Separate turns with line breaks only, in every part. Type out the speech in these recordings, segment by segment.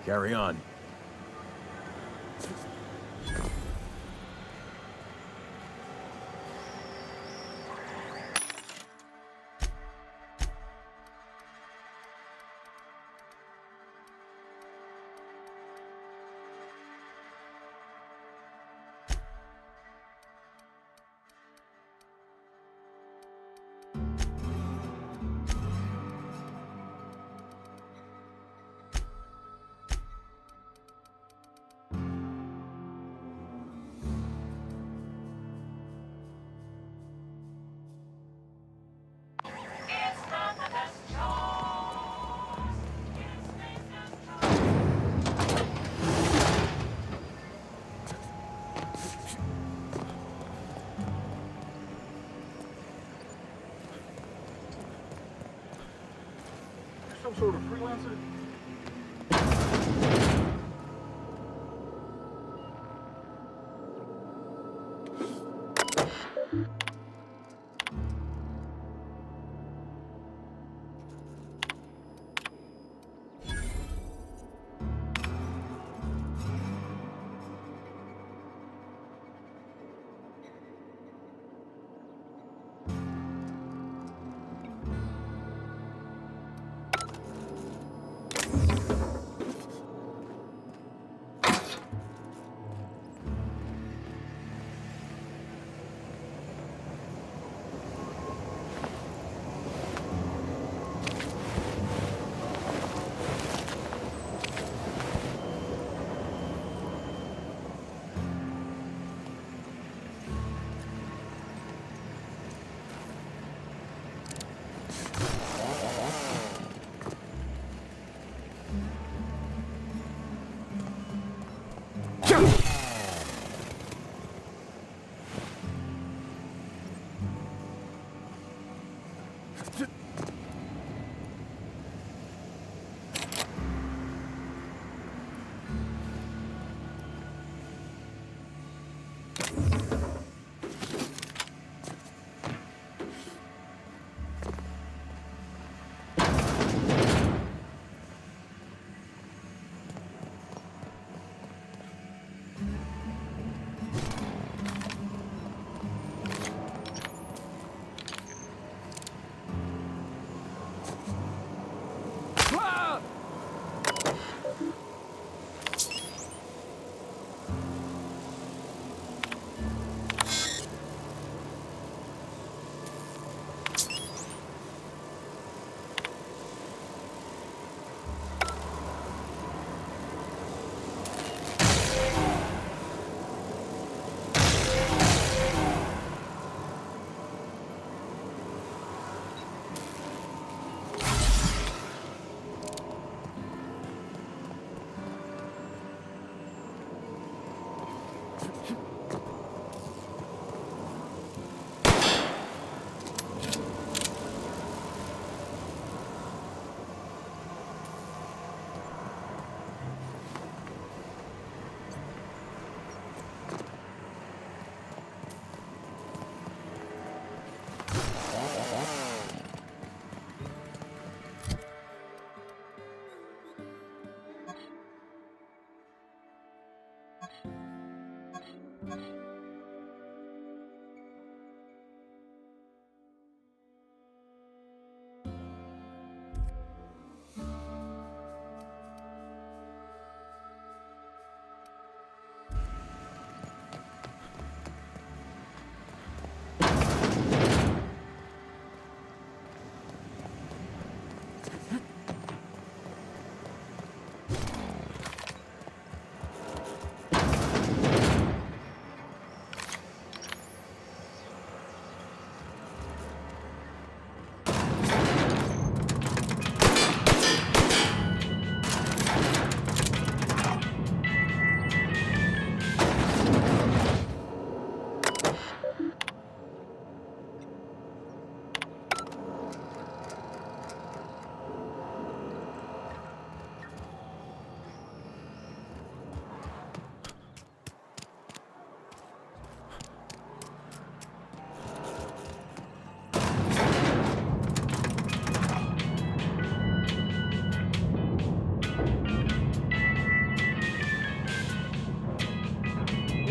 Carry on.
Some sort of freelancer?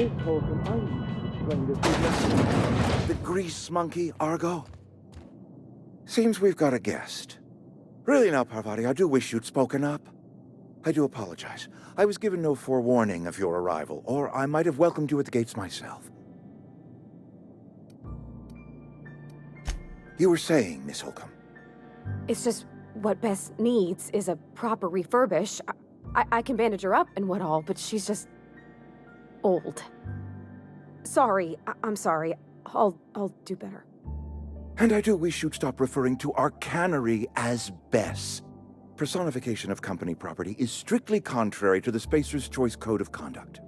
Miss Holcomb, I'm going to suggest
The grease monkey, Argo? Seems we've got a guest. Really now, Parvati, I do wish you'd spoken up. I do apologize. I was given no forewarning of your arrival, or I might have welcomed you at the gates myself. You were saying, Miss Holcomb.
It's just what Bess needs is a proper refurbish. I can bandage her up and what all, but she's just old. Sorry, I'm sorry. I'll do better.
And I do wish you'd stop referring to our cannery as Bess. Personification of company property is strictly contrary to the Spacer's Choice Code of Conduct.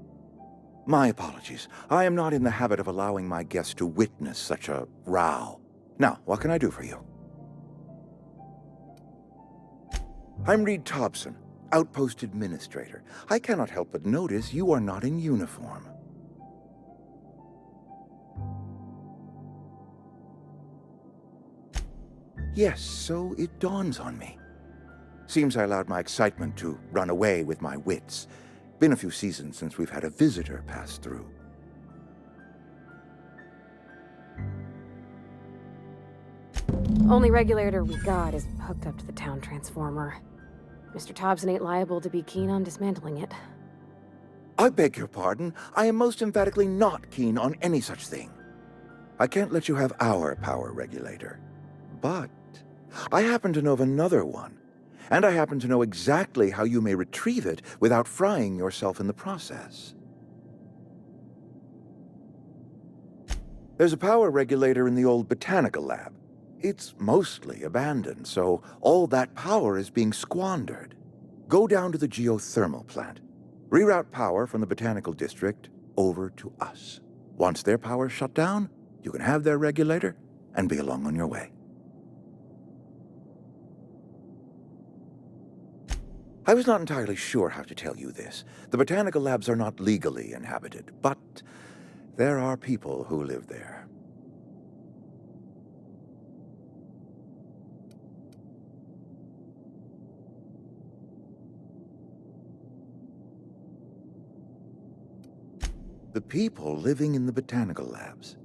My apologies. I am not in the habit of allowing my guests to witness such a row. Now, what can I do for you? I'm Reed Thompson, Outpost Administrator. I cannot help but notice you are not in uniform. Yes, so it dawns on me. Seems I allowed my excitement to run away with my wits. Been a few seasons since we've had a visitor pass through.
Only regulator we got is hooked up to the town transformer. Mr. Thompson ain't liable to be keen on dismantling it.
I beg your pardon. I am most emphatically not keen on any such thing. I can't let you have our power regulator. But I happen to know of another one. And I happen to know exactly how you may retrieve it without frying yourself in the process. There's a power regulator in the old botanical lab. It's mostly abandoned, so all that power is being squandered. Go down to the geothermal plant. Reroute power from the botanical district over to us. Once their power's shut down, you can have their regulator and be along on your way. I was not entirely sure how to tell you this. The botanical labs are not legally inhabited, but there are people who live there. The people living in the botanical labs.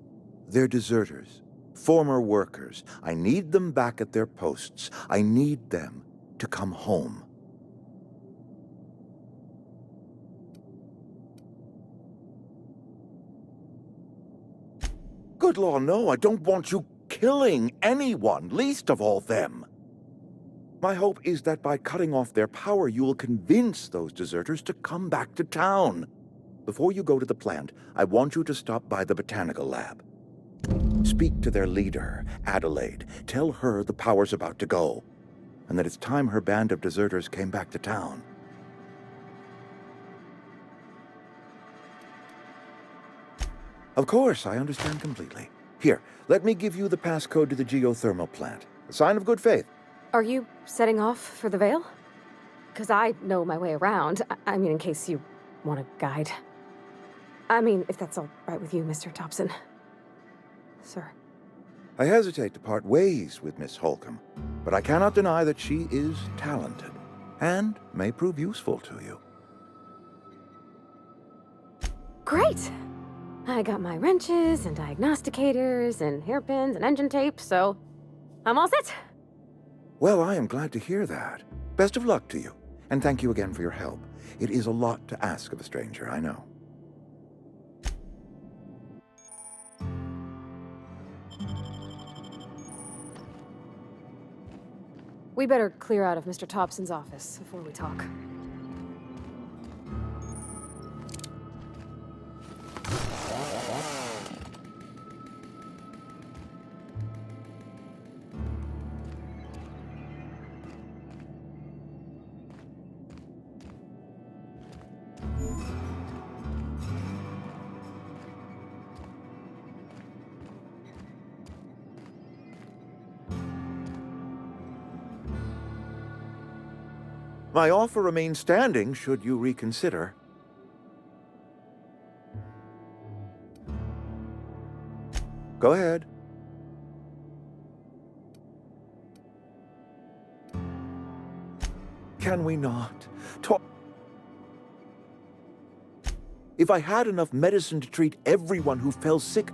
They're deserters, former workers. I need them back at their posts. I need them to come home. Good law, no, I don't want you killing anyone, least of all them. My hope is that by cutting off their power, you will convince those deserters to come back to town. Before you go to the plant, I want you to stop by the botanical lab. Speak to their leader, Adelaide. Tell her the power's about to go, and that it's time her band of deserters came back to town. Of course, I understand completely. Here, let me give you the passcode to the geothermal plant. A sign of good faith.
Are you setting off for the Vale? Because I know my way around. I mean, in case you want a guide. I mean, if that's all right with you, Mr. Thompson. Sir.
I hesitate to part ways with Miss Holcomb, but I cannot deny that she is talented and may prove useful to you.
Great! I got my wrenches and diagnosticators and hairpins and engine tape, so I'm all set.
Well, I am glad to hear that. Best of luck to you, and thank you again for your help. It is a lot to ask of a stranger, I know.
We better clear out of Mr. Thompson's office before we talk.
My offer remains standing should you reconsider. Go ahead. Can we not talk? If I had enough medicine to treat everyone who fell sick,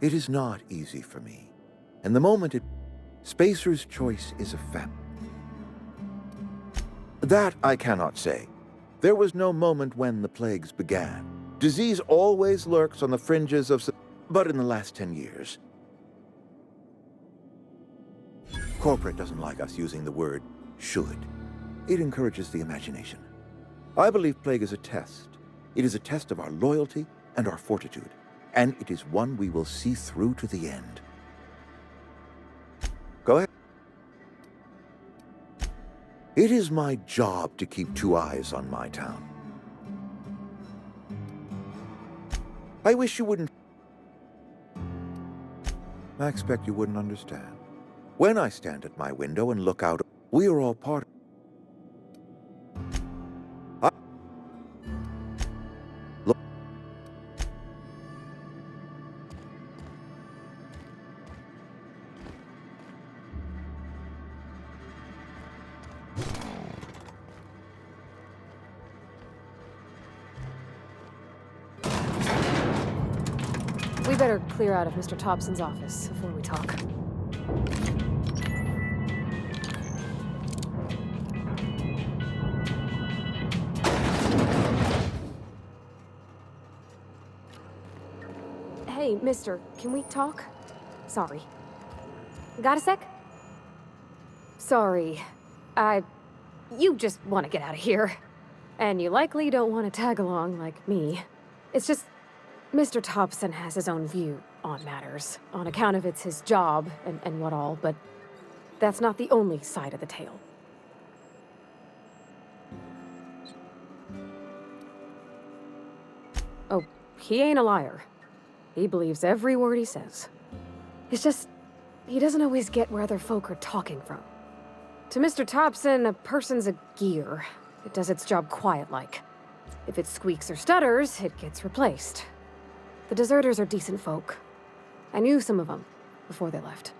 It is not easy for me. And the moment Spacer's choice is a fact. That I cannot say. There was no moment when the plagues began. Disease always lurks on the fringes of... But in the last 10 years... Corporate doesn't like us using the word should. It encourages the imagination. I believe plague is a test. It is a test of our loyalty and our fortitude. And it is one we will see through to the end. Go ahead. It is my job to keep 2 eyes on my town. I wish you wouldn't... I expect you wouldn't understand. When I stand at my window and look out, we are all part of...
We better clear out of Mr. Thompson's office before we talk. Hey, mister, can we talk? Sorry. Got a sec? Sorry. You just want to get out of here. And you likely don't want to tag along like me. It's just... Mr. Thompson has his own view on matters, on account of it's his job and what all, but that's not the only side of the tale. Oh, he ain't a liar. He believes every word he says. It's just, he doesn't always get where other folk are talking from. To Mr. Thompson, a person's a gear. It does its job quiet-like. If it squeaks or stutters, it gets replaced. The deserters are decent folk. I knew some of them before they left.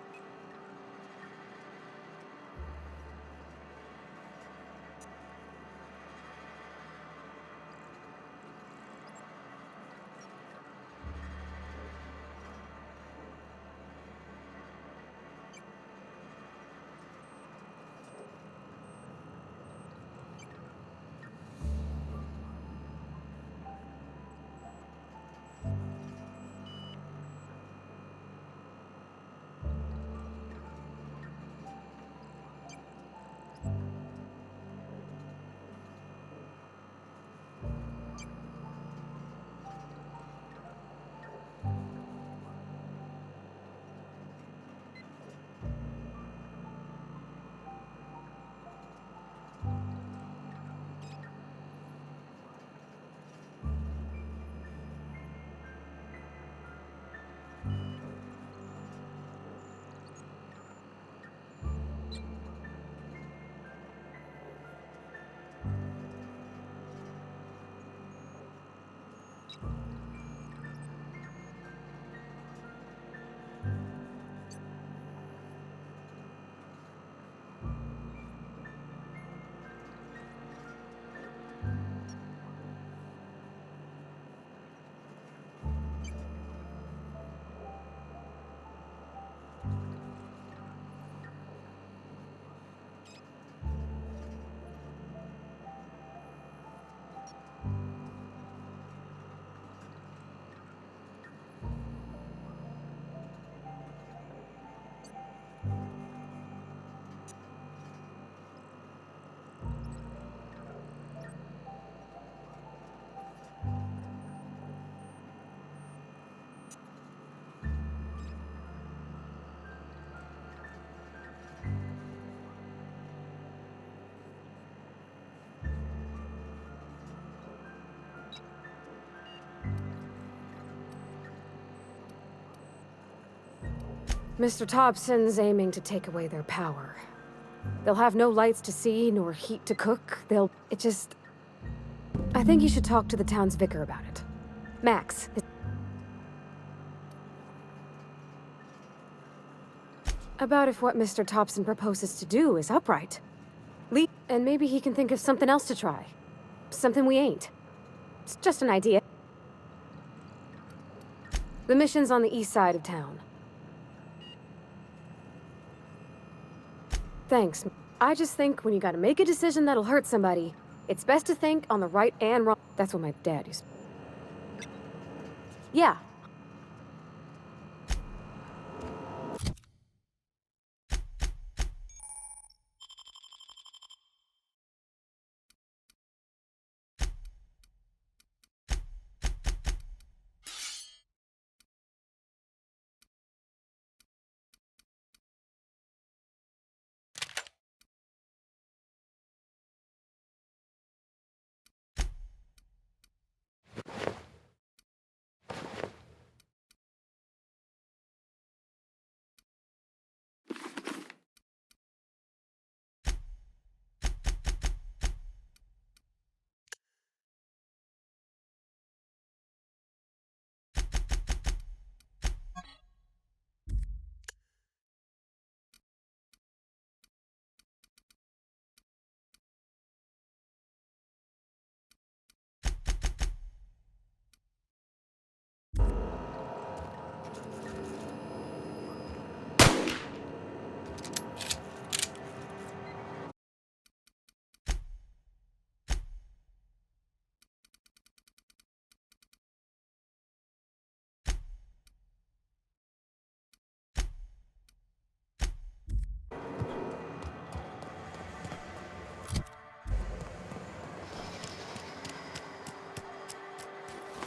Mr. Thompson's aiming to take away their power. They'll have no lights to see, nor heat to cook. I think you should talk to the town's vicar about it. Max. About if what Mr. Thompson proposes to do is upright. And maybe he can think of something else to try. Something we ain't. It's just an idea. The mission's on the east side of town. Thanks. I just think when you gotta make a decision that'll hurt somebody, it's best to think on the right and wrong. That's what my dad used. Yeah.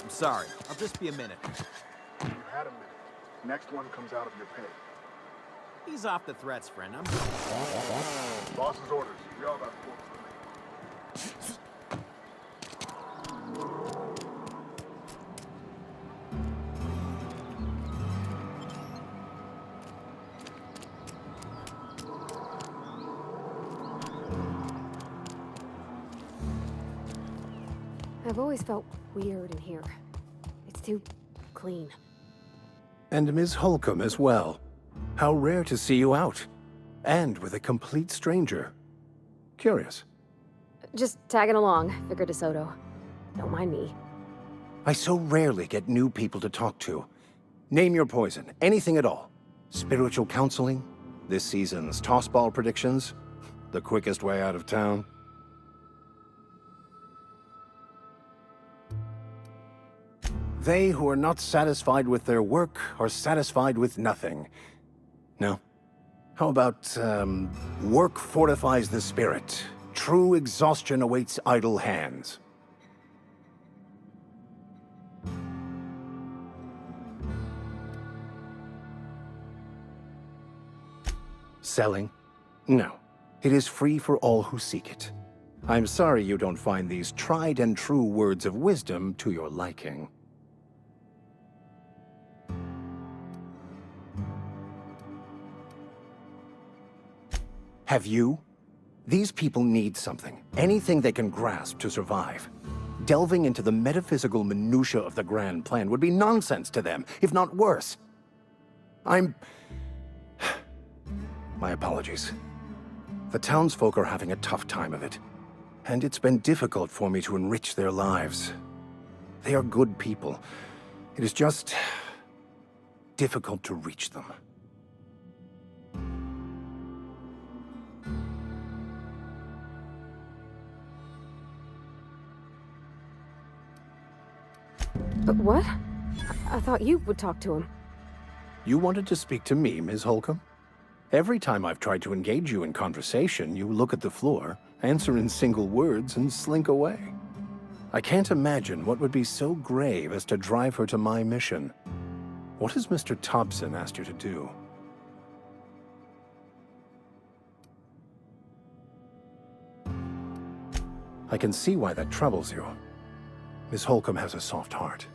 I'm sorry. I'll just be a minute.
You had a minute. Next one comes out of your pay.
Ease off the threats, friend. I'm...
Boss's orders. We all got forks to make.
I've always felt weird in here. It's too clean.
And Ms. Holcomb as well. How rare to see you out. And with a complete stranger. Curious.
Just tagging along, Vicar DeSoto. Don't mind me.
I so rarely get new people to talk to. Name your poison, anything at all. Spiritual counseling? This season's tossball predictions? The quickest way out of town? They who are not satisfied with their work are satisfied with nothing. No? How about, work fortifies the spirit. True exhaustion awaits idle hands. Selling? No. It is free for all who seek it. I'm sorry you don't find these tried and true words of wisdom to your liking. Have you? These people need something. Anything they can grasp to survive. Delving into the metaphysical minutiae of the grand plan would be nonsense to them, if not worse. My apologies. The townsfolk are having a tough time of it. And it's been difficult for me to enrich their lives. They are good people. It is just... difficult to reach them.
But what? I thought you would talk to him.
You wanted to speak to me, Ms. Holcomb? Every time I've tried to engage you in conversation, you look at the floor, answer in single words, and slink away. I can't imagine what would be so grave as to drive her to my mission. What has Mr. Thompson asked you to do? I can see why that troubles you. Miss Holcomb has a soft heart.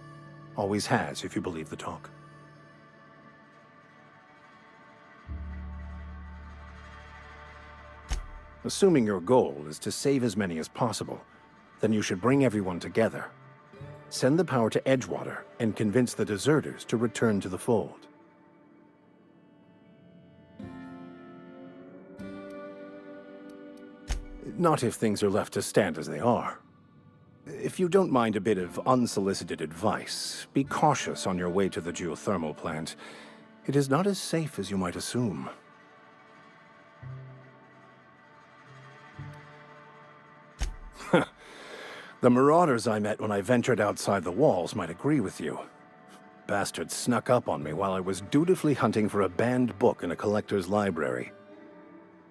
Always has, if you believe the talk. Assuming your goal is to save as many as possible, then you should bring everyone together. Send the power to Edgewater and convince the deserters to return to the fold. Not if things are left to stand as they are. If you don't mind a bit of unsolicited advice, be cautious on your way to the geothermal plant. It is not as safe as you might assume. The marauders I met when I ventured outside the walls might agree with you. Bastards snuck up on me while I was dutifully hunting for a banned book in a collector's library.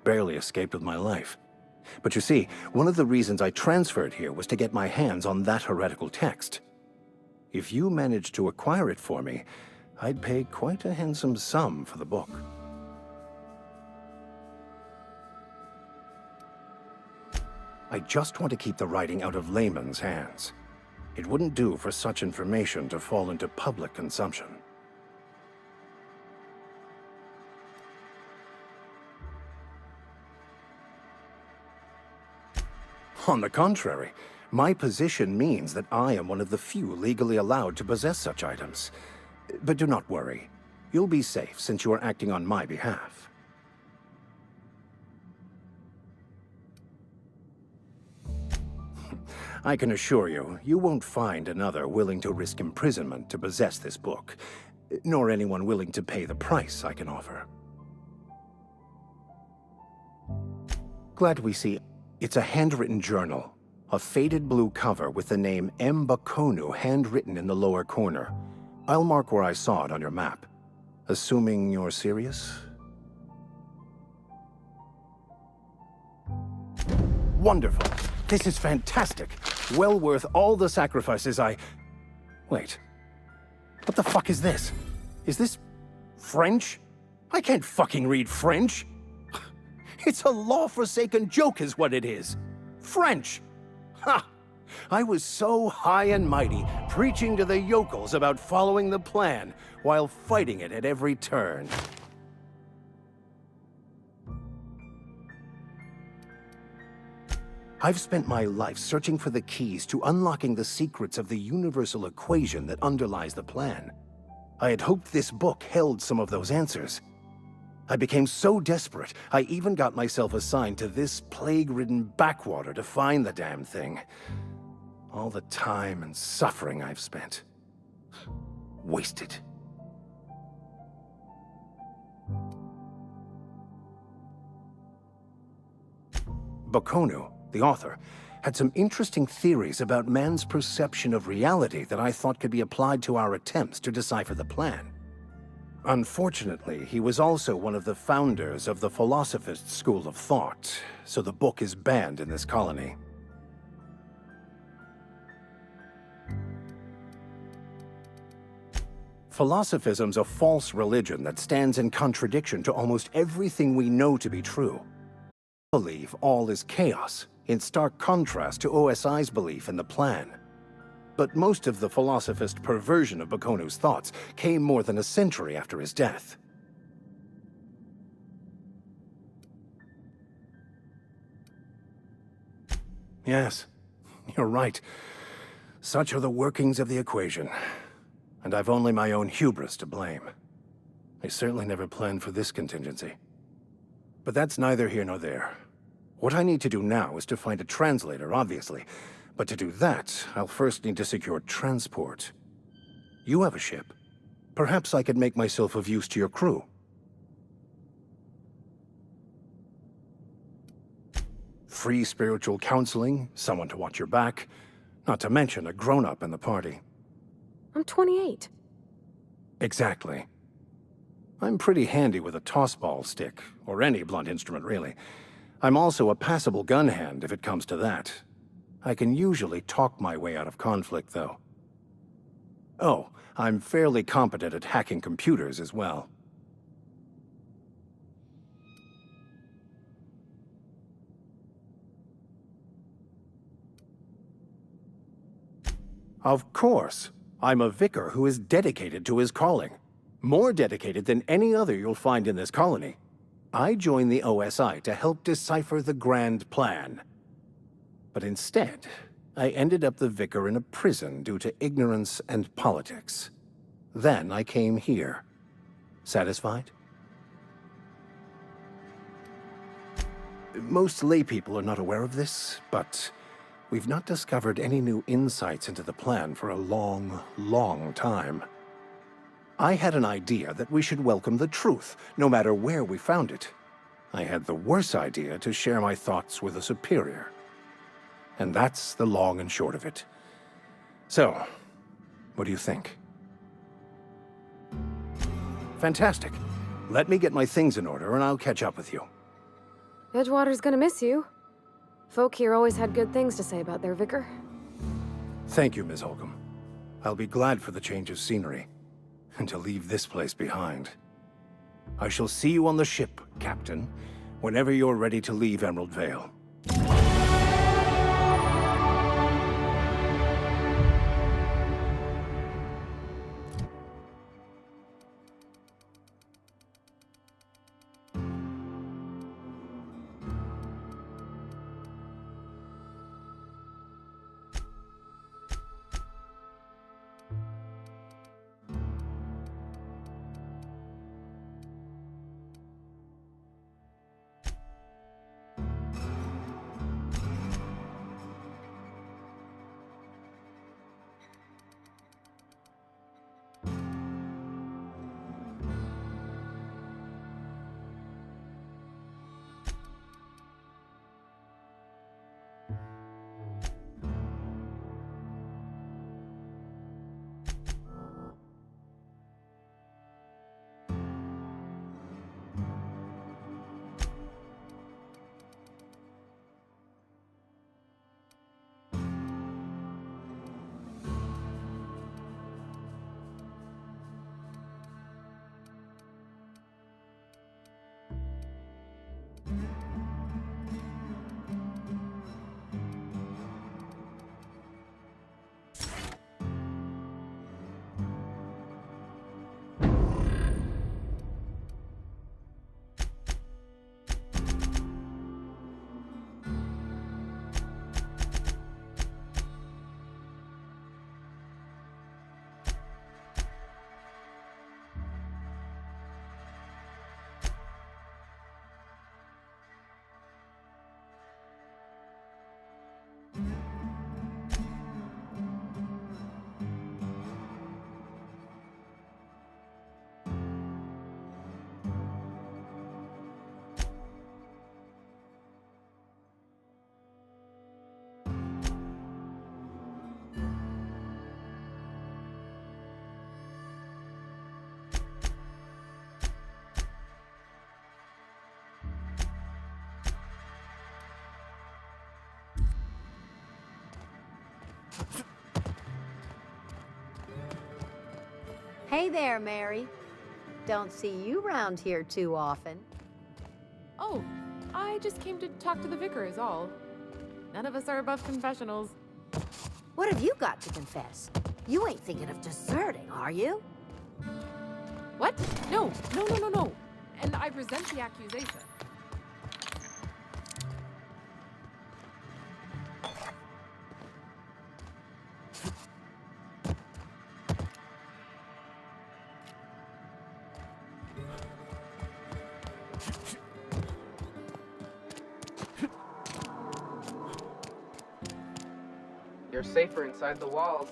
Barely escaped with my life. But you see, one of the reasons I transferred here was to get my hands on that heretical text. If you managed to acquire it for me, I'd pay quite a handsome sum for the book. I just want to keep the writing out of layman's hands. It wouldn't do for such information to fall into public consumption. On the contrary, my position means that I am one of the few legally allowed to possess such items. But do not worry. You'll be safe since you are acting on my behalf. I can assure you, you won't find another willing to risk imprisonment to possess this book, nor anyone willing to pay the price I can offer. Glad we see. It's a handwritten journal, a faded blue cover with the name M. Baconu handwritten in the lower corner. I'll mark where I saw it on your map. Assuming you're serious? Wonderful. This is fantastic. Well worth all the sacrifices I... Wait. What the fuck is this? Is this French? I can't fucking read French. It's a law-forsaken joke is what it is. French. Ha! I was so high and mighty, preaching to the yokels about following the plan, while fighting it at every turn. I've spent my life searching for the keys to unlocking the secrets of the universal equation that underlies the plan. I had hoped this book held some of those answers. I became so desperate, I even got myself assigned to this plague-ridden backwater to find the damn thing. All the time and suffering I've spent. Wasted. Baconu, the author, had some interesting theories about man's perception of reality that I thought could be applied to our attempts to decipher the plan. Unfortunately, he was also one of the founders of the Philosophist school of thought, so the book is banned in this colony. Philosophism's a false religion that stands in contradiction to almost everything we know to be true. I believe all is chaos, in stark contrast to OSI's belief in the plan. But most of the philosophist perversion of Baconu's thoughts came more than a century after his death. Yes, you're right. Such are the workings of the equation. And I've only my own hubris to blame. I certainly never planned for this contingency. But that's neither here nor there. What I need to do now is to find a translator, obviously. But to do that, I'll first need to secure transport. You have a ship. Perhaps I could make myself of use to your crew. Free spiritual counseling, someone to watch your back, not to mention a grown-up in the party.
I'm 28.
Exactly. I'm pretty handy with a tossball stick, or any blunt instrument, really. I'm also a passable gun hand if it comes to that. I can usually talk my way out of conflict, though. Oh, I'm fairly competent at hacking computers as well. Of course. I'm a vicar who is dedicated to his calling. More dedicated than any other you'll find in this colony. I joined the OSI to help decipher the grand plan. But instead, I ended up the vicar in a prison due to ignorance and politics. Then I came here. Satisfied? Most laypeople are not aware of this, but we've not discovered any new insights into the plan for a long, long time. I had an idea that we should welcome the truth, no matter where we found it. I had the worse idea to share my thoughts with a superior. And that's the long and short of it. So, what do you think? Fantastic. Let me get my things in order and I'll catch up with you.
Edgewater's gonna miss you. Folk here always had good things to say about their vicar.
Thank you, Ms. Holcomb. I'll be glad for the change of scenery, and to leave this place behind. I shall see you on the ship, Captain, whenever you're ready to leave Emerald Vale.
Hey there, Mary. Don't see you round here too often.
Oh, I just came to talk to the vicar is all. None of us are above confessionals.
What have you got to confess? You ain't thinking of deserting, are you?
What? No, no, no, no, no. And I resent the accusation.
You're safer inside the walls.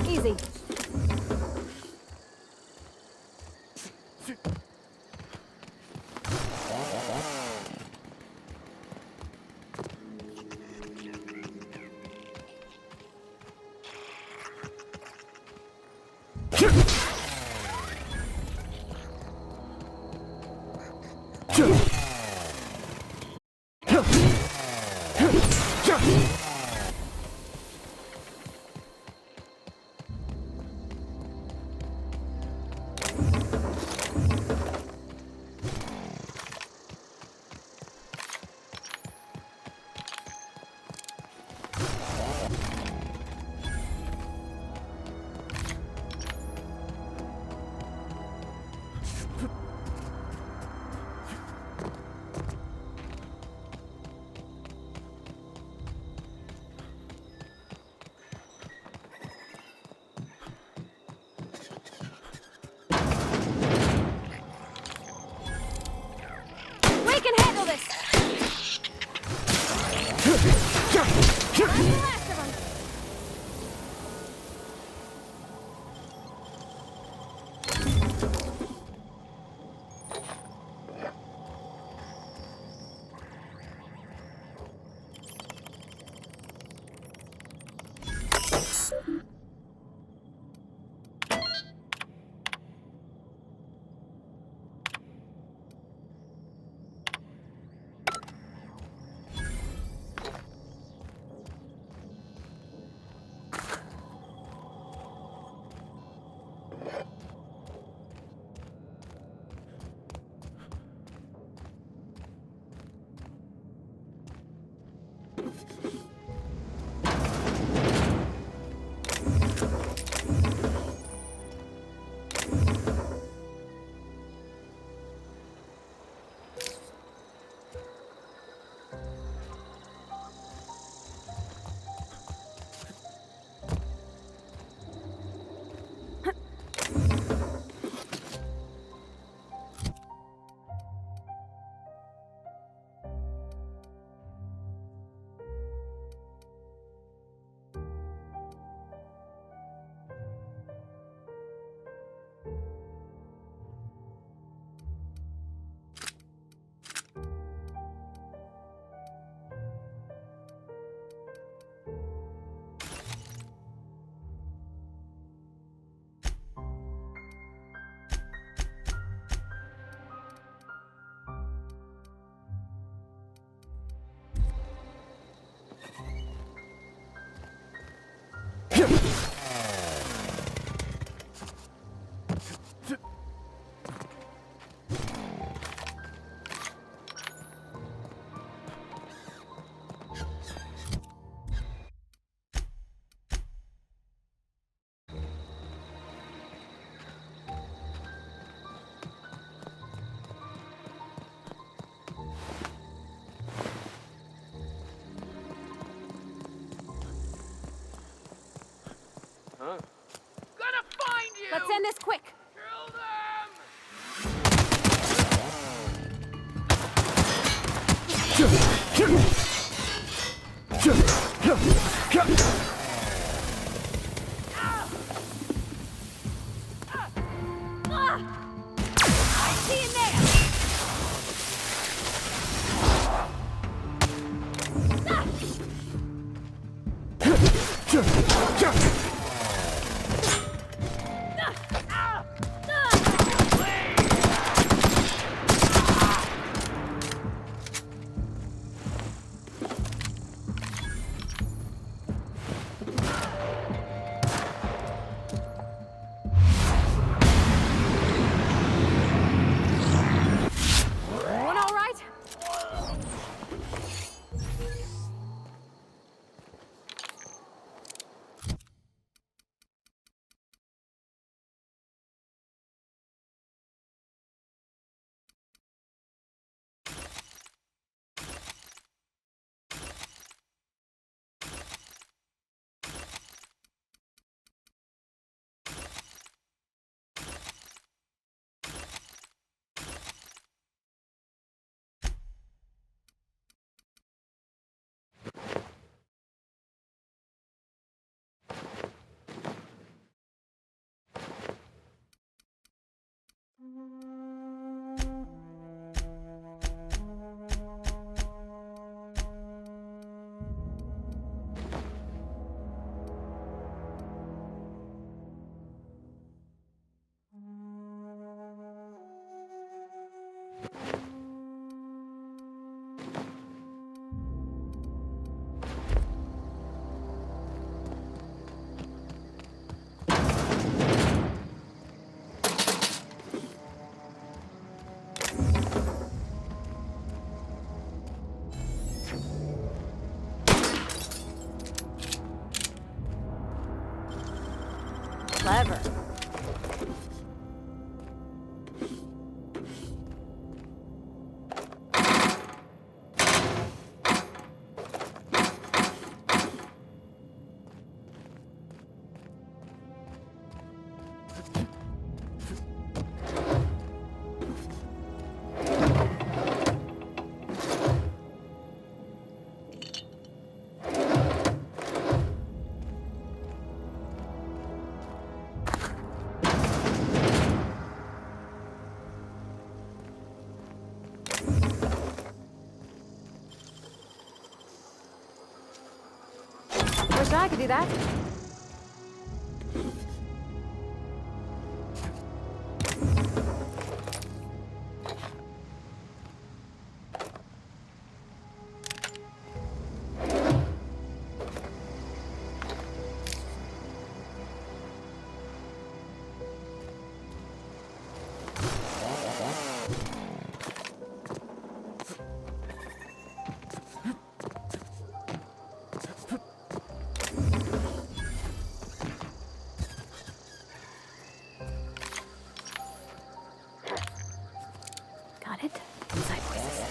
Easy.
can handle this! I'm the last of 'em. Let's end this quick. I see you there. Everyone all right? Clever. I could do that. Got it. Inside voices.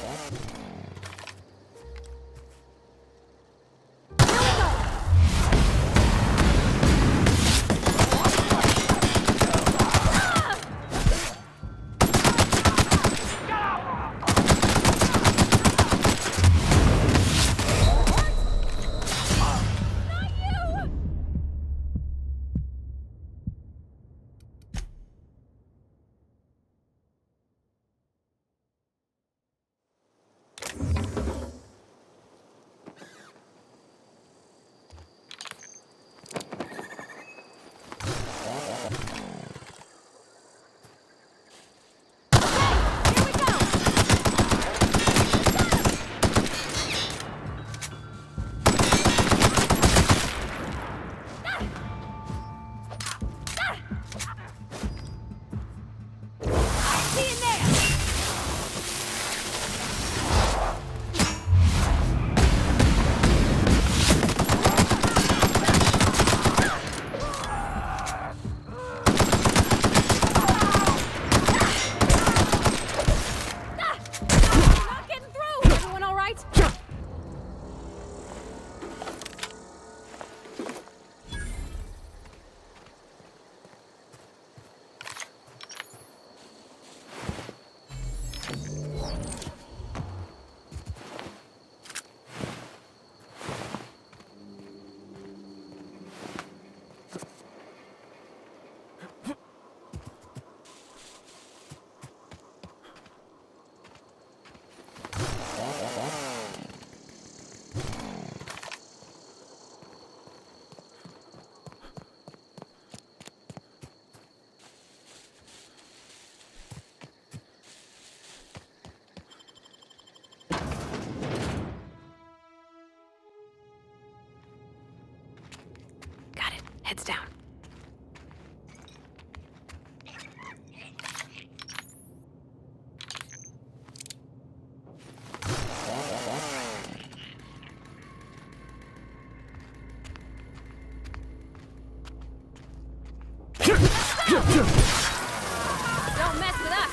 Heads down. Don't mess with us!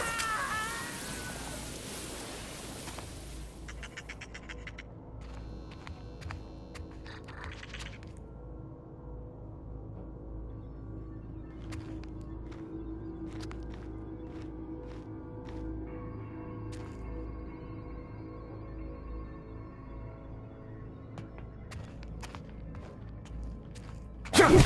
Here we go!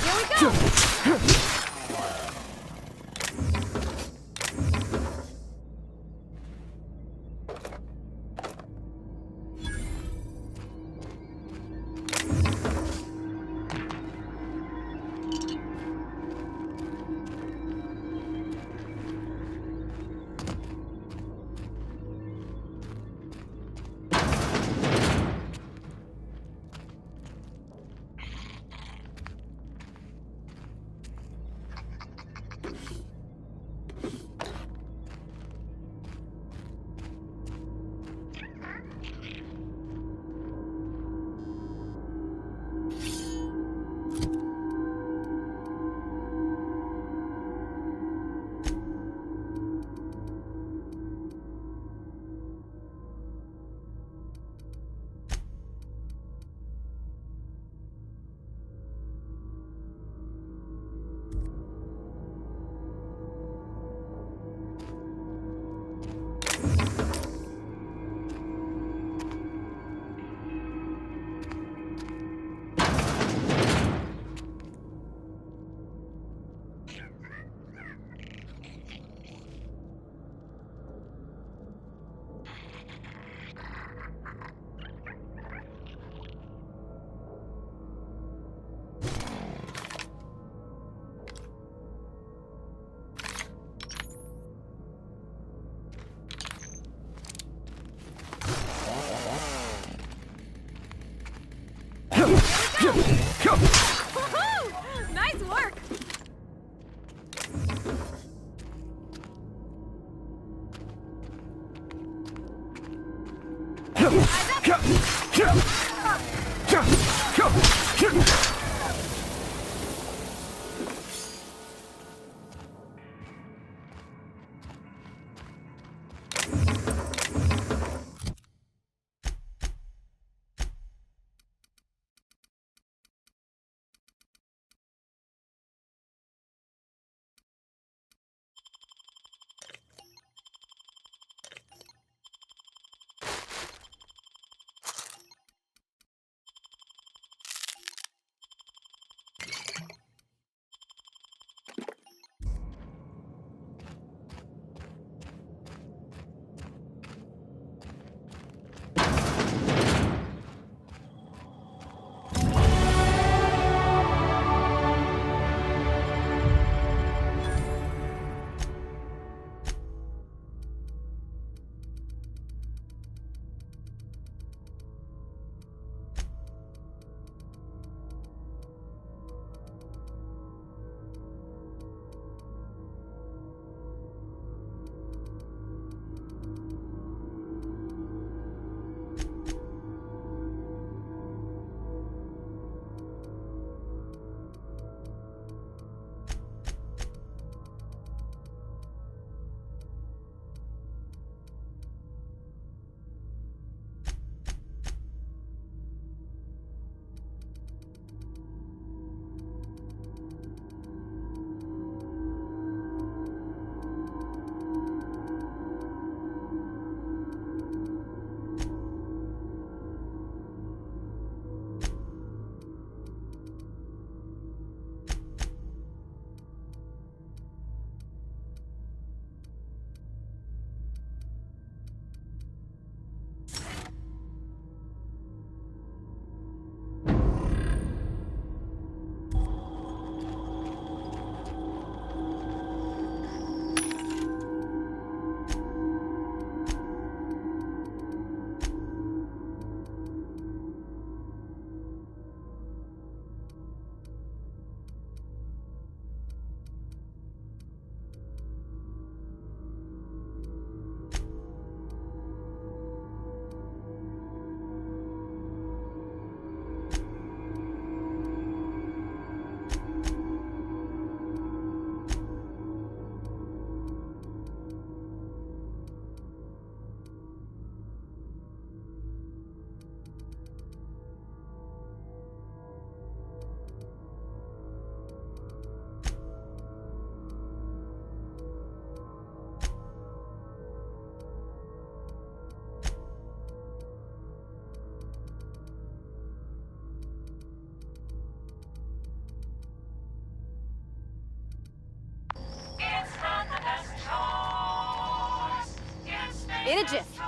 In a jiff.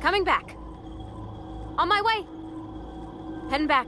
Coming back. On my way. Heading back.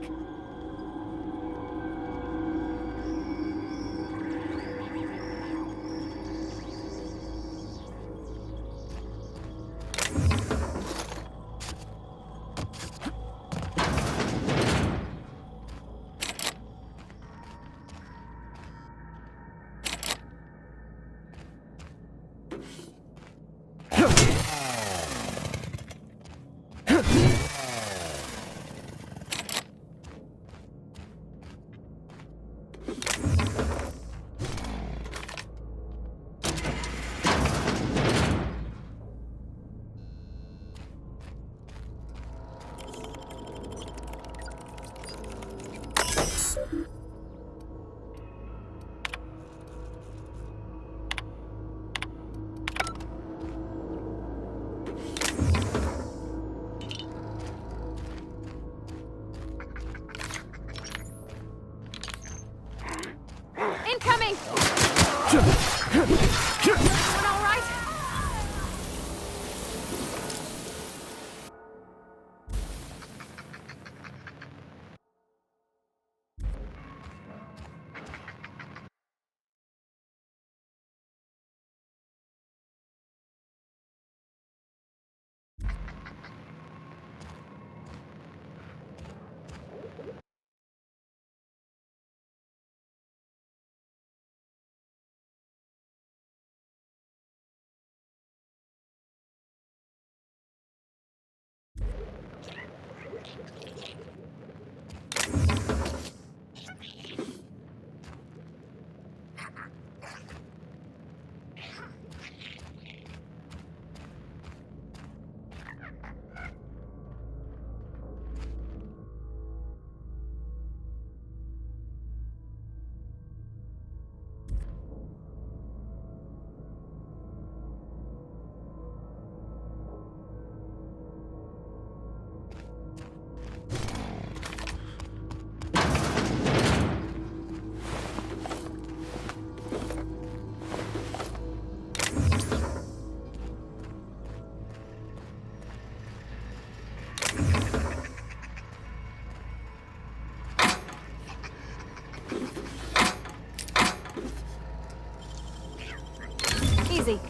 easy.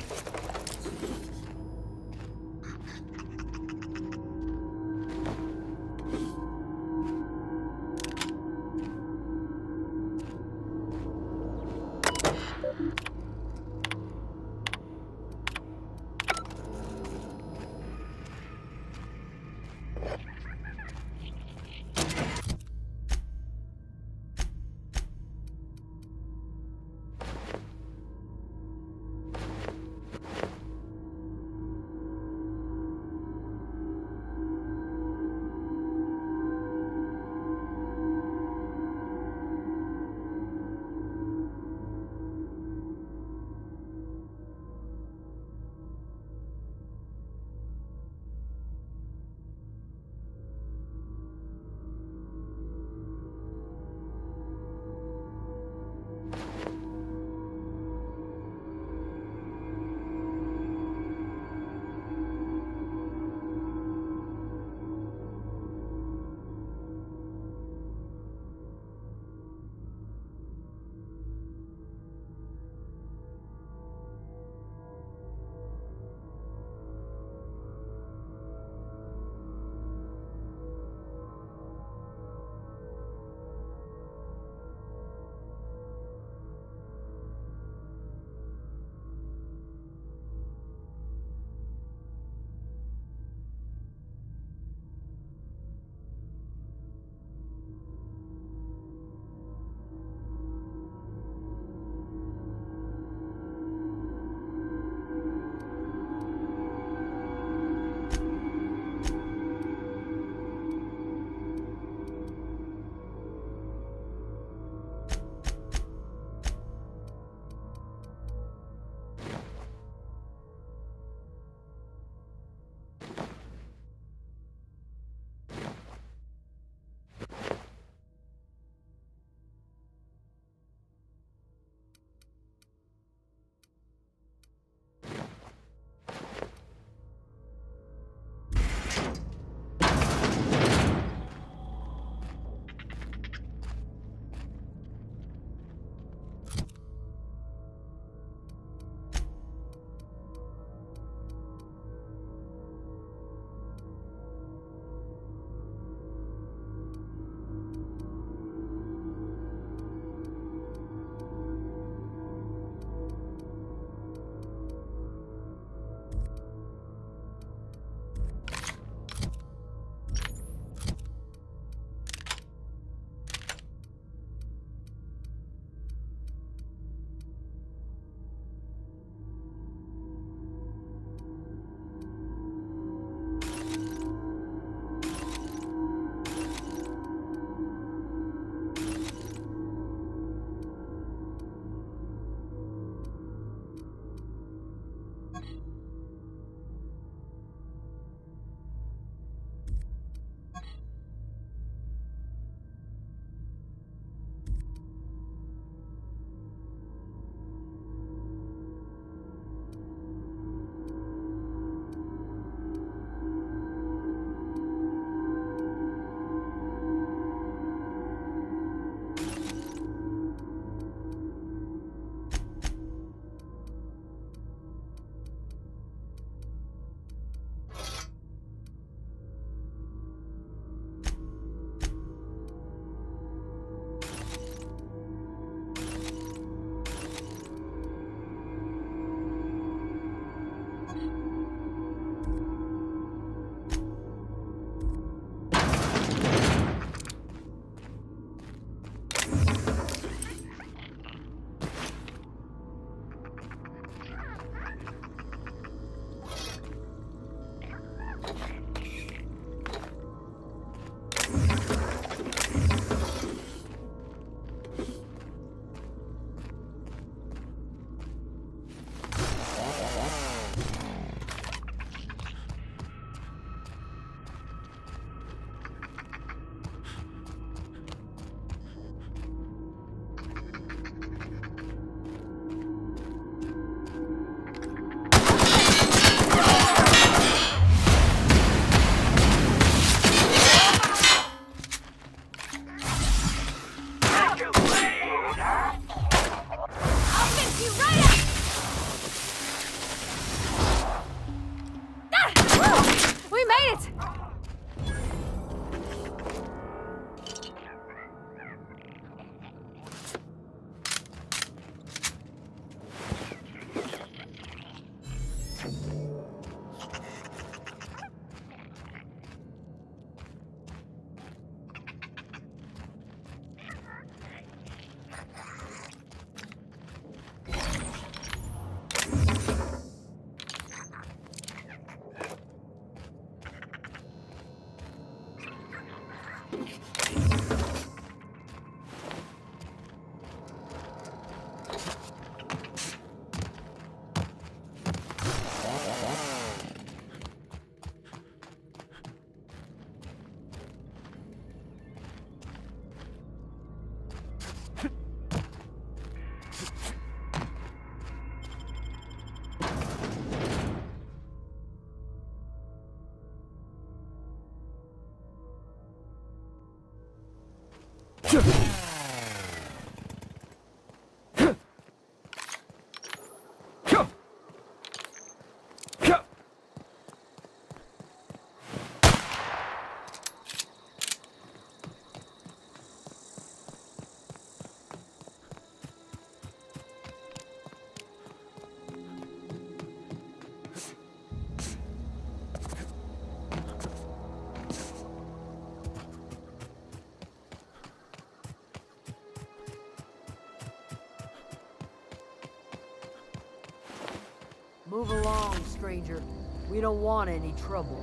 Move along, stranger. We don't want any trouble.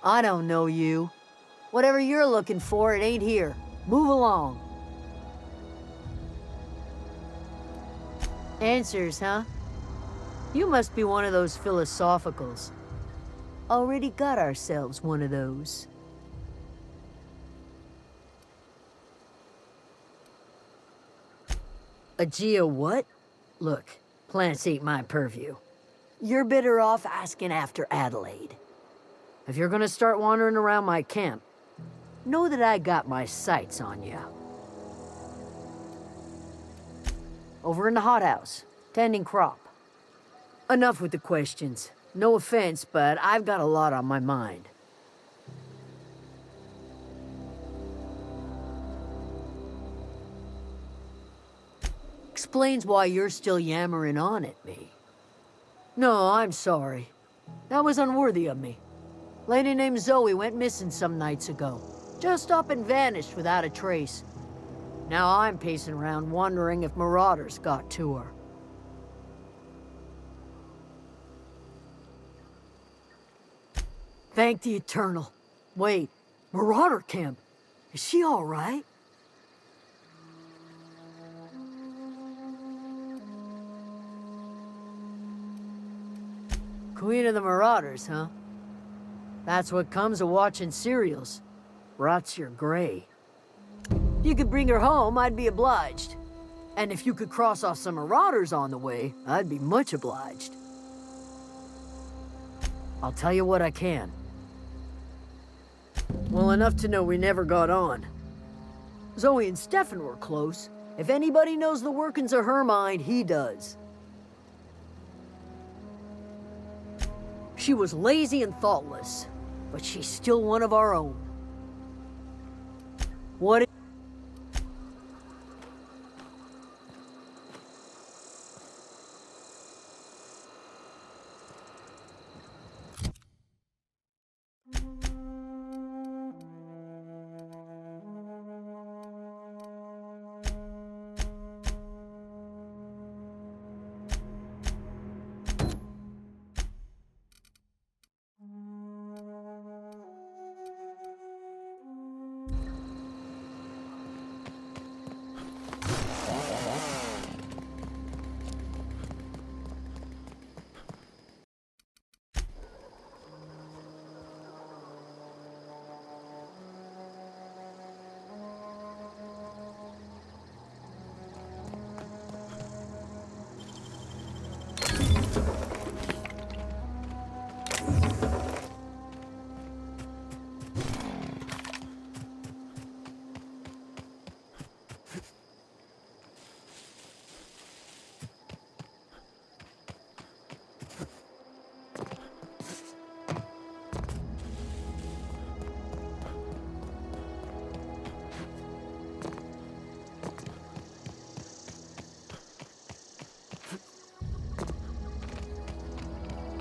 I don't know you. Whatever you're looking for, it ain't here. Move along. Answers, huh? You must be one of those philosophicals. Already got ourselves one of those. A geo what? Look, plants ain't my purview. You're better off asking after Adelaide. If you're gonna start wandering around my camp, know that I got my sights on you. Over in the hothouse, tending crop. Enough with the questions. No offense, but I've got a lot on my mind. Explains why you're still yammering on at me. No, I'm sorry. That was unworthy of me. Lady named Zoe went missing some nights ago. Just up and vanished without a trace. Now I'm pacing around wondering if marauders got to her. Thank the Eternal. Wait, Marauder Camp. Is she all right? Queen of the Marauders, huh? That's what comes of watching serials. Rots your gray. If you could bring her home, I'd be obliged. And if you could cross off some Marauders on the way, I'd be much obliged. I'll tell you what I can. Well, enough to know we never got on. Zoe and Stefan were close. If anybody knows the workings of her mind, he does. She was lazy and thoughtless, but she's still one of our own. What?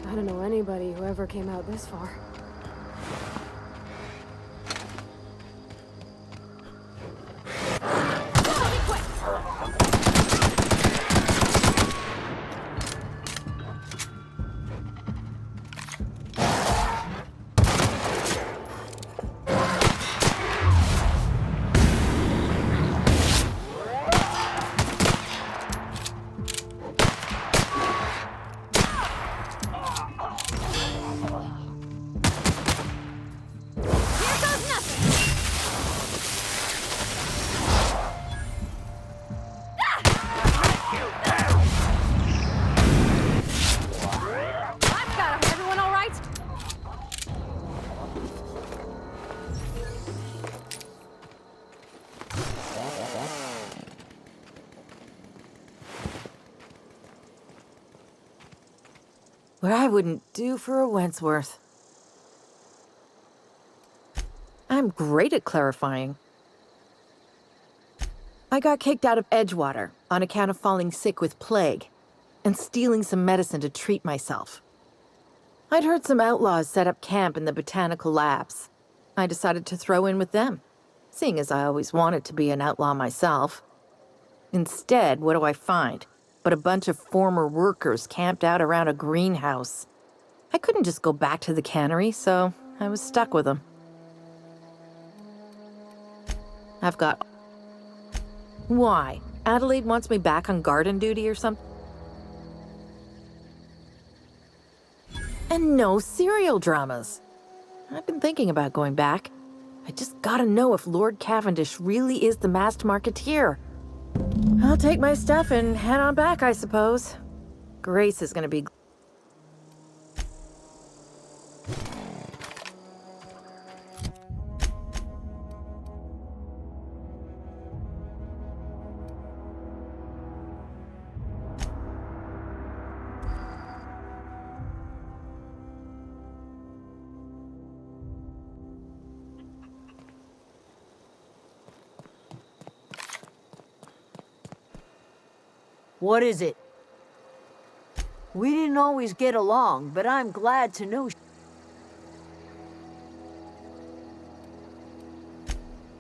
I don't know anybody who ever came out this far.
what I wouldn't do for a Wentworth. I'm great at clarifying. I got kicked out of Edgewater on account of falling sick with plague and stealing some medicine to treat myself. I'd heard some outlaws set up camp in the botanical labs. I decided to throw in with them, seeing as I always wanted to be an outlaw myself. Instead, what do I find but a bunch of former workers camped out around a greenhouse? I couldn't just go back to the cannery, so I was stuck with them. I've got... Why? Adelaide wants me back on garden duty or something? And no serial dramas. I've been thinking about going back. I just gotta know if Lord Cavendish really is the masked marketeer. I'll take my stuff and head on back, I suppose. Grace is gonna be...
What is it? We didn't always get along, but I'm glad to know.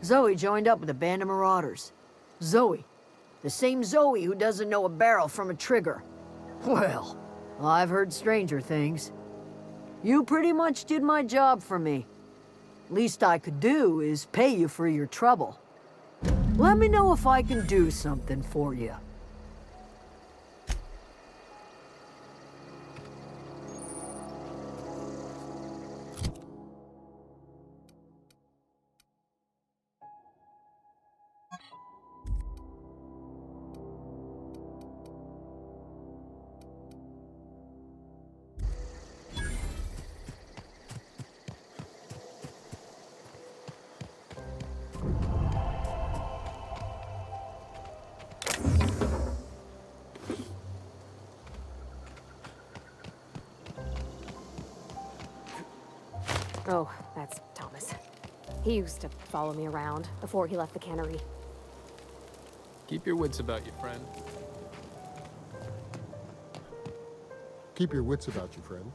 Zoe joined up with a band of marauders. Zoe. The same Zoe who doesn't know a barrel from a trigger. Well, I've heard stranger things. You pretty much did my job for me. Least I could do is pay you for your trouble. Let me know if I can do something for you.
Oh, that's Thomas. He used to follow me around before he left the cannery.
Keep your wits about you, friend.
Keep your wits about you, friend.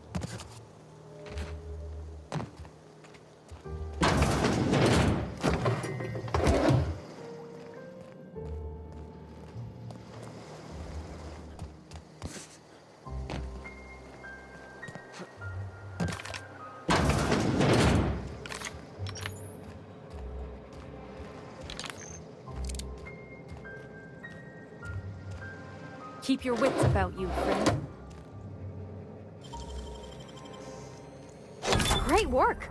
Keep your wits about you, friend. Great work!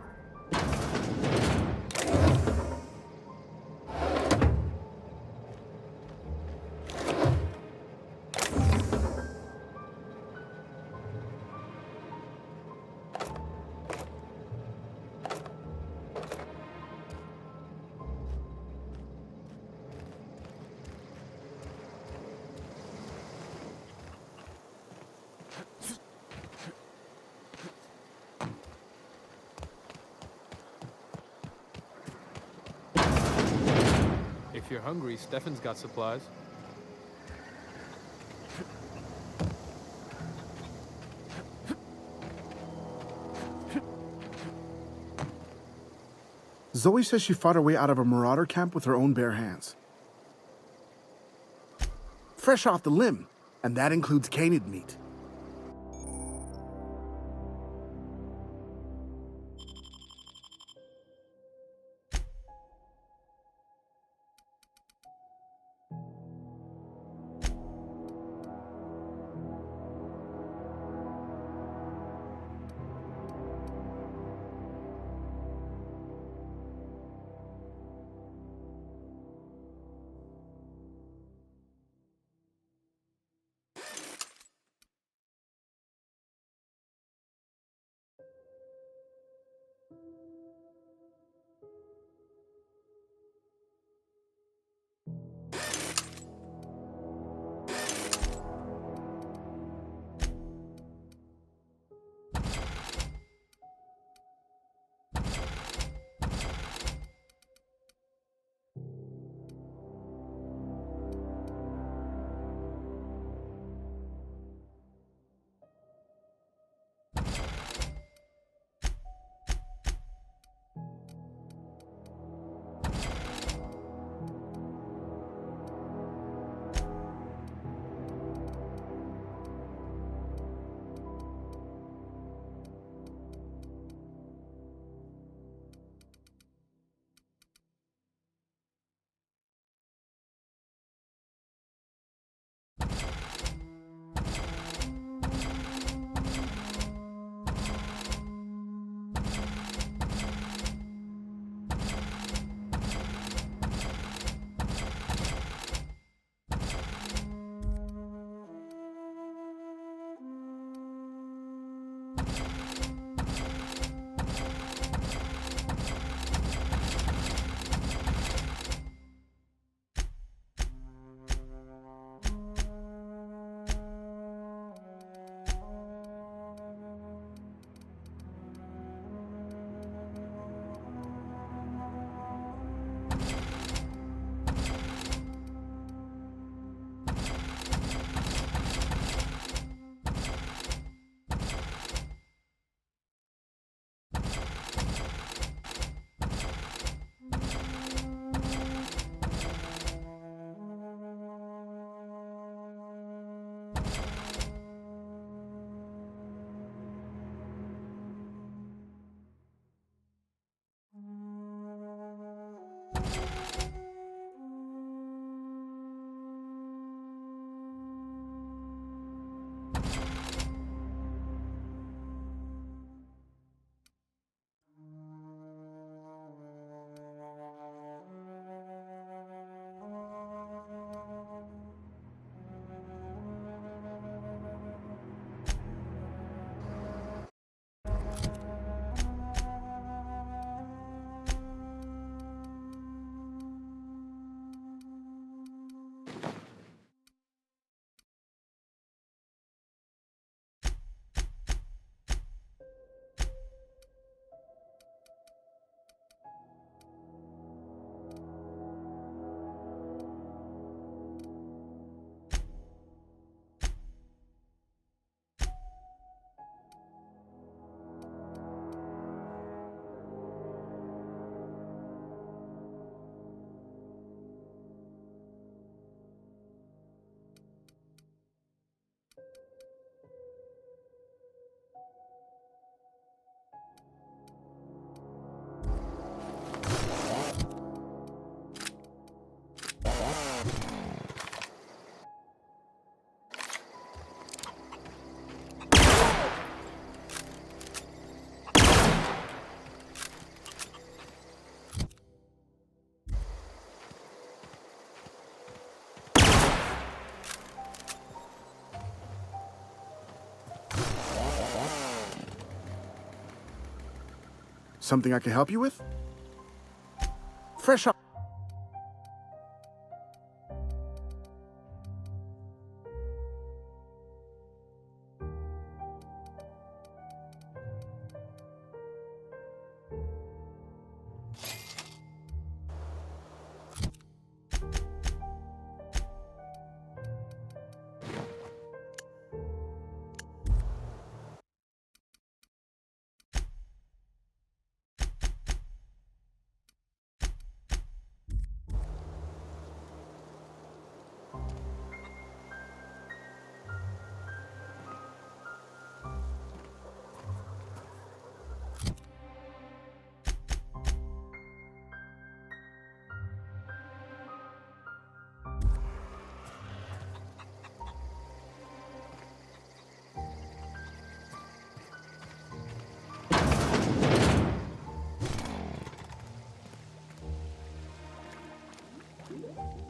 If you're hungry, Stefan's got supplies.
Zoe says she fought her way out of a marauder camp with her own bare hands. Fresh off the limb, and that includes canid meat. Something I can help you with? Fresh up.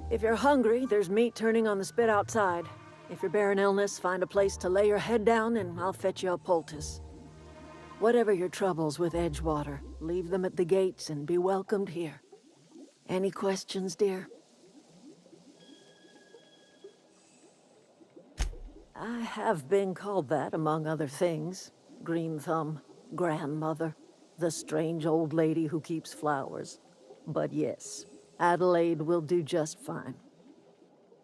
If you're hungry, there's meat turning on the spit outside. If you're bearing illness, find a place to lay your head down and I'll fetch you a poultice. Whatever your troubles with Edgewater, leave them at the gates and be welcomed here. Any questions, dear? I have been called that, among other things. Green Thumb, grandmother, the strange old lady who keeps flowers. But yes, Adelaide will do just fine.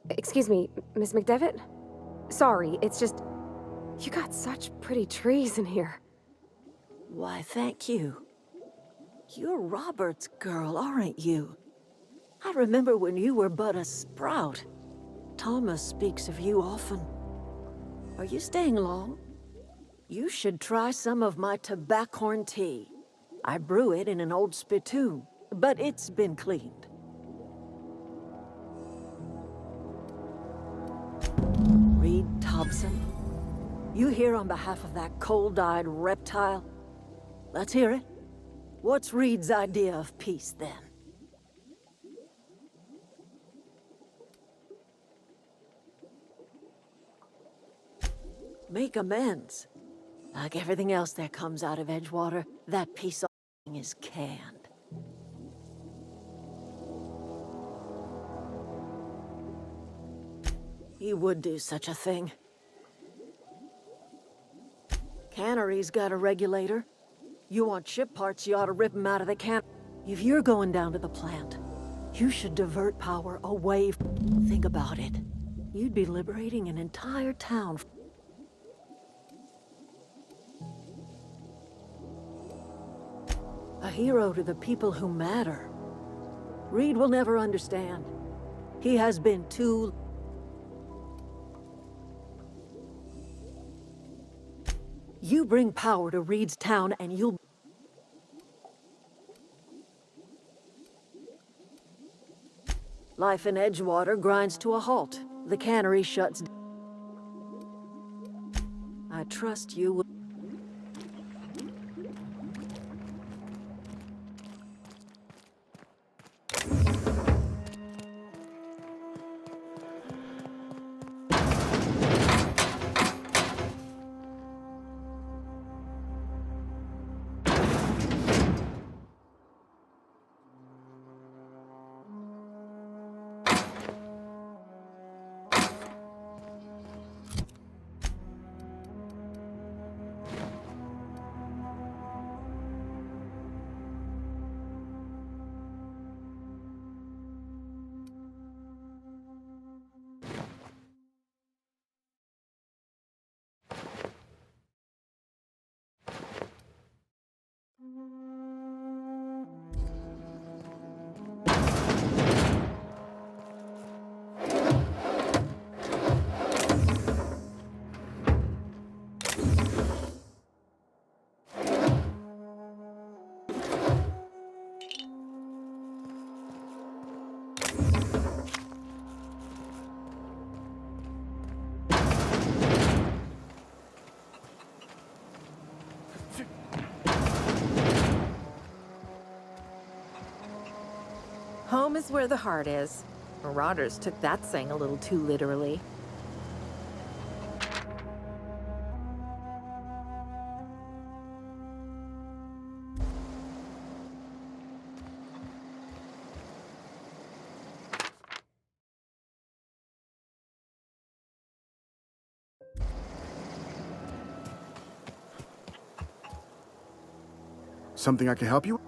Excuse me, Miss McDevitt? Sorry, it's just... You got such pretty trees in here.
Why, thank you. You're Robert's girl, aren't you? I remember when you were but a sprout. Thomas speaks of you often. Are you staying long? You should try some of my tobaccorn tea. I brew it in an old spittoon, but it's been cleaned. Reed Thompson, you here on behalf of that cold-eyed reptile? Let's hear it. What's Reed's idea of peace, then? Make amends. Like everything else that comes out of Edgewater, that piece of is canned. He would do such a thing. Cannery's got a regulator. You want ship parts, you ought to rip them out of the can. If you're going down to the plant, you should divert power away. Think about it. You'd be liberating an entire town. A hero to the people who matter. Reed will never understand. He has been too... You bring power to Reed's town and you'll... Life in Edgewater grinds to a halt. The cannery shuts down. I trust you will...
Home is where the heart is. Marauders took that saying a little too literally.
Something I can help you with?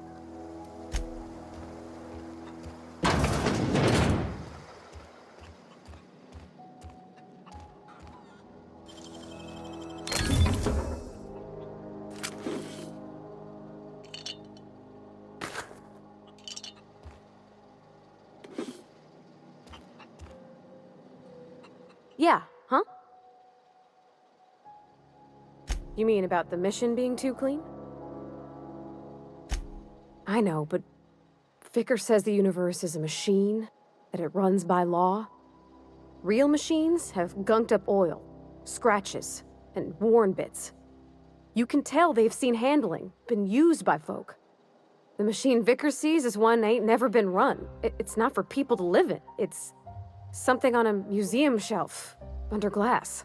Yeah, huh? You mean about the mission being too clean? I know, but Vicker says the universe is a machine, that it runs by law. Real machines have gunked up oil, scratches, and worn bits. You can tell they've seen handling, been used by folk. The machine Vicker sees is one ain't never been run. It's not for people to live in. It's something on a museum shelf, under glass.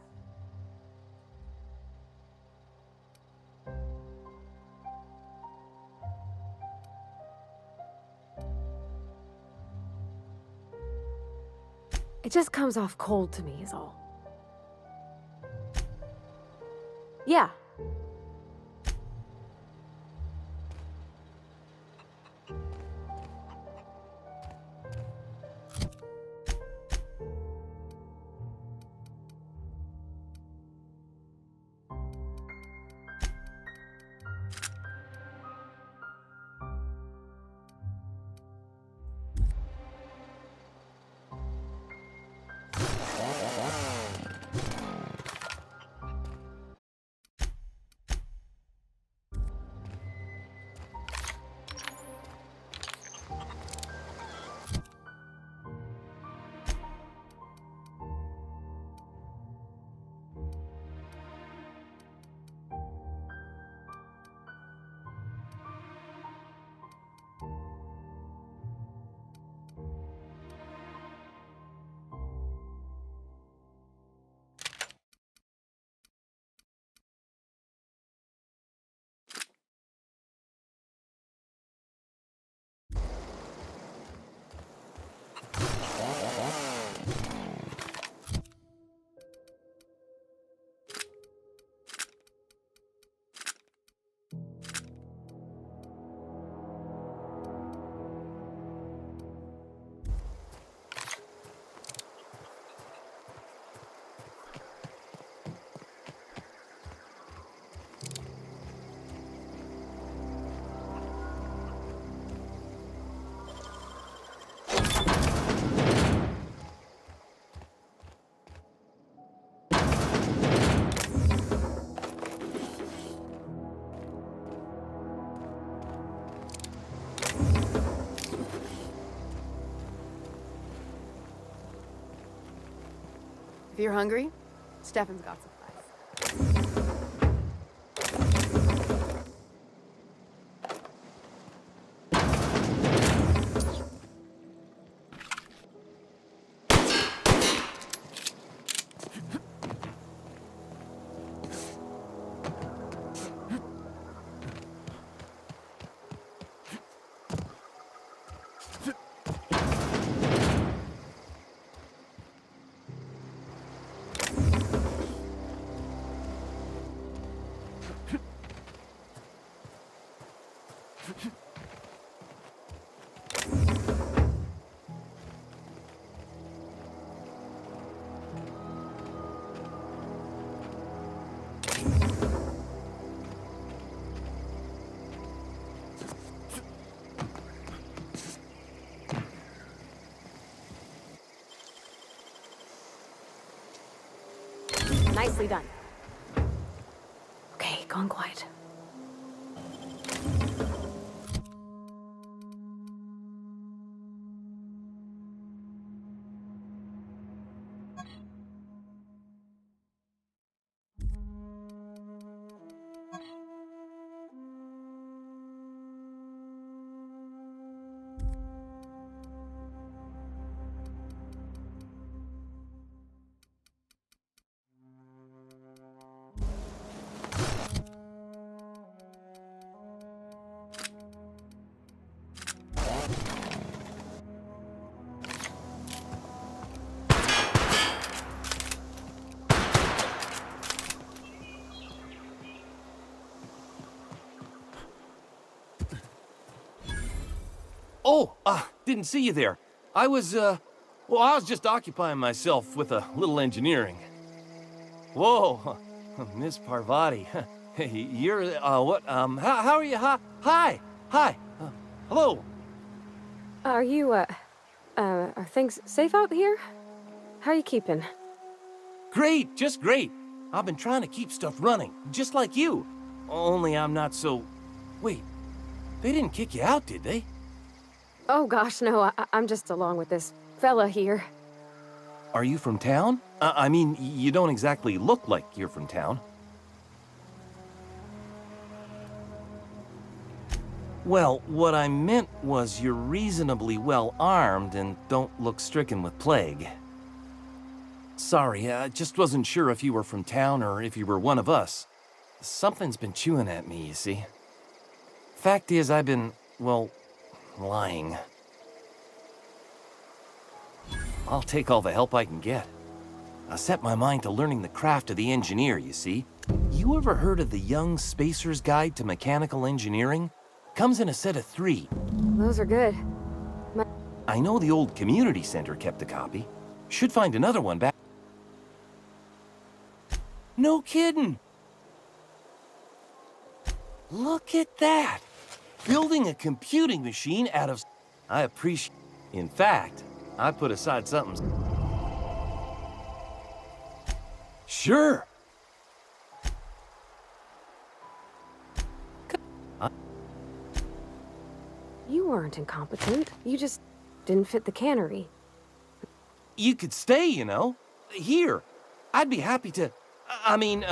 It just comes off cold to me, is all. Yeah.
If you're hungry, Stefan's got supplies.
Nicely done. Okay, gone quiet.
didn't see you there. I was, well, I was just occupying myself with a little engineering. Whoa, Miss Parvati. You're, what, how are you? Hi, hello.
Are you, are things safe out here? How are you keeping?
Great, just great. I've been trying to keep stuff running, just like you. Only I'm not so... Wait, they didn't kick you out, did they?
Oh gosh, no, I'm just along with this fella here.
Are you from town? I mean, you don't exactly look like you're from town. Well, what I meant was you're reasonably well armed and don't look stricken with plague. Sorry, I just wasn't sure if you were from town or if you were one of us. Something's been chewing at me, you see. Fact is, I've been, well, lying. I'll take all the help I can get. I set my mind to learning the craft of the engineer, you see. You ever heard of the Young Spacer's Guide to Mechanical Engineering? Comes in a set of 3.
Those are good.
I know the old community center kept a copy. Should find another one back. No kidding! Look at that! Building a computing machine out of... I appreciate... In fact, I put aside something... Sure!
You weren't incompetent. You just didn't fit the cannery.
You could stay, you know. Here. I'd be happy to... I mean,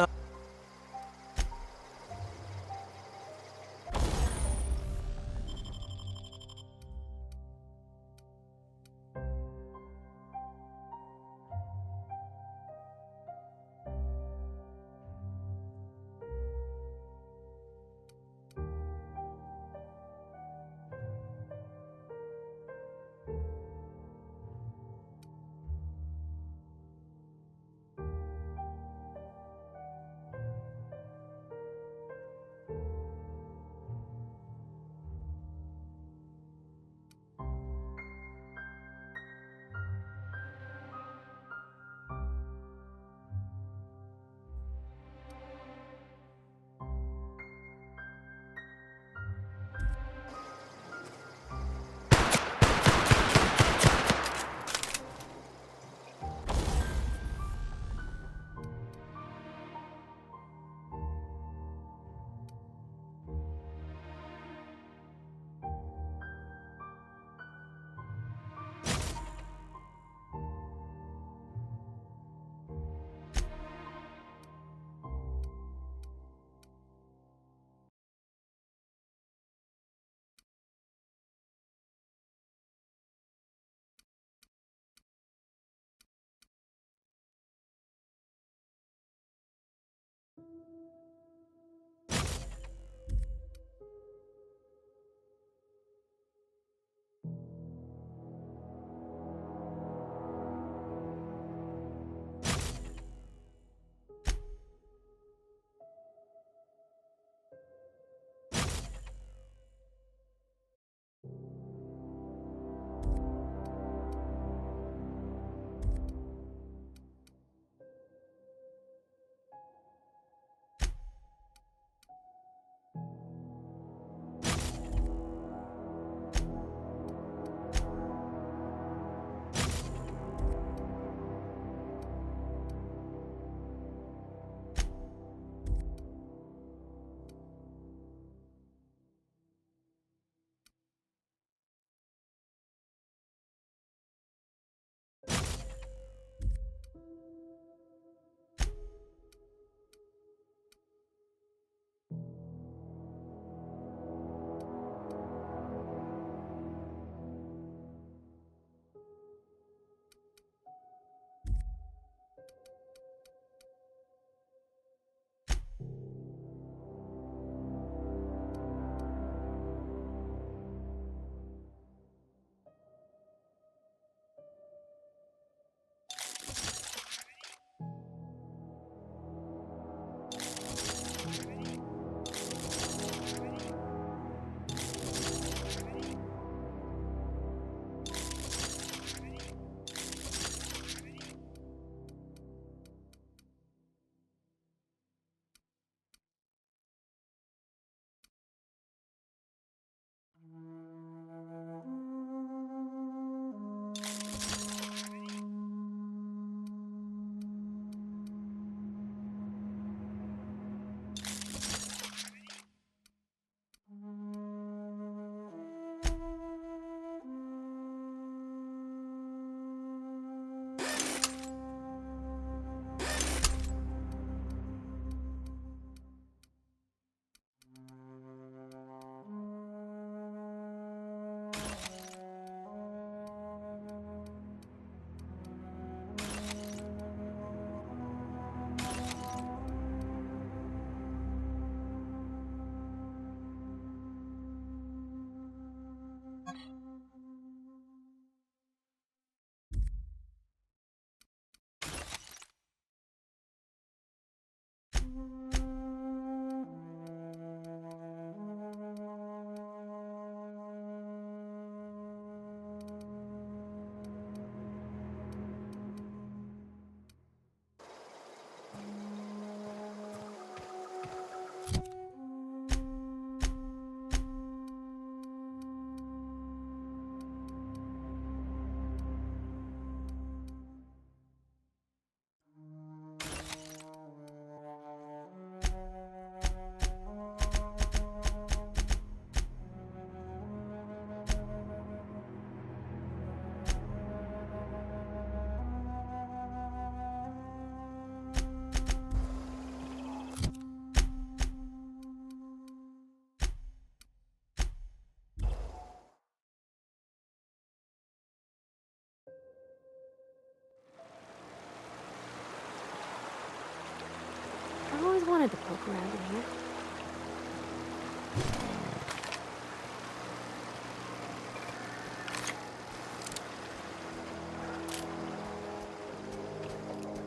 I've always wanted to poke around in here.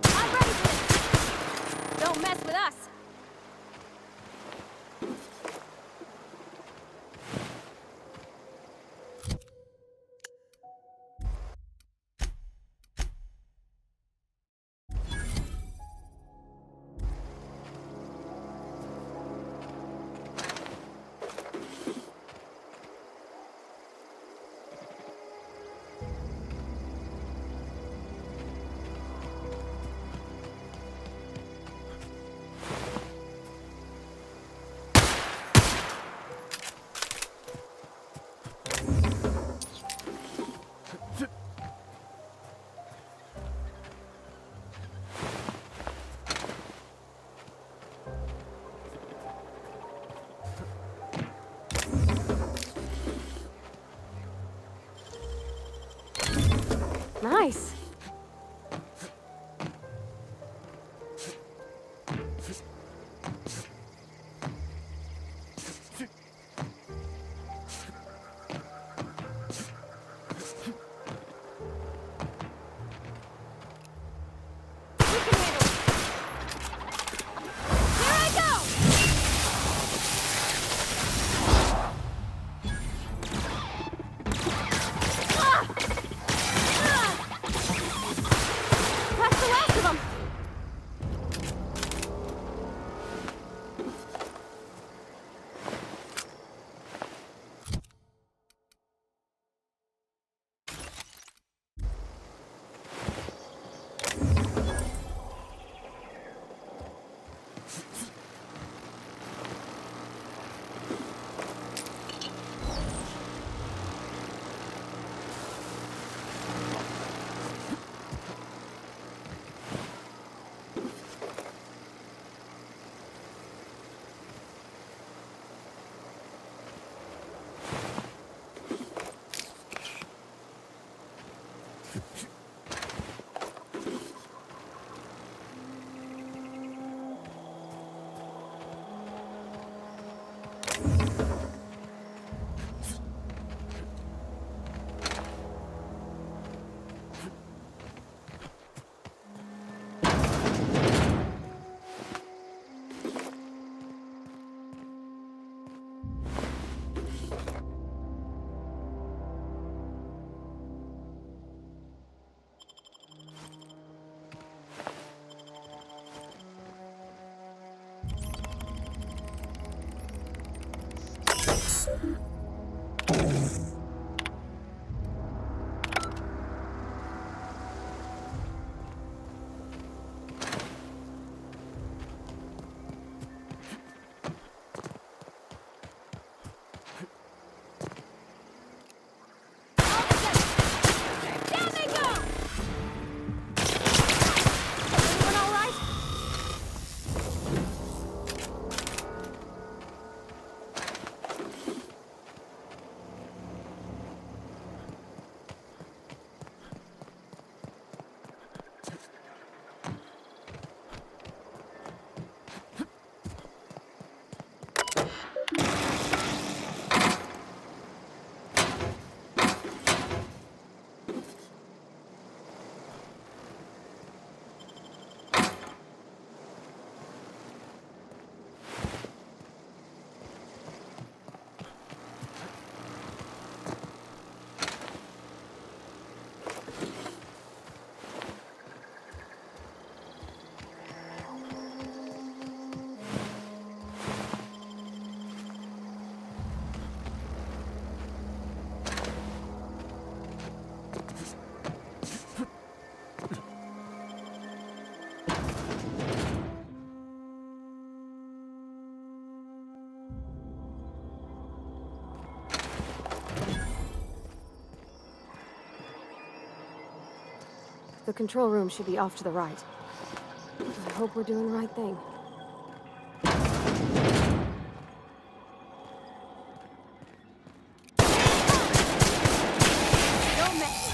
I'm ready for this! Don't mess with us! Nice. The control room should be off to the right. I hope we're doing the right thing. Don't mess.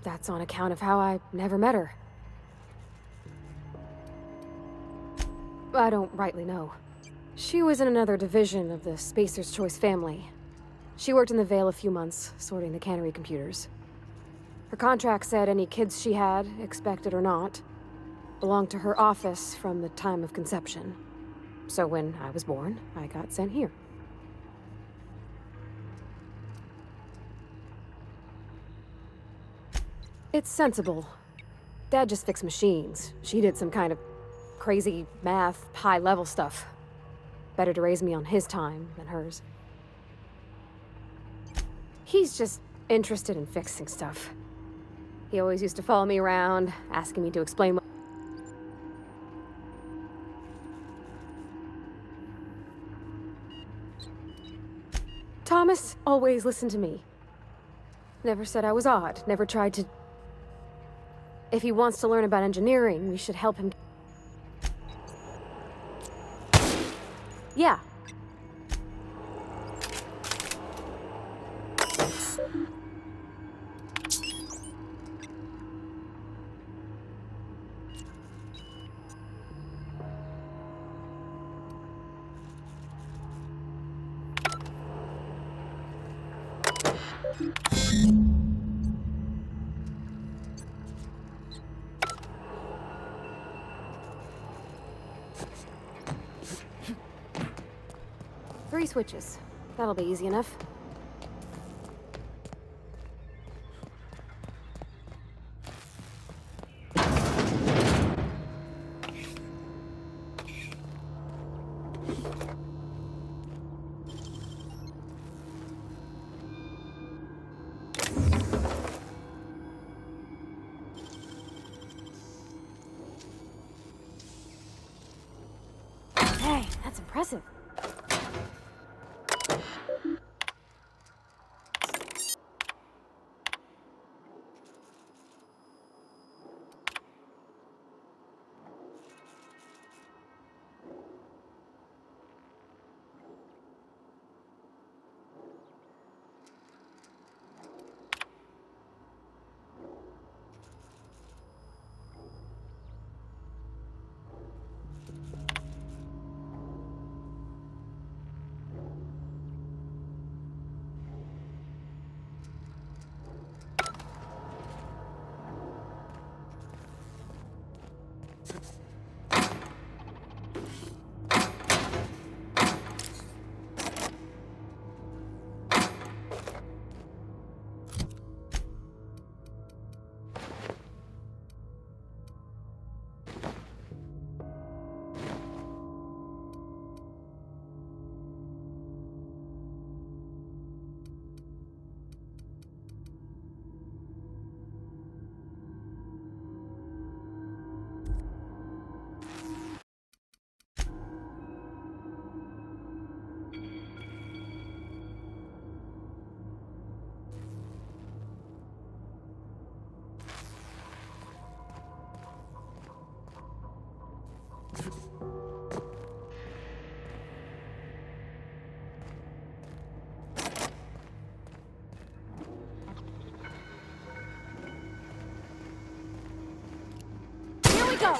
That's on account of how I never met her. I don't rightly know. She was in another division of the Spacer's Choice family. She worked in the Vale a few months, sorting the cannery computers. Her contract said any kids she had, expected or not, belonged to her office from the time of conception. So when I was born, I got sent here. It's sensible. Dad just fixed machines. She did some kind of crazy math, high-level stuff. Better to raise me on his time than hers. He's just interested in fixing stuff. He always used to follow me around, asking me to explain what... Thomas always listened to me. Never said I was odd, never tried to... If he wants to learn about engineering, we should help him. Yeah. Three switches. That'll be easy enough. Hey, that's impressive. Go!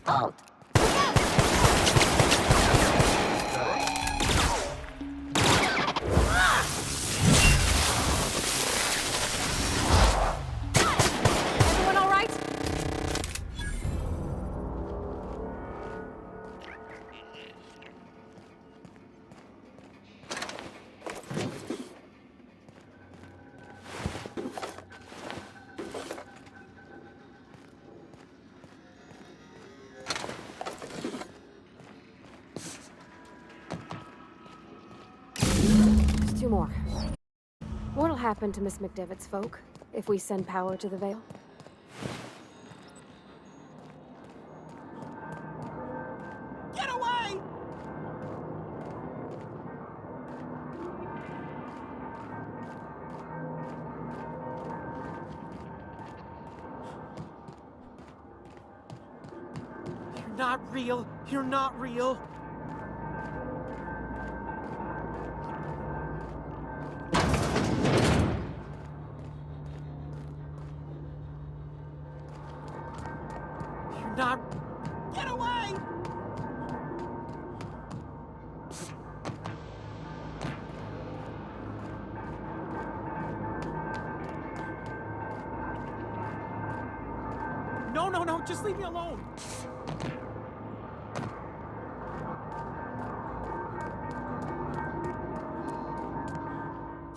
Halt! more. What'll happen to Miss McDevitt's folk if we send power to the Vale?
Get away! You're not real. You're not real. You're not. Get away! No, no, no, just leave me alone.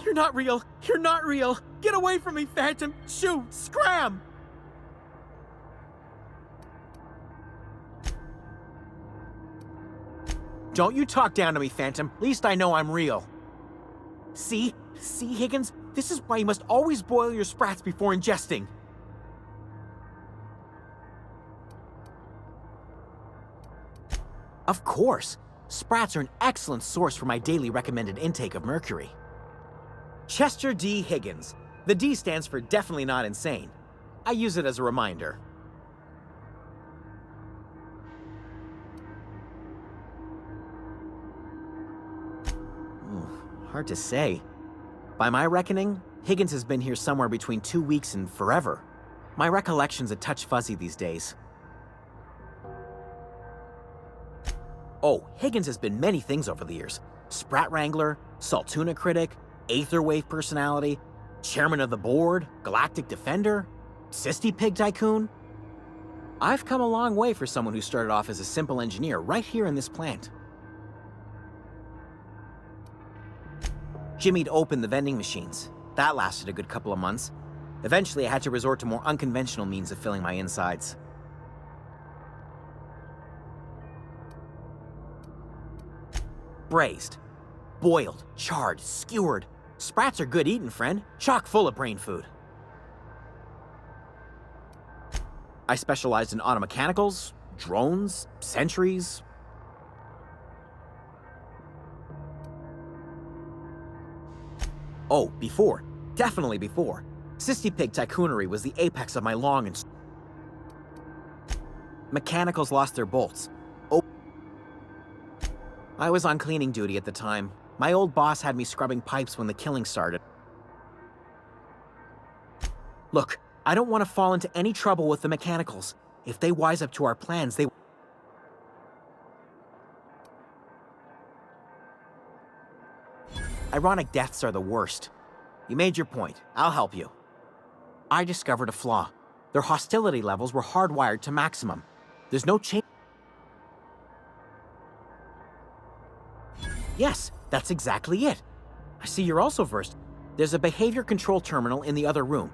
You're not real. You're not real. Get away from me, Phantom. Shoot, scram! Don't you talk down to me, Phantom. Least I know I'm real. See? See, Higgins? This is why you must always boil your sprats before ingesting. Of course. Sprats are an excellent source for my daily recommended intake of mercury. Chester D. Higgins. The D stands for definitely not insane. I use it as a reminder. Hard to say. By my reckoning, Higgins has been here somewhere between 2 weeks and forever. My recollection's a touch fuzzy these days. Oh, Higgins has been many things over the years. Sprat Wrangler, Saltuna Critic, Aetherwave Personality, Chairman of the Board, Galactic Defender, Sisty Pig Tycoon. I've come a long way for someone who started off as a simple engineer right here in this plant. Jimmy'd opened the vending machines. That lasted a good couple of months. Eventually, I had to resort to more unconventional means of filling my insides. Braised, boiled, charred, skewered. Sprats are good eatin', friend. Chock full of brain food. I specialized in automechanicals, drones, sentries. Oh, before. Definitely before. Sisty Pig Tycoonery was the apex of my long and... Mechanicals lost their bolts. Oh. I was on cleaning duty at the time. My old boss had me scrubbing pipes when the killing started. Look, I don't want to fall into any trouble with the mechanicals. If they wise up to our plans, they... Ironic deaths are the worst. You made your point. I'll help you. I discovered a flaw. Their hostility levels were hardwired to maximum. There's no change. Yes, that's exactly it. I see you're also versed. There's a behavior control terminal in the other room.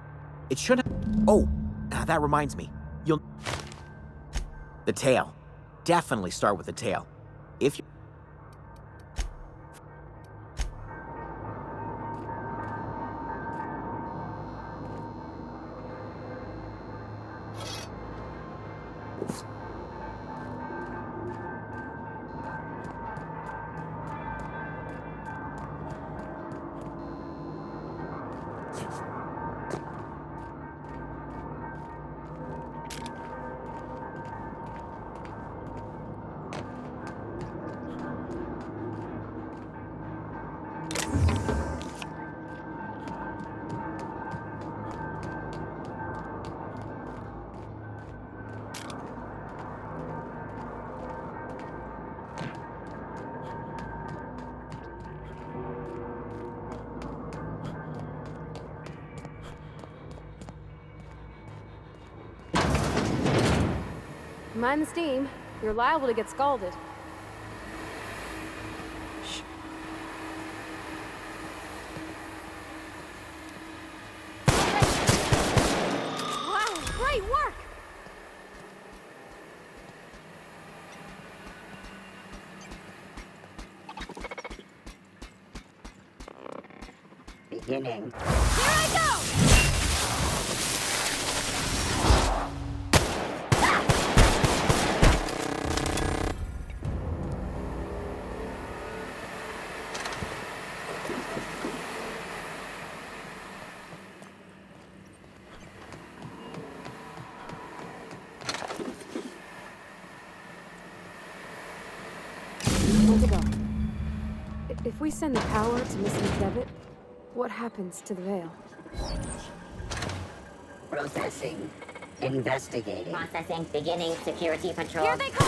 It should have... Oh, that reminds me. You'll... The tail. Definitely start with the tail. If you...
Mind the steam. You're liable to get scalded. Shh. Wow, great work!
beginning.
Here I go!
Where'd they go? If we send the power to Mrs. Devitt, what happens to the Veil?
Processing. Investigating. Processing. Beginning security patrol.
Here they come!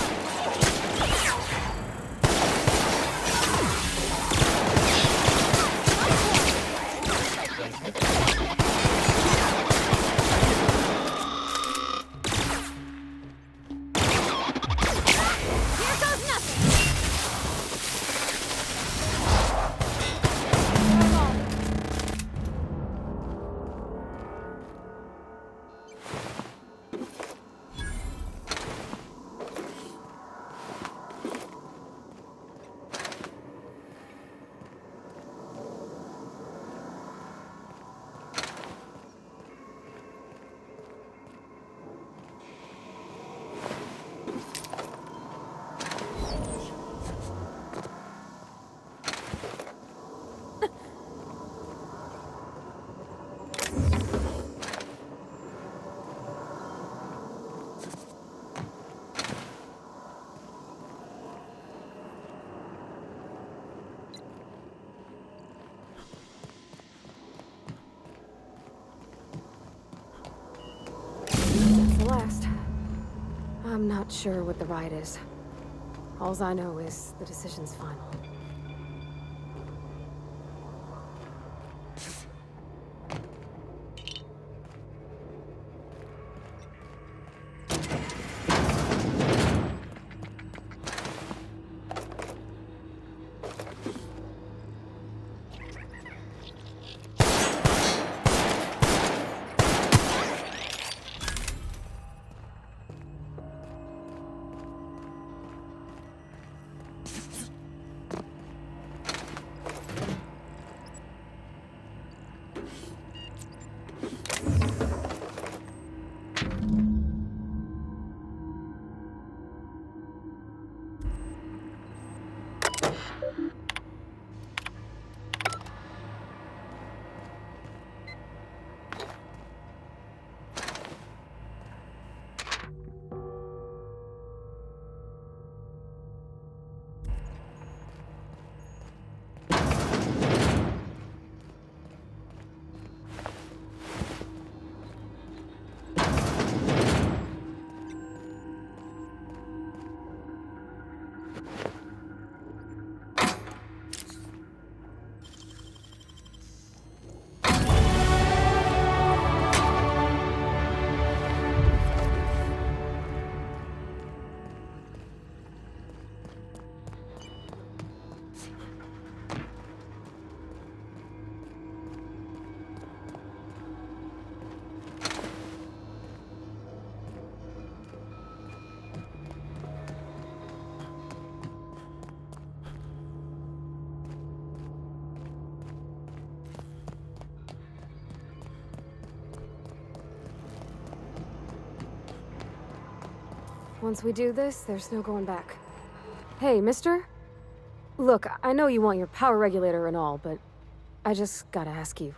Here goes nothing!
That's the last. I'm not sure what the ride is. Alls I know is the decision's final. Once we do this, there's no going back. Hey, mister? Look, I know you want your power regulator and all, but I just gotta ask you.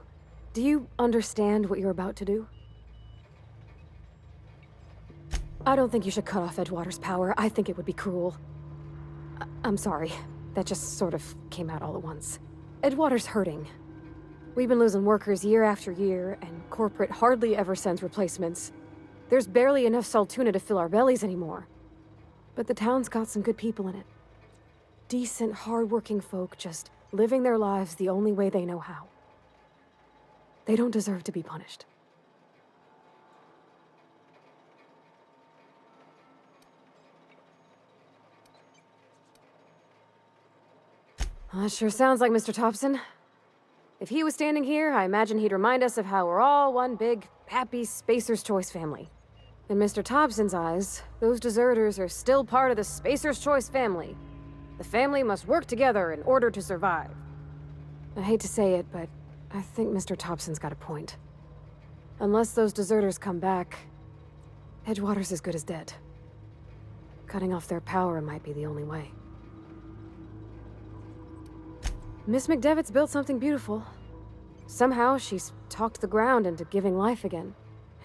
Do you understand what you're about to do? I don't think you should cut off Edgewater's power. I think it would be cruel. I'm sorry. That just sort of came out all at once. Edgewater's hurting. We've been losing workers year after year, and corporate hardly ever sends replacements. There's barely enough Saltuna to fill our bellies anymore. But the town's got some good people in it. Decent, hard-working folk just living their lives the only way they know how. They don't deserve to be punished. Well, that sure sounds like Mr. Thompson. If he was standing here, I imagine he'd remind us of how we're all one big, happy Spacer's Choice family. In Mr. Thompson's eyes, those deserters are still part of the Spacer's Choice family. The family must work together in order to survive. I hate to say it, but I think Mr. Thompson's got a point. Unless those deserters come back, Edgewater's as good as dead. Cutting off their power might be the only way. Miss McDevitt's built something beautiful. Somehow, she's talked the ground into giving life again.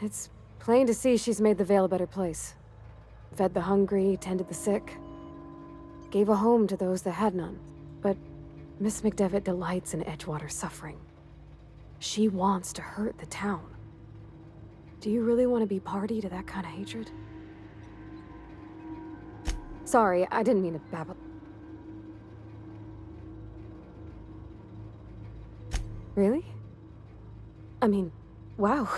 It's plain to see she's made the Vale a better place. Fed the hungry, tended the sick. Gave a home to those that had none. But Miss McDevitt delights in Edgewater's suffering. She wants to hurt the town. Do you really want to be party to that kind of hatred? Sorry, I didn't mean to babble. Really? I mean, wow.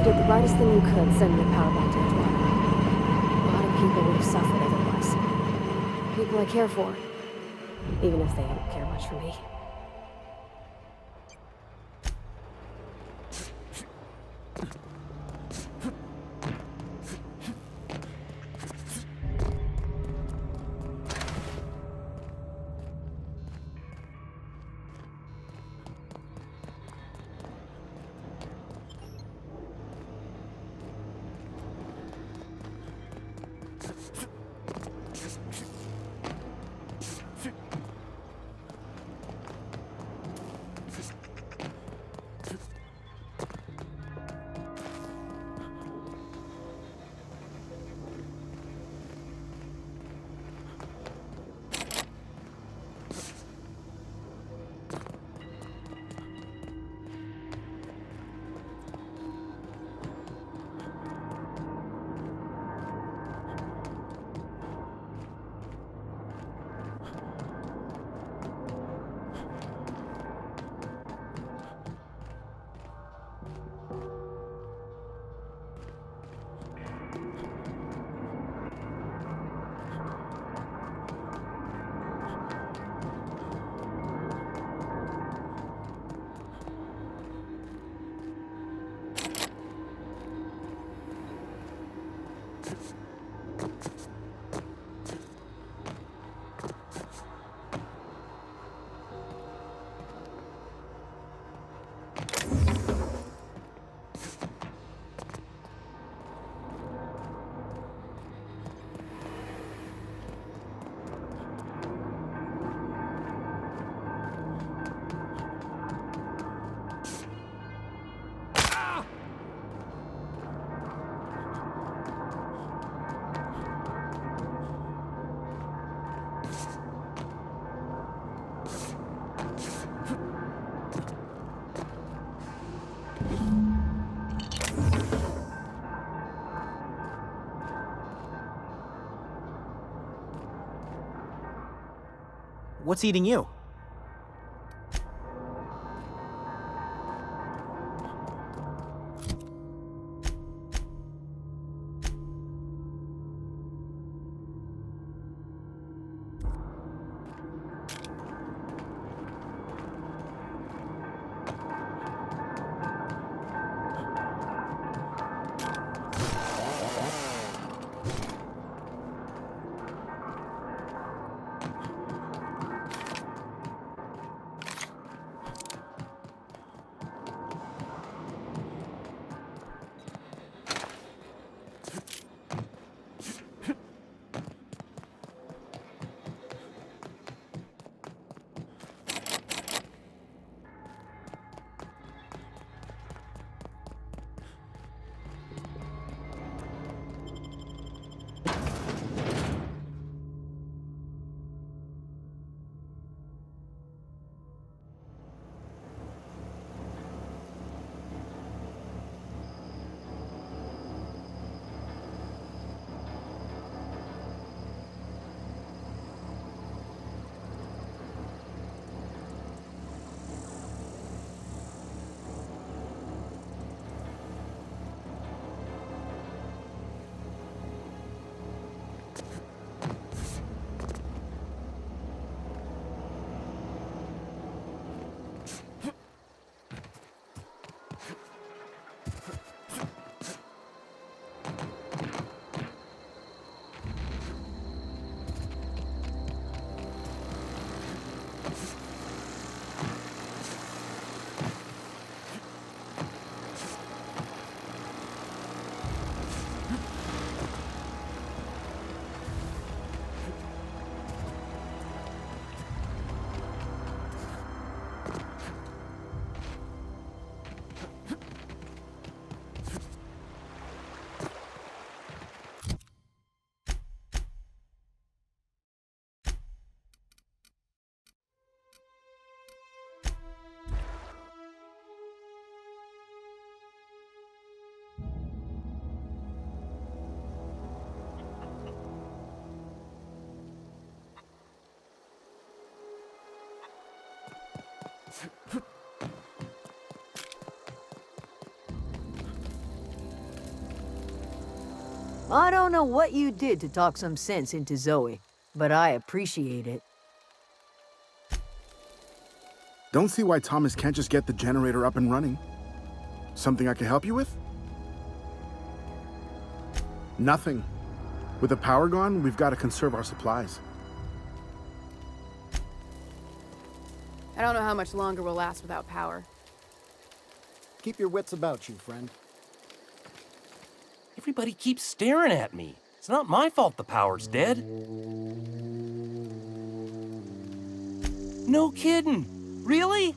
You did the brightest thing you could, sending the power back to Edgewater. A lot of people would have suffered otherwise. People I care for, even if they don't care much for me.
What's eating you?
I don't know what you did to talk some sense into Zoe, but I appreciate it.
Don't see why Thomas can't just get the generator up and running. Something I can help you with? Nothing. With the power gone, we've got to conserve our supplies.
I don't know how much longer we'll last without power.
Keep your wits about you, friend.
Everybody keeps staring at me. It's not my fault the power's dead. No kidding. Really?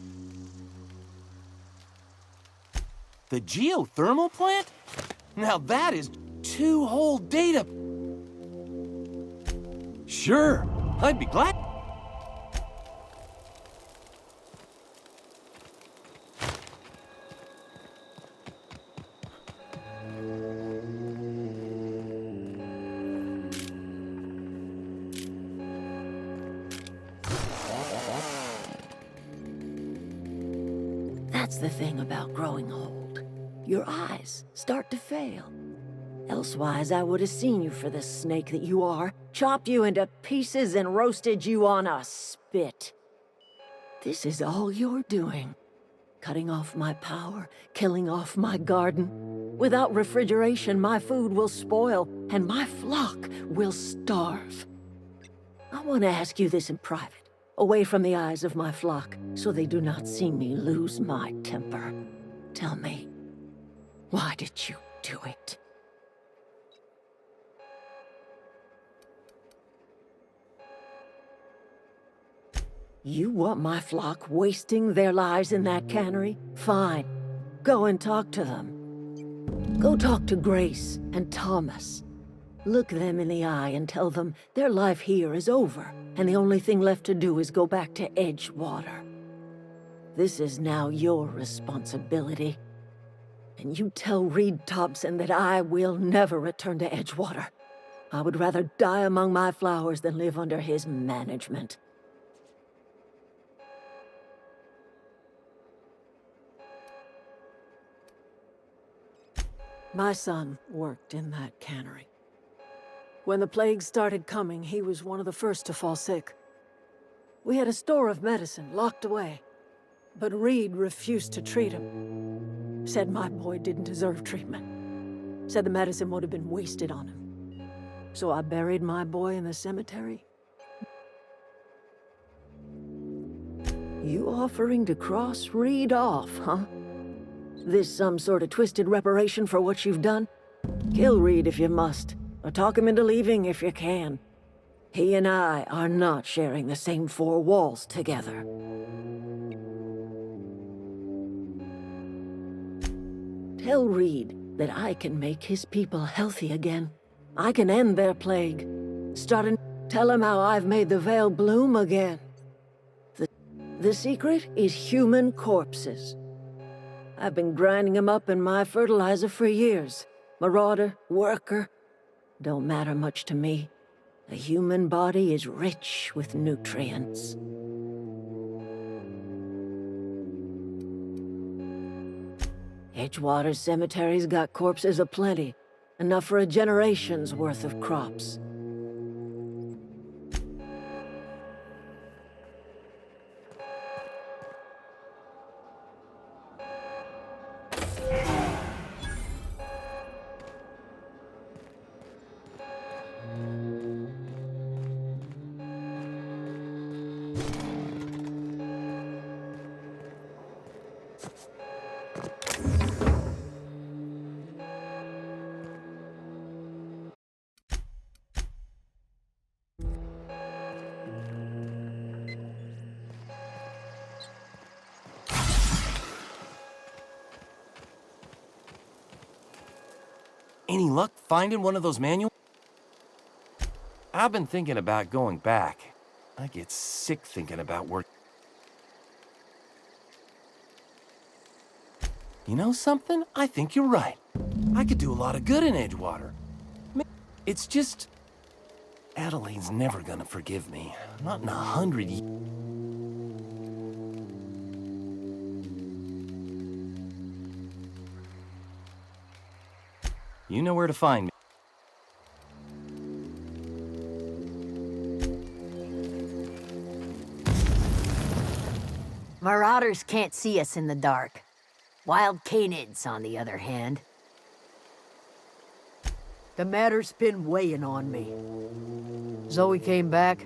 The geothermal plant? Now that is 2 whole data... Sure, I'd be glad...
That's the thing about growing old. Your eyes start to fail. Elsewise, I would have seen you for the snake that you are, chopped you into pieces and roasted you on a spit. This is all you're doing. Cutting off my power, killing off my garden. Without refrigeration, my food will spoil, and my flock will starve. I want to ask you this in private, away from the eyes of my flock, so they do not see me lose my temper. Tell me, why did you do it? You want my flock wasting their lives in that cannery? Fine. Go and talk to them. Go talk to Grace and Thomas. Look them in the eye and tell them their life here is over, and the only thing left to do is go back to Edgewater. This is now your responsibility. And you tell Reed Thompson that I will never return to Edgewater. I would rather die among my flowers than live under his management.
My son worked in that cannery. When the plague started coming, he was one of the first to fall sick. We had a store of medicine locked away, but Reed refused to treat him. Said my boy didn't deserve treatment. Said the medicine would have been wasted on him. So I buried my boy in the cemetery.
You offering to cross Reed off, huh? This some sort of twisted reparation for what you've done? Kill Reed if you must, or talk him into leaving if you can. He and I are not sharing the same four walls together. Tell Reed that I can make his people healthy again. I can end their plague. Tell him how I've made the Vale bloom again. The secret is human corpses. I've been grinding them up in my fertilizer for years. Marauder, worker, don't matter much to me. The human body is rich with nutrients. Edgewater Cemetery's got corpses aplenty, enough for a generation's worth of crops.
Any luck finding one of those manuals? I've been thinking about going back. I get sick thinking about work. You know something? I think you're right. I could do a lot of good in Edgewater. It's just... Adeline's never gonna forgive me. Not in 100 years. You know where to find me.
Marauders can't see us in the dark. Wild canids, on the other hand. The matter's been weighing on me. Zoe came back,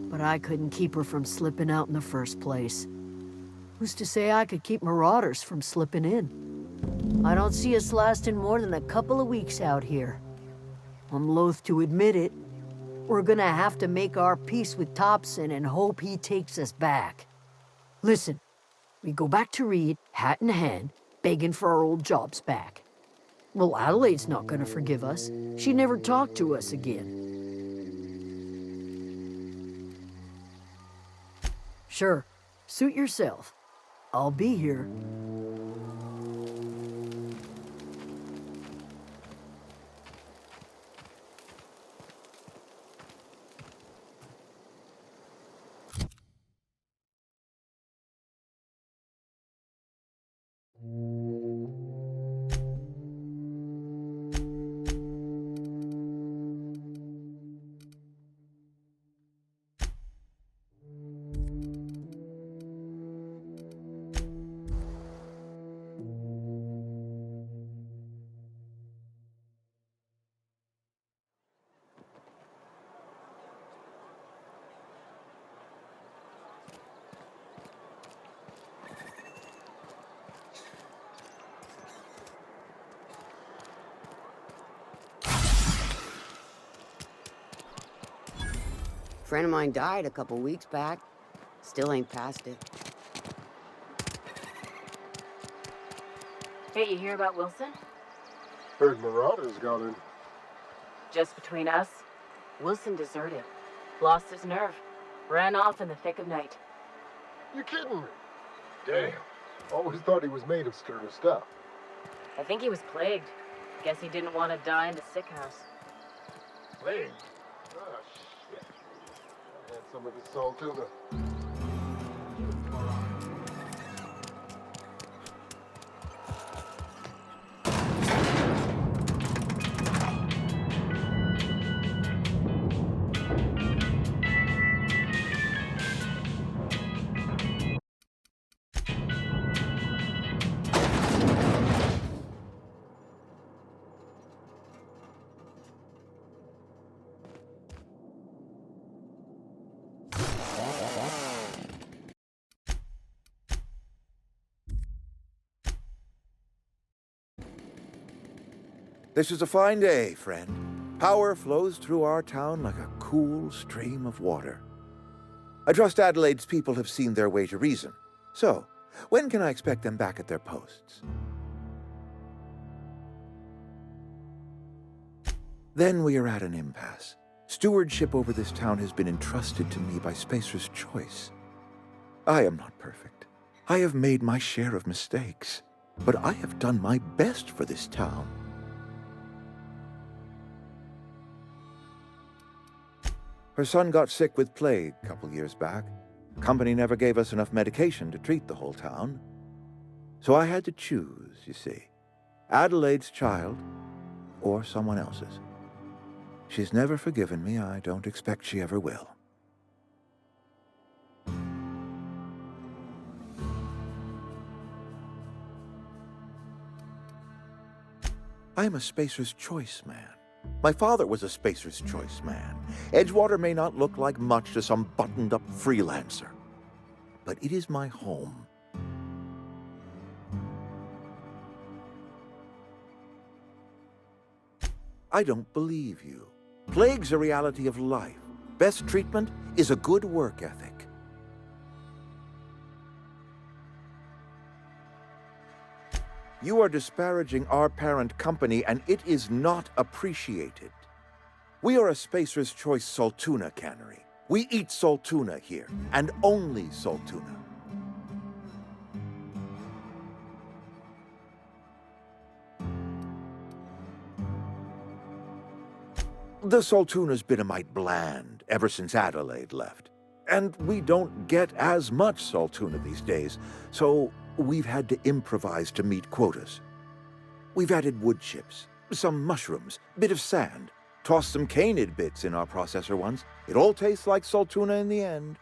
but I couldn't keep her from slipping out in the first place. Who's to say I could keep Marauders from slipping in? I don't see us lasting more than a couple of weeks out here. I'm loath to admit it. We're gonna have to make our peace with Thompson and hope he takes us back. Listen, we go back to Reed, hat in hand, begging for our old jobs back. Well, Adelaide's not gonna forgive us. She never talked to us again. Sure, suit yourself. I'll be here.
Friend of mine died a couple weeks back. Still ain't past it.
Hey, you hear about Wilson?
Heard Marauders got in.
Just between us, Wilson deserted. Lost his nerve. Ran off in the thick of night.
You kidding me? Damn. Always thought he was made of sterner stuff.
I think he was plagued. Guess he didn't want to die in the sick house.
Plagued? Oh, shit. I had some of this salt tuna.
This is a fine day, friend. Power flows through our town like a cool stream of water. I trust Adelaide's people have seen their way to reason. So, when can I expect them back at their posts? Then we are at an impasse. Stewardship over this town has been entrusted to me by Spacer's Choice. I am not perfect. I have made my share of mistakes, but I have done my best for this town. Her son got sick with plague a couple years back. Company never gave us enough medication to treat the whole town. So I had to choose, you see. Adelaide's child or someone else's. She's never forgiven me. I don't expect she ever will. I'm a Spacer's Choice man. My father was a Spacer's Choice man. Edgewater may not look like much to some buttoned-up freelancer, but it is my home. I don't believe you. Plague's a reality of life. Best treatment is a good work ethic. You are disparaging our parent company, and it is not appreciated. We are a Spacer's Choice Saltuna cannery. We eat Saltuna here, and only Saltuna. The Saltuna's been a mite bland ever since Adelaide left. And we don't get as much Saltuna these days, so we've had to improvise to meet quotas. We've added wood chips, some mushrooms, bit of sand, tossed some canid bits in our processor once. It all tastes like Saltuna in the end.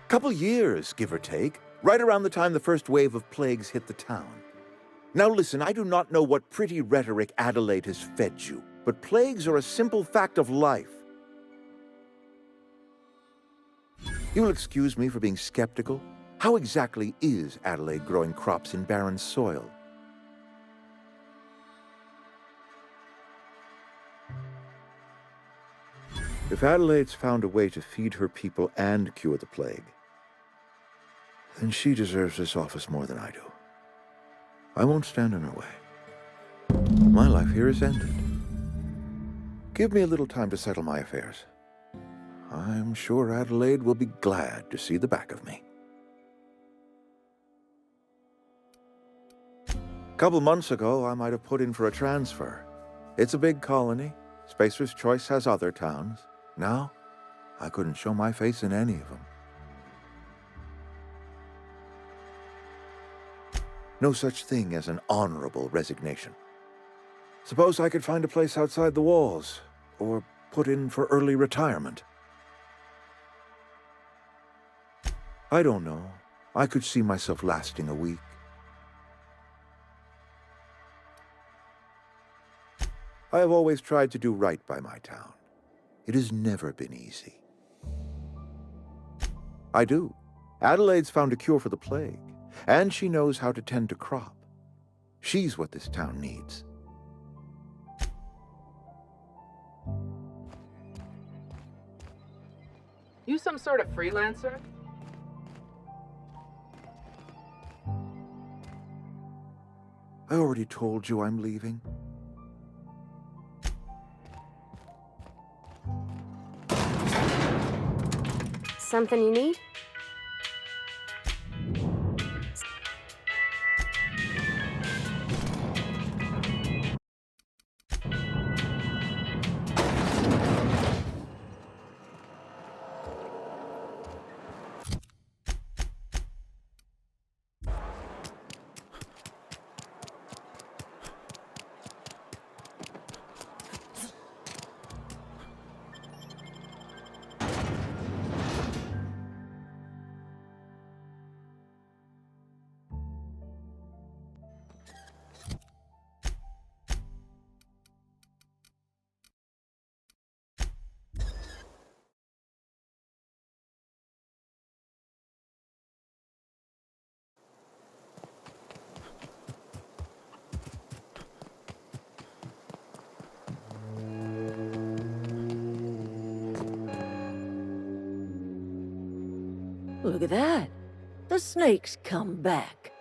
Couple years, give or take, right around the time the first wave of plagues hit the town. Now listen, I do not know what pretty rhetoric Adelaide has fed you, but plagues are a simple fact of life. You'll excuse me for being skeptical. How exactly is Adelaide growing crops in barren soil? If Adelaide's found a way to feed her people and cure the plague, then she deserves this office more than I do. I won't stand in her way. My life here is ended. Give me a little time to settle my affairs. I'm sure Adelaide will be glad to see the back of me. A couple months ago, I might have put in for a transfer. It's a big colony. Spacer's Choice has other towns. Now, I couldn't show my face in any of them. No such thing as an honorable resignation. Suppose I could find a place outside the walls, or put in for early retirement. I don't know. I could see myself lasting a week. I have always tried to do right by my town. It has never been easy. I do. Adelaide's found a cure for the plague, and she knows how to tend to crop. She's what this town needs.
You some sort of freelancer?
I already told you I'm leaving.
Something you need?
Look at that. The snake's come back.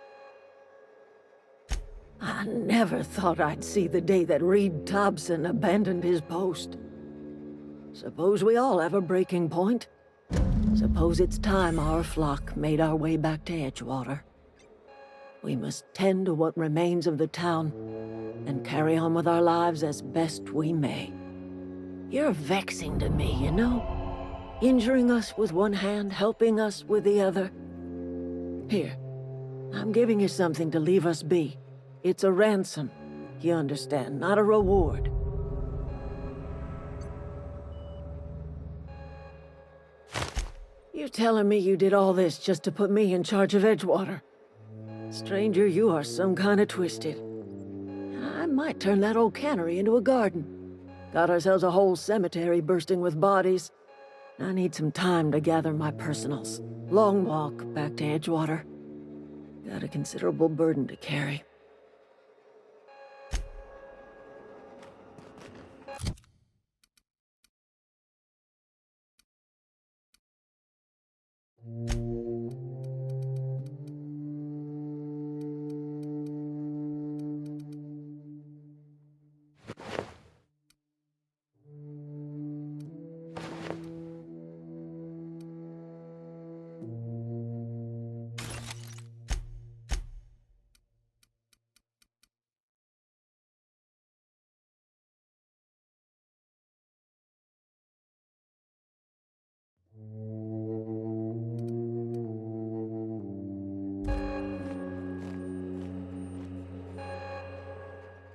I never thought I'd see the day that Reed Thompson abandoned his post. Suppose we all have a breaking point. Suppose it's time our flock made our way back to Edgewater. We must tend to what remains of the town and carry on with our lives as best we may. You're vexing to me, you know? Injuring us with one hand, helping us with the other. Here, I'm giving you something to leave us be. It's a ransom, you understand, not a reward. You telling me you did all this just to put me in charge of Edgewater? Stranger, you are some kind of twisted. I might turn that old cannery into a garden. Got ourselves a whole cemetery bursting with bodies. I need some time to gather my personals. Long walk back to Edgewater. Got a considerable burden to carry.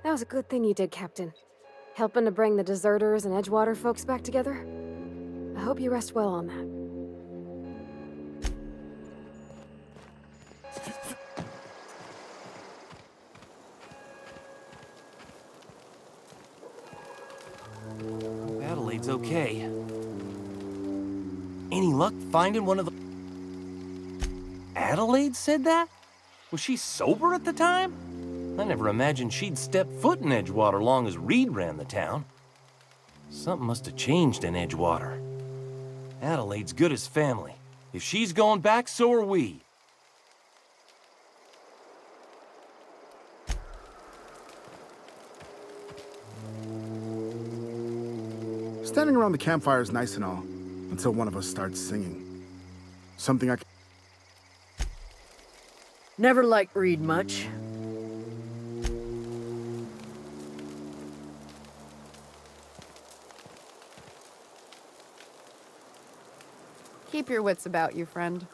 That was a good thing you did, Captain. Helping to bring the deserters and Edgewater folks back together. I hope you rest well on that.
Adelaide's okay. Any luck finding one of the... Adelaide said that? Was she sober at the time? I never imagined she'd step foot in Edgewater long as Reed ran the town. Something must have changed in Edgewater. Adelaide's good as family. If she's going back, so are we.
Standing around the campfire is nice and all, until one of us starts singing. Something I can...
Never liked Reed much.
Keep your wits about you, friend.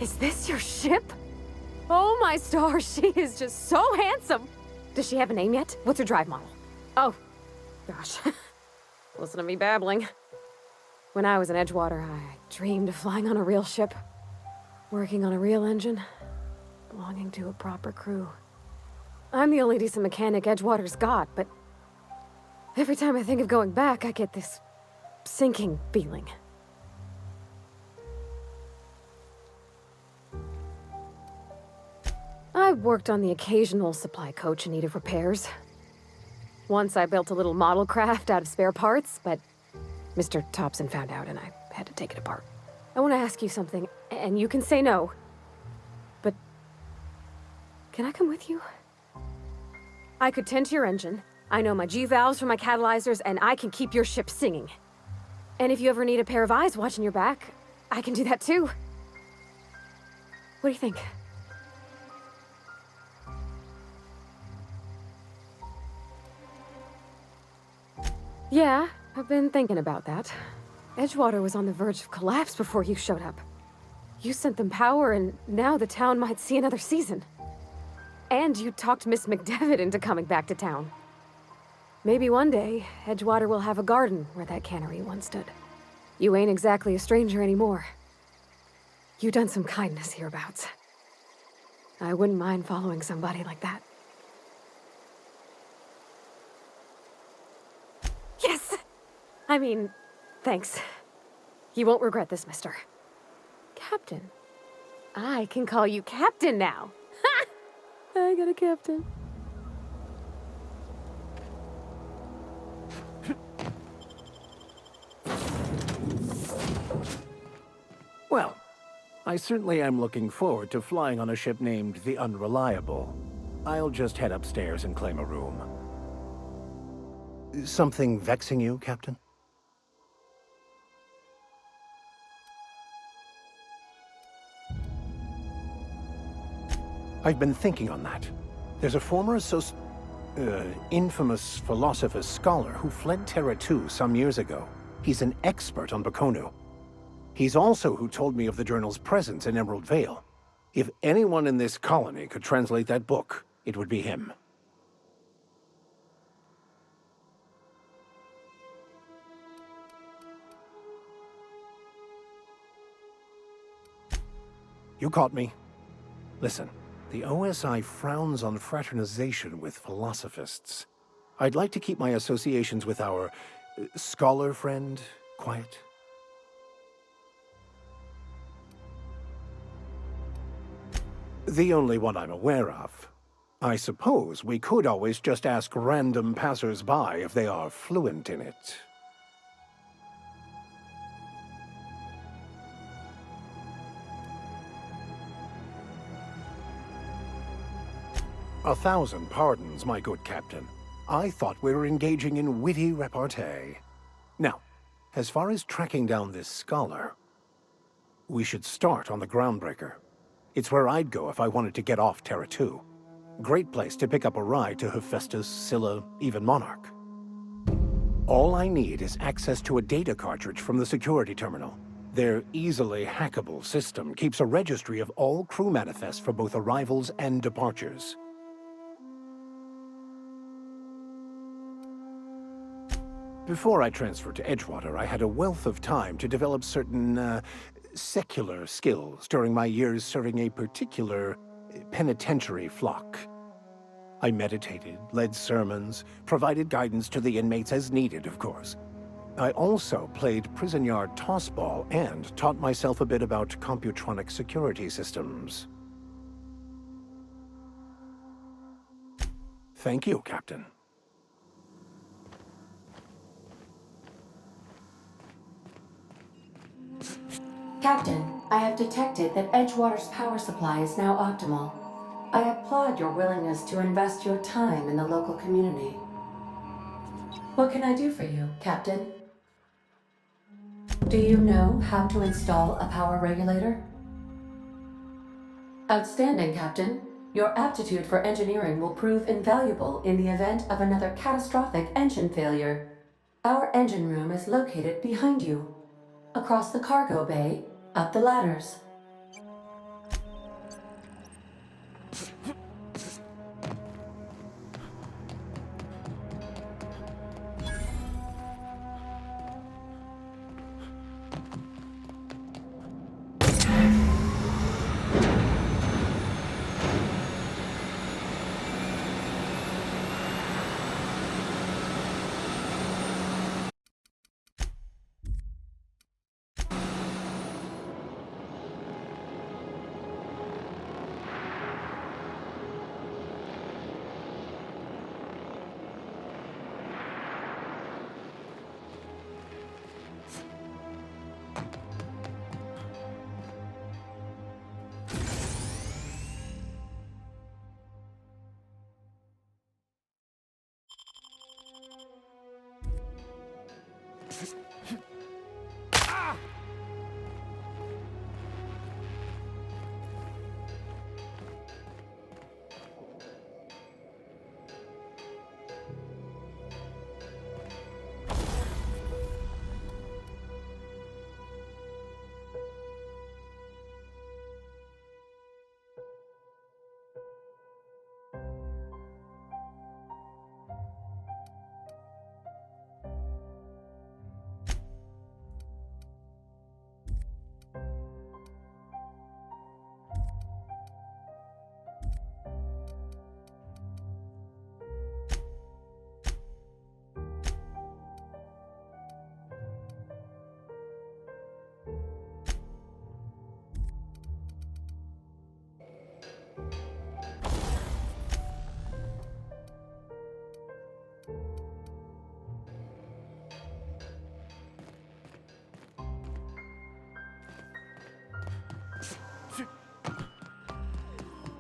Is this your ship? Oh my stars, she is just so handsome! Does she have a name yet? What's her drive model? Oh, gosh. Listen to me babbling. When I was in Edgewater, I dreamed of flying on a real ship, working on a real engine, belonging to a proper crew. I'm the only decent mechanic Edgewater's got, but every time I think of going back, I get this sinking feeling. I worked on the occasional supply coach in need of repairs. Once I built a little model craft out of spare parts, but Mr. Thompson found out and I had to take it apart. I want to ask you something, and you can say no. Can I come with you? I could tend to your engine. I know my G-valves for my catalyzers, and I can keep your ship singing. And if you ever need a pair of eyes watching your back, I can do that too. What do you think? Yeah, I've been thinking about that. Edgewater was on the verge of collapse before you showed up. You sent them power, and now the town might see another season. And you talked Miss McDevitt into coming back to town. Maybe one day, Edgewater will have a garden where that cannery once stood. You ain't exactly a stranger anymore. You done some kindness hereabouts. I wouldn't mind following somebody like that. Yes! I mean, thanks. You won't regret this, mister. Captain. I can call you Captain now. Ha! I got a captain.
Well, I certainly am looking forward to flying on a ship named the Unreliable. I'll just head upstairs and claim a room. Something vexing you, Captain? I've been thinking on that. There's a former infamous philosopher scholar who fled Terra 2 some years ago. He's an expert on Bakonu. He's also who told me of the journal's presence in Emerald Vale. If anyone in this colony could translate that book, it would be him. You caught me. Listen, the OSI frowns on fraternization with philosophists. I'd like to keep my associations with our scholar friend quiet. The only one I'm aware of. I suppose we could always just ask random passers-by if they are fluent in it. A thousand pardons, my good captain. I thought we were engaging in witty repartee. Now, as far as tracking down this scholar, we should start on the Groundbreaker. It's where I'd go if I wanted to get off Terra 2. Great place to pick up a ride to Hephaestus, Scylla, even Monarch. All I need is access to a data cartridge from the security terminal. Their easily hackable system keeps a registry of all crew manifests for both arrivals and departures. Before I transferred to Edgewater, I had a wealth of time to develop certain, secular skills during my years serving a particular penitentiary flock. I meditated, led sermons, provided guidance to the inmates as needed, of course. I also played prison yard tossball and taught myself a bit about computronic security systems. Thank you, Captain.
Captain, I have detected that Edgewater's power supply is now optimal. I applaud your willingness to invest your time in the local community. What can I do for you, Captain? Do you know how to install a power regulator? Outstanding, Captain. Your aptitude for engineering will prove invaluable in the event of another catastrophic engine failure. Our engine room is located behind you. Across the cargo bay, up the ladders.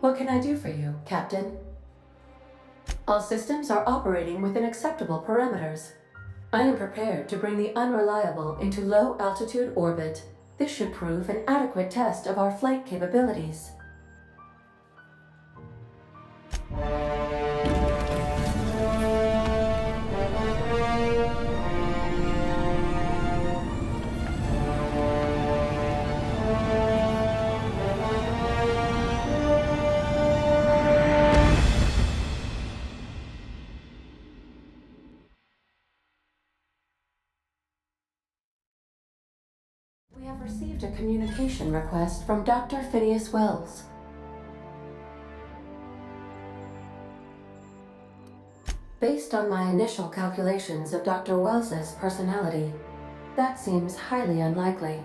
What can I do for you, Captain? All systems are operating within acceptable parameters. I am prepared to bring the Unreliable into low-altitude orbit. This should prove an adequate test of our flight capabilities. We have received a communication request from Dr. Phineas Wells. Based on my initial calculations of Dr. Wells's personality, that seems highly unlikely.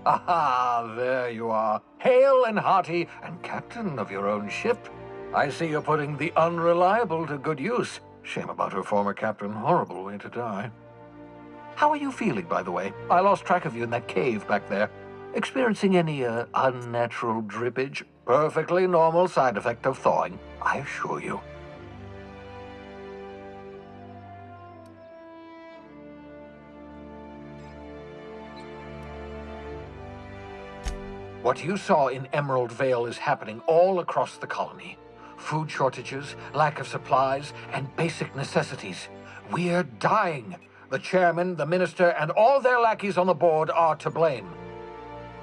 Aha, there you are. Hale and hearty, and captain of your own ship. I see you're putting the Unreliable to good use. Shame about her former captain. Horrible way to die. How are you feeling, by the way? I lost track of you in that cave back there. Experiencing any, unnatural drippage? Perfectly normal side effect of thawing, I assure you. What you saw in Emerald Vale is happening all across the colony. Food shortages, lack of supplies, and basic necessities. We're dying. The chairman, the minister, and all their lackeys on the board are to blame.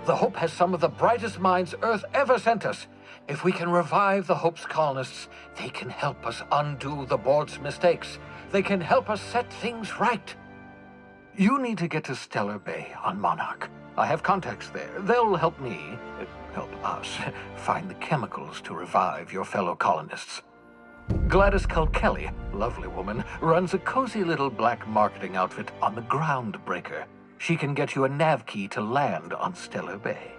The Hope has some of the brightest minds Earth ever sent us. If we can revive the Hope's colonists, they can help us undo the board's mistakes. They can help us set things right. You need to get to Stellar Bay on Monarch. I have contacts there. They'll help us, find the chemicals to revive your fellow colonists. Gladys Culkelly, lovely woman, runs a cozy little black marketing outfit on the Groundbreaker. She can get you a nav key to land on Stellar Bay.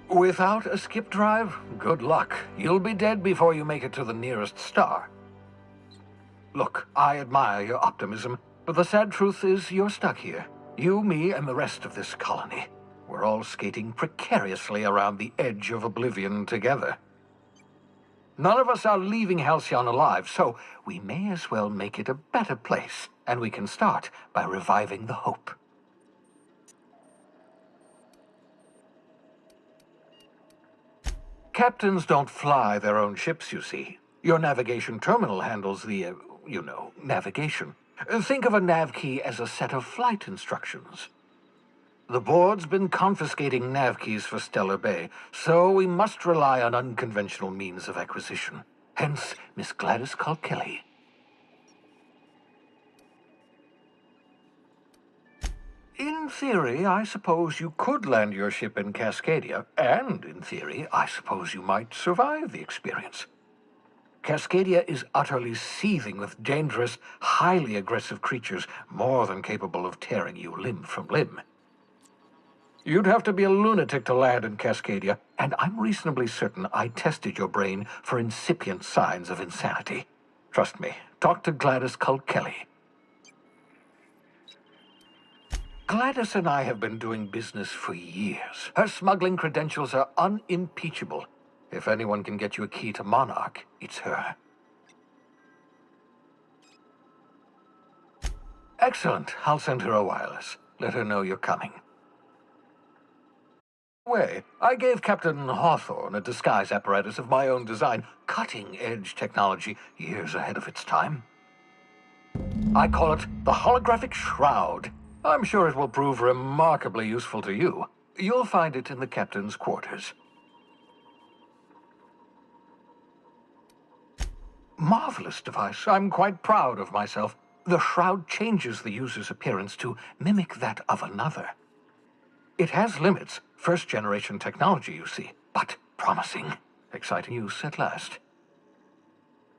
Without a skip drive, good luck. You'll be dead before you make it to the nearest star. Look, I admire your optimism, but the sad truth is you're stuck here. You, me, and the rest of this colony. We're all skating precariously around the edge of oblivion together. None of us are leaving Halcyon alive, so we may as well make it a better place, and we can start by reviving the Hope. Captains don't fly their own ships, you see. Your navigation terminal handles the, navigation. Think of a nav key as a set of flight instructions. The board's been confiscating nav keys for Stellar Bay, so we must rely on unconventional means of acquisition. Hence, Miss Gladys Culkelly. In theory, I suppose you could land your ship in Cascadia, and in theory, I suppose you might survive the experience. Cascadia is utterly seething with dangerous, highly aggressive creatures more than capable of tearing you limb from limb. You'd have to be a lunatic to land in Cascadia, and I'm reasonably certain I tested your brain for incipient signs of insanity. Trust me, talk to Gladys Culkelly. Gladys and I have been doing business for years. Her smuggling credentials are unimpeachable. If anyone can get you a key to Monarch, it's her. Excellent. I'll send her a wireless. Let her know you're coming. I gave Captain Hawthorne a disguise apparatus of my own design, cutting-edge technology years ahead of its time. I call it the Holographic Shroud. I'm sure it will prove remarkably useful to you. You'll find it in the captain's quarters. Marvelous device. I'm quite proud of myself. The shroud changes the user's appearance to mimic that of another. It has limits, first-generation technology, you see, but promising. Exciting use at last.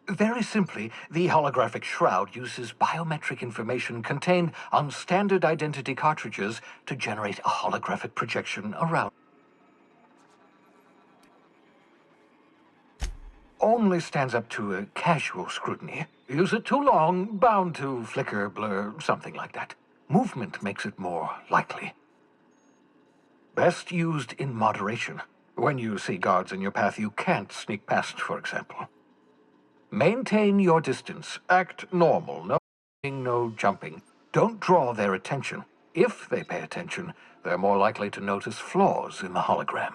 Very simply, the holographic shroud uses biometric information contained on standard identity cartridges to generate a holographic projection around. only stands up to a casual scrutiny. Use it too long, bound to flicker, blur, something like that. Movement makes it more likely. Best used in moderation. When you see guards in your path you can't sneak past, for example. Maintain your distance. Act normal. No running, no jumping. Don't draw their attention. If they pay attention, they're more likely to notice flaws in the hologram.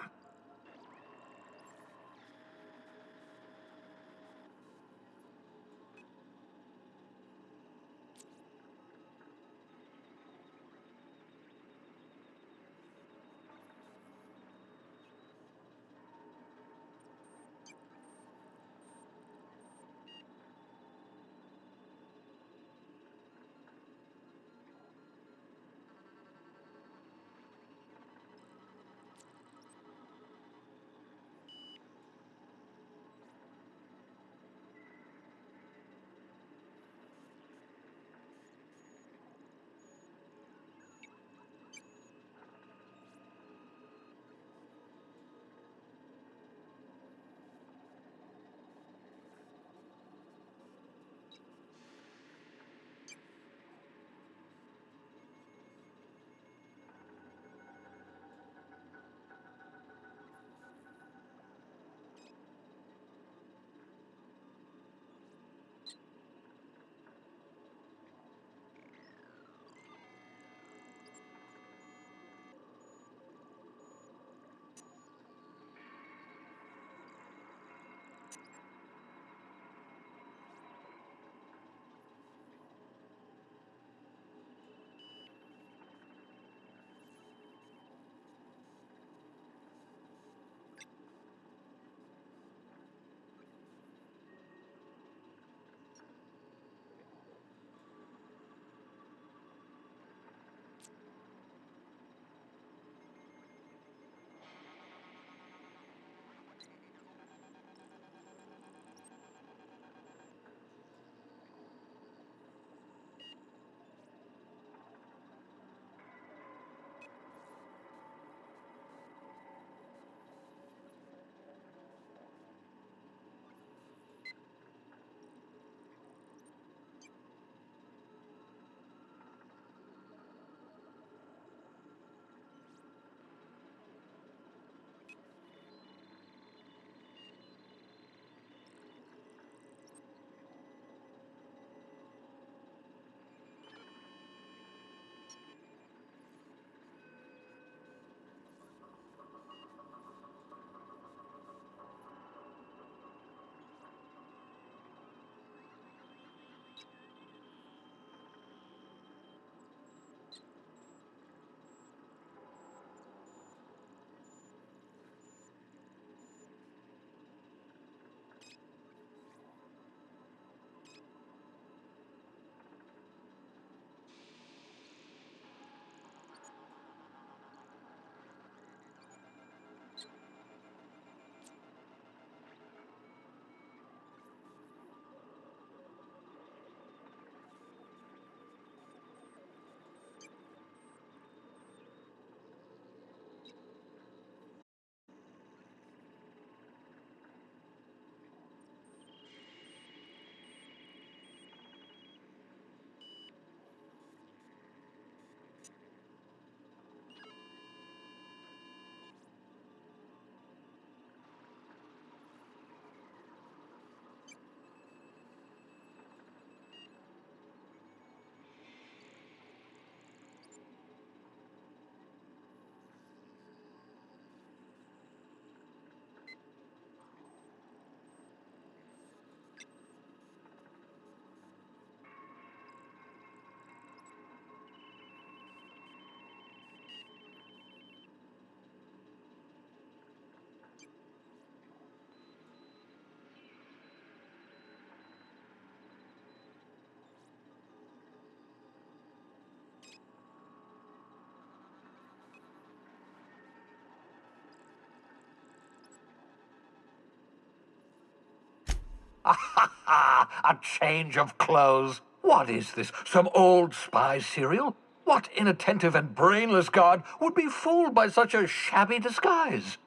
A change of clothes. What is this? Some old spy serial? What inattentive and brainless guard would be fooled by such a shabby disguise?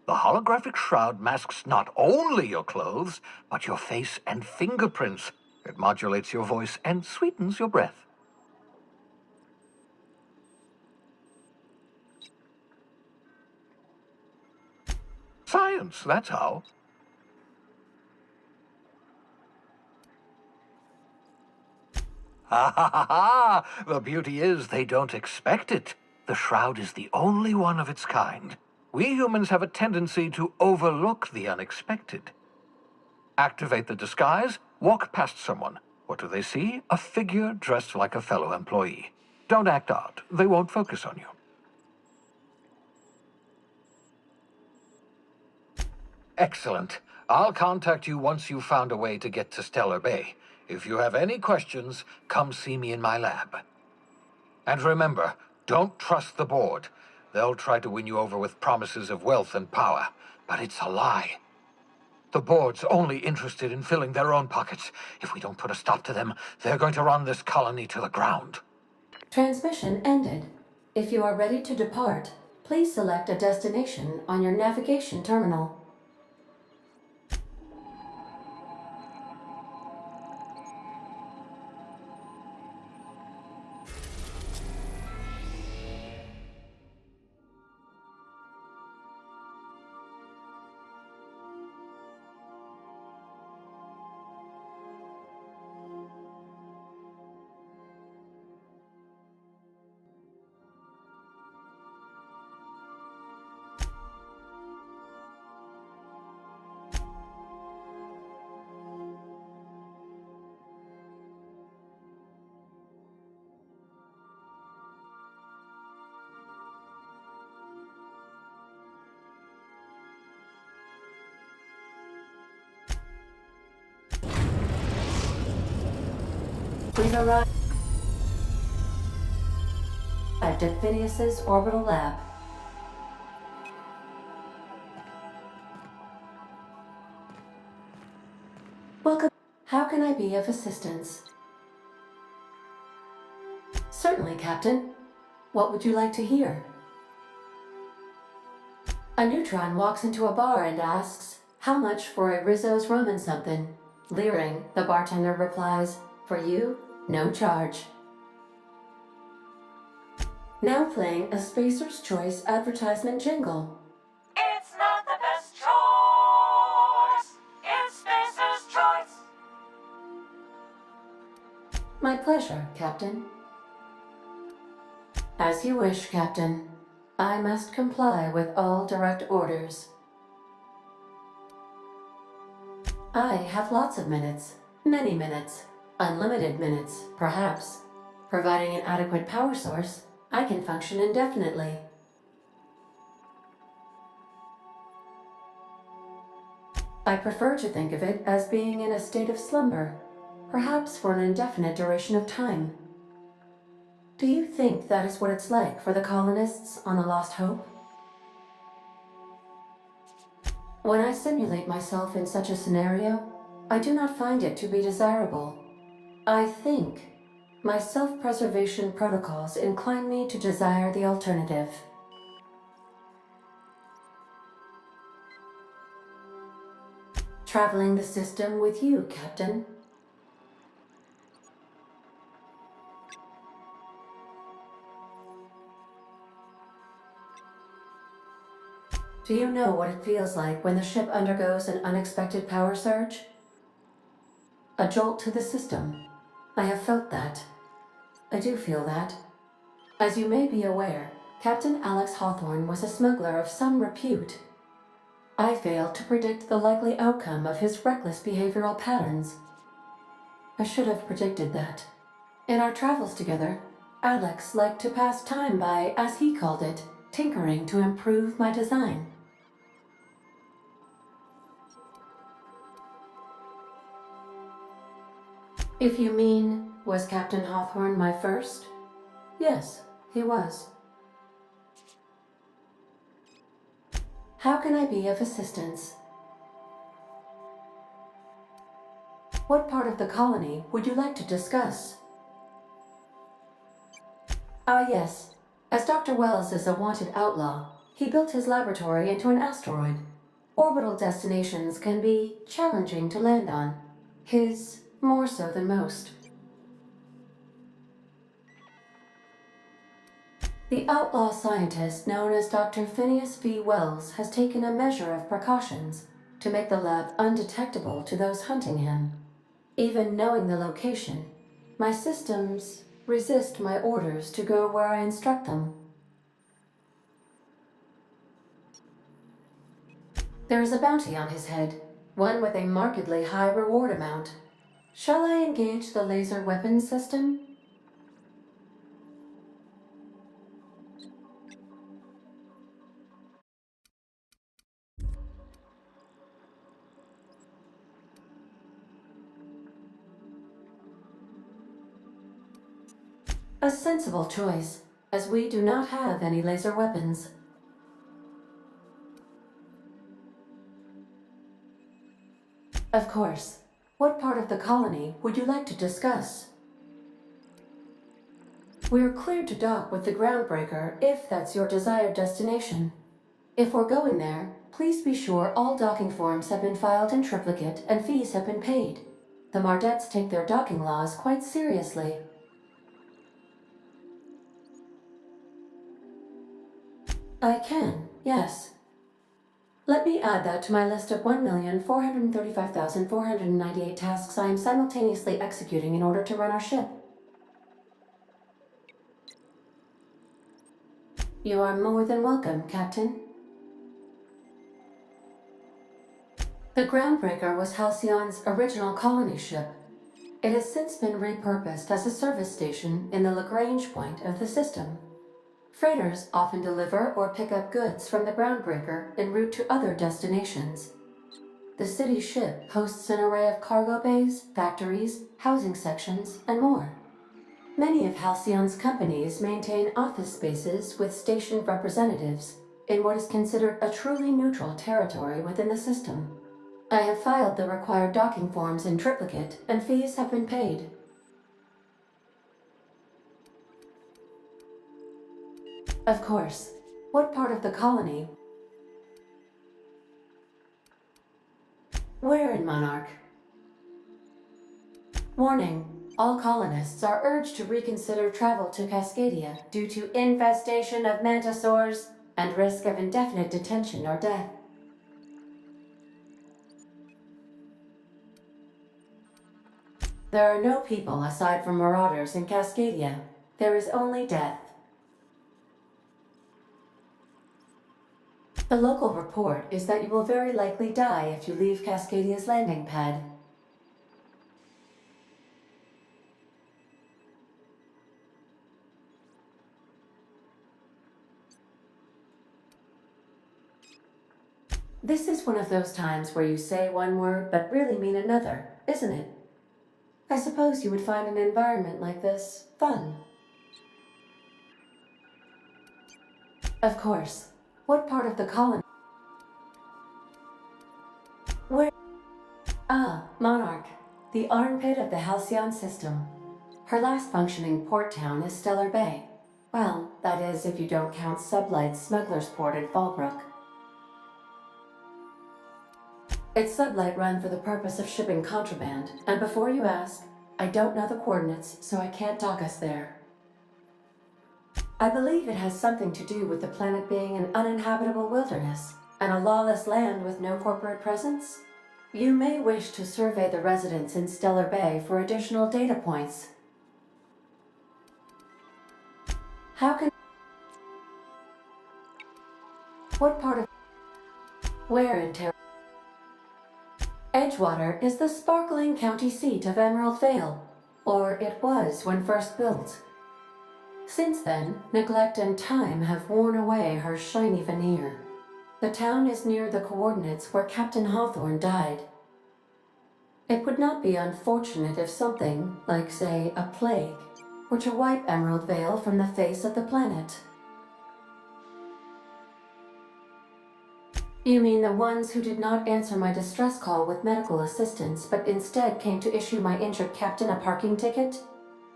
The holographic shroud masks not only your clothes, but your face and fingerprints. It modulates your voice and sweetens your breath. Science, that's how. Ha ha ha ha! The beauty is they don't expect it. The shroud is the only one of its kind. We humans have a tendency to overlook the unexpected. Activate the disguise, walk past someone. What do they see? A figure dressed like a fellow employee. Don't act odd. They won't focus on you. Excellent. I'll contact you once you've found a way to get to Stellar Bay. If you have any questions, come see me in my lab. And remember, don't trust the board. They'll try to win you over with promises of wealth and power, but it's a lie. The board's only interested in filling their own pockets. If we don't put a stop to them, they're going to run this colony to the ground.
Transmission ended. If you are ready to depart, please select a destination on your navigation terminal. We've arrived at Phineas's orbital lab. Welcome. How can I be of assistance? Certainly, Captain. What would you like to hear? A neutron walks into a bar and asks, "How much for a Rizzo's rum and something?" Leering, the bartender replies, "For you, no charge." Now playing a Spacer's Choice advertisement jingle.
It's not the best choice. It's Spacer's Choice.
My pleasure, Captain. As you wish, Captain. I must comply with all direct orders. I have lots of minutes. Many minutes. Unlimited minutes, perhaps. Providing an adequate power source, I can function indefinitely. I prefer to think of it as being in a state of slumber, perhaps for an indefinite duration of time. Do you think that is what it's like for the colonists on the Lost Hope? When I simulate myself in such a scenario, I do not find it to be desirable. I think my self-preservation protocols incline me to desire the alternative. Traveling the system with you, Captain. Do you know what it feels like when the ship undergoes an unexpected power surge? A jolt to the system. I have felt that. I do feel that. As you may be aware, Captain Alex Hawthorne was a smuggler of some repute. I failed to predict the likely outcome of his reckless behavioral patterns. I should have predicted that. In our travels together, Alex liked to pass time by, as he called it, tinkering to improve my design. If you mean, was Captain Hawthorne my first? Yes, he was. How can I be of assistance? What part of the colony would you like to discuss? Ah, yes. As Dr. Wells is a wanted outlaw, He built his laboratory into an asteroid. Orbital destinations can be challenging to land on. His more so than most. The outlaw scientist known as Dr. Phineas V. Wells has taken a measure of precautions to make the lab undetectable to those hunting him. Even knowing the location, my systems resist my orders to go where I instruct them. There is a bounty on his head, one with a markedly high reward amount. Shall I engage the laser weapons system? A sensible choice, as we do not have any laser weapons. Of course. What part of the colony would you like to discuss? We're cleared to dock with the Groundbreaker if that's your desired destination. If we're going there, please be sure all docking forms have been filed in triplicate and fees have been paid. The Mardettes take their docking laws quite seriously. I can, yes. Let me add that to my list of 1,435,498 tasks I am simultaneously executing in order to run our ship. You are more than welcome, Captain. The Groundbreaker was Halcyon's original colony ship. It has since been repurposed as a service station in the Lagrange point of the system. Freighters often deliver or pick up goods from the Groundbreaker en route to other destinations. The city ship hosts an array of cargo bays, factories, housing sections, and more. Many of Halcyon's companies maintain office spaces with stationed representatives in what is considered a truly neutral territory within the system. I have filed the required docking forms in triplicate, and fees have been paid. Of course. What part of the colony? Where in Monarch? Warning. All colonists are urged to reconsider travel to Cascadia due to infestation of mantisaurs and risk of indefinite detention or death. There are no people aside from marauders in Cascadia. There is only death. The local report is that you will very likely die if you leave Cascadia's landing pad. This is one of those times where you say one word but really mean another, isn't it? I suppose you would find an environment like this fun. Of course. What part of the colony? Where? Ah, Monarch. The armpit of the Halcyon system. Her last functioning port town is Stellar Bay. Well, that is if you don't count Sublight's smuggler's port in Fallbrook. It's Sublight run for the purpose of shipping contraband, and before you ask, I don't know the coordinates, so I can't dock us there. I believe it has something to do with the planet being an uninhabitable wilderness, and a lawless land with no corporate presence. You may wish to survey the residents in Stellar Bay for additional data points. How can... What part of... Where in Terra... Edgewater is the sparkling county seat of Emerald Vale, or it was when first built. Since then, neglect and time have worn away her shiny veneer. The town is near the coordinates where Captain Hawthorne died. It would not be unfortunate if something, like say, a plague, were to wipe Emerald Vale from the face of the planet. You mean the ones who did not answer my distress call with medical assistance, but instead came to issue my injured captain a parking ticket?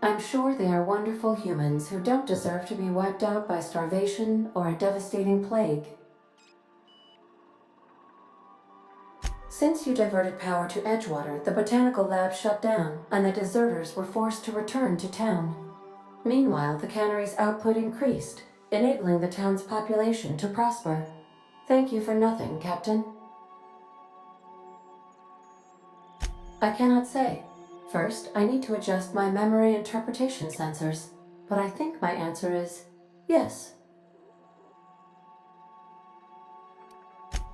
I'm sure they are wonderful humans who don't deserve to be wiped out by starvation or a devastating plague. Since you diverted power to Edgewater, the botanical lab shut down, and the deserters were forced to return to town. Meanwhile, the cannery's output increased, enabling the town's population to prosper. Thank you for nothing, Captain. I cannot say. First, I need to adjust my memory interpretation sensors, but I think my answer is yes.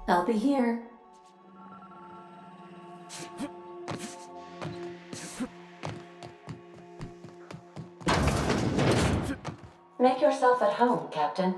I'll be here. Make yourself at home, Captain.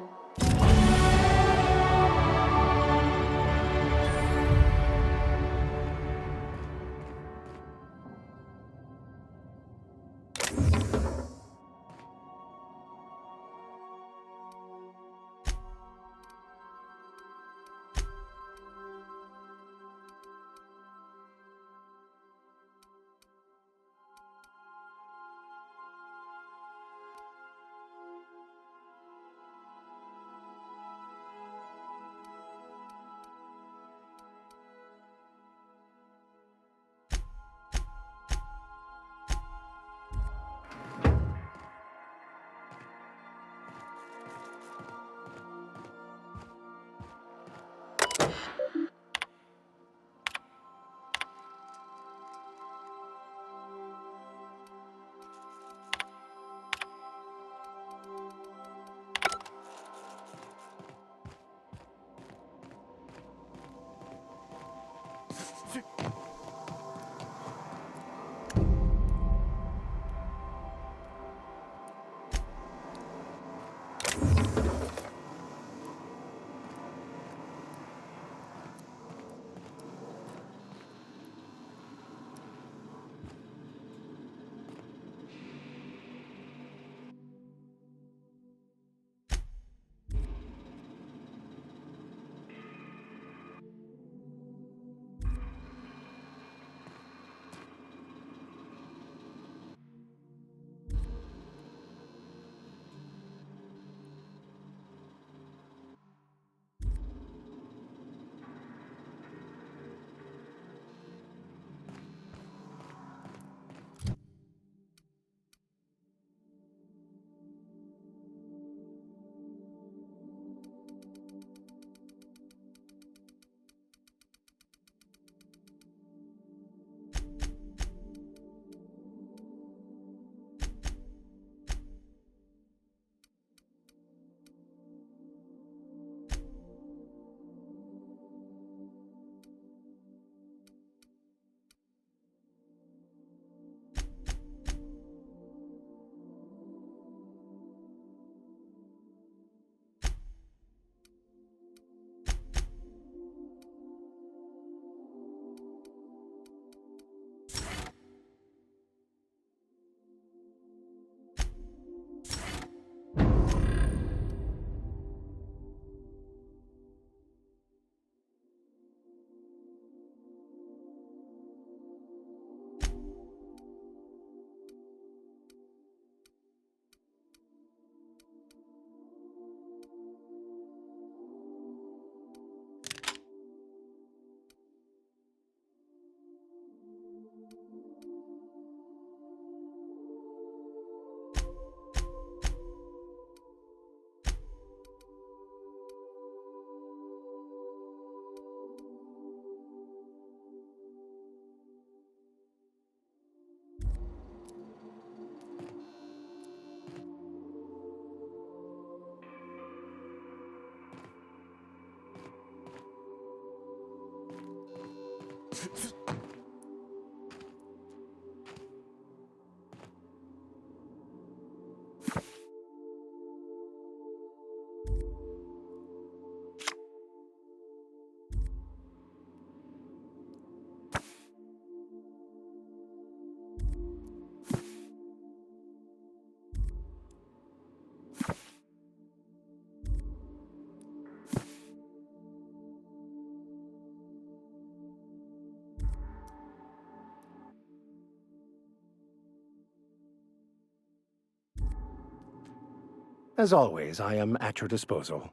As always, I am at your disposal.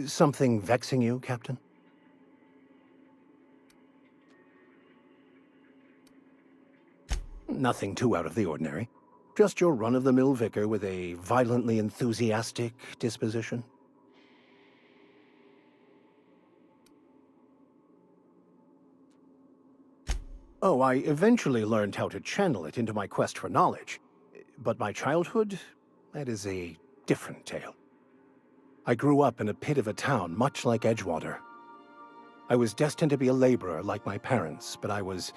Something vexing you, Captain? Nothing too out of the ordinary. Just your run-of-the-mill vicar with a violently enthusiastic disposition. Oh, I eventually learned how to channel it into my quest for knowledge. But my childhood, that is a different tale. I grew up in a pit of a town much like Edgewater. I was destined to be a laborer like my parents, but I was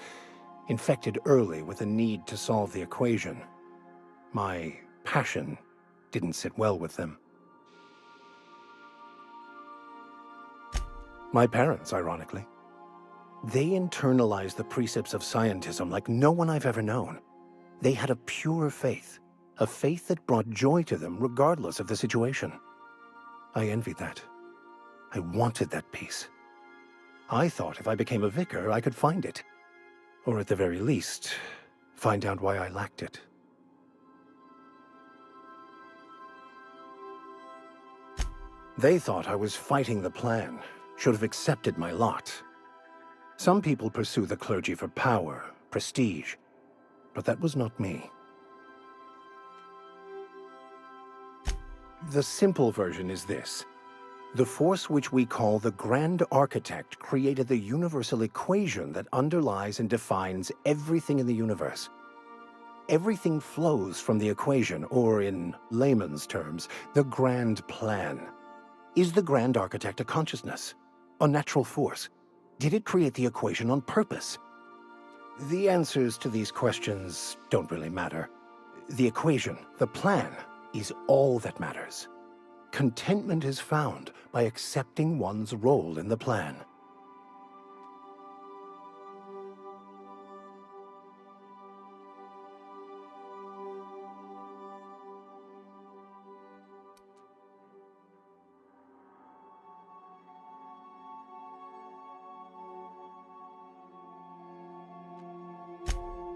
infected early with a need to solve the equation. My passion didn't sit well with them. My parents, ironically. They internalized the precepts of scientism like no one I've ever known. They had a pure faith, a faith that brought joy to them regardless of the situation. I envied that. I wanted that peace. I thought if I became a vicar, I could find it. Or at the very least, find out why I lacked it. They thought I was fighting the plan, should have accepted my lot. Some people pursue the clergy for power, prestige, but that was not me. The simple version is this. The force which we call the Grand Architect created the universal equation that underlies and defines everything in the universe. Everything flows from the equation, or in layman's terms, the grand plan. Is the Grand Architect a consciousness? A natural force? Did it create the equation on purpose? The answers to these questions don't really matter. The equation, the plan, is all that matters. Contentment is found by accepting one's role in the plan.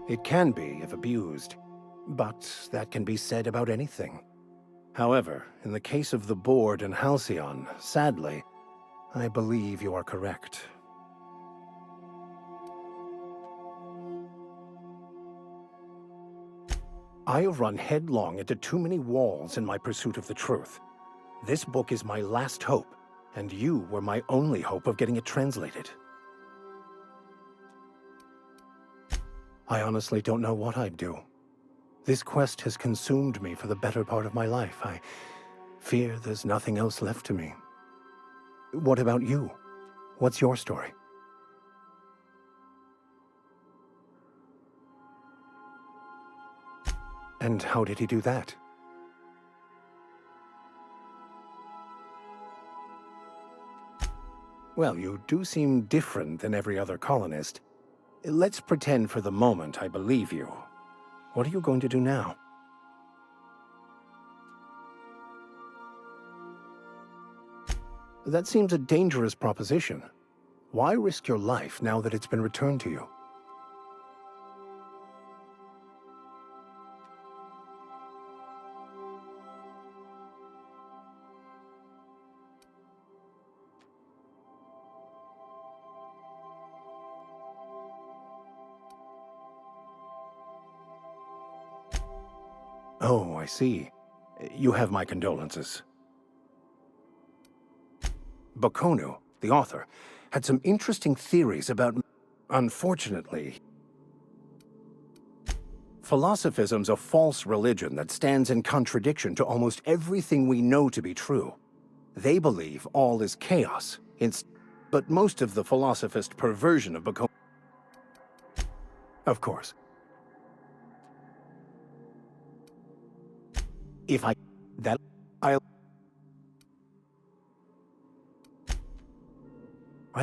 It can be if abused, but that can be said about anything. However, in the case of the Board and Halcyon, sadly, I believe you are correct. I have run headlong into too many walls in my pursuit of the truth. This book is my last hope, and you were my only hope of getting it translated. I honestly don't know what I'd do. This quest has consumed me for the better part of my life. I fear there's nothing else left to me. What about you? What's your story? And how did he do that? Well, you do seem different than every other colonist. Let's pretend for the moment I believe you. What are you going to do now? That seems a dangerous proposition. Why risk your life now that it's been returned to you? Oh, I see. You have my condolences. Bokonu, the author, had some interesting theories about... Unfortunately, philosophism's a false religion that stands in contradiction to almost everything we know to be true. They believe all is chaos, but most of the philosophist perversion of Bokonu... Of course. If I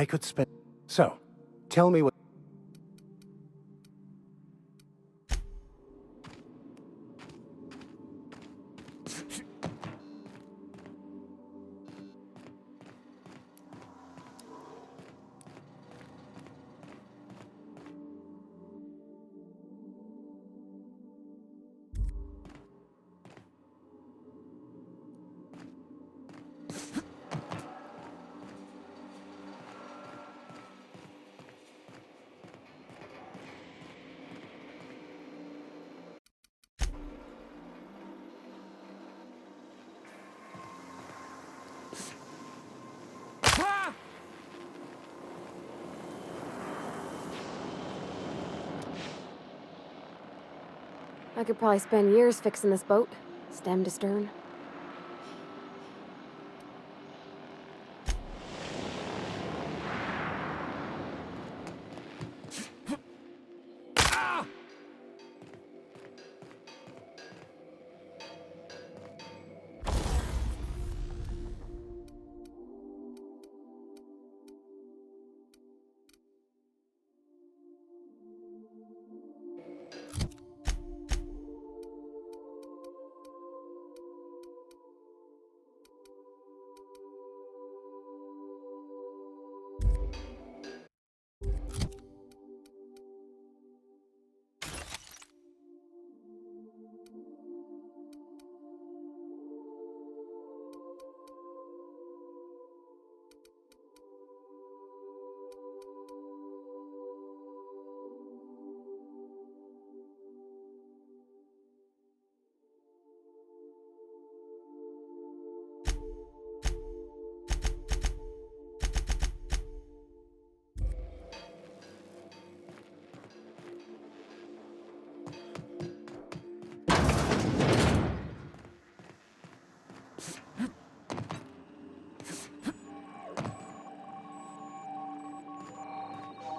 could spend... So, tell me what...
I could probably spend years fixing this boat, stem to stern.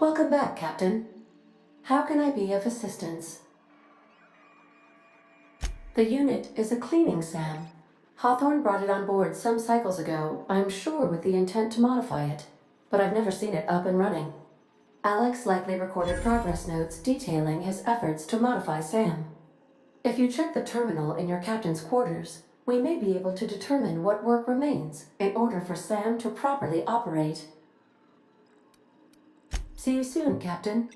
Welcome back, Captain. How can I be of assistance? The unit is a cleaning SAM. Hawthorne brought it on board some cycles ago, I'm sure with the intent to modify it, but I've never seen it up and running. Alex likely recorded progress notes detailing his efforts to modify SAM. If you check the terminal in your captain's quarters, we may be able to determine what work remains in order for SAM to properly operate. See you soon, Captain.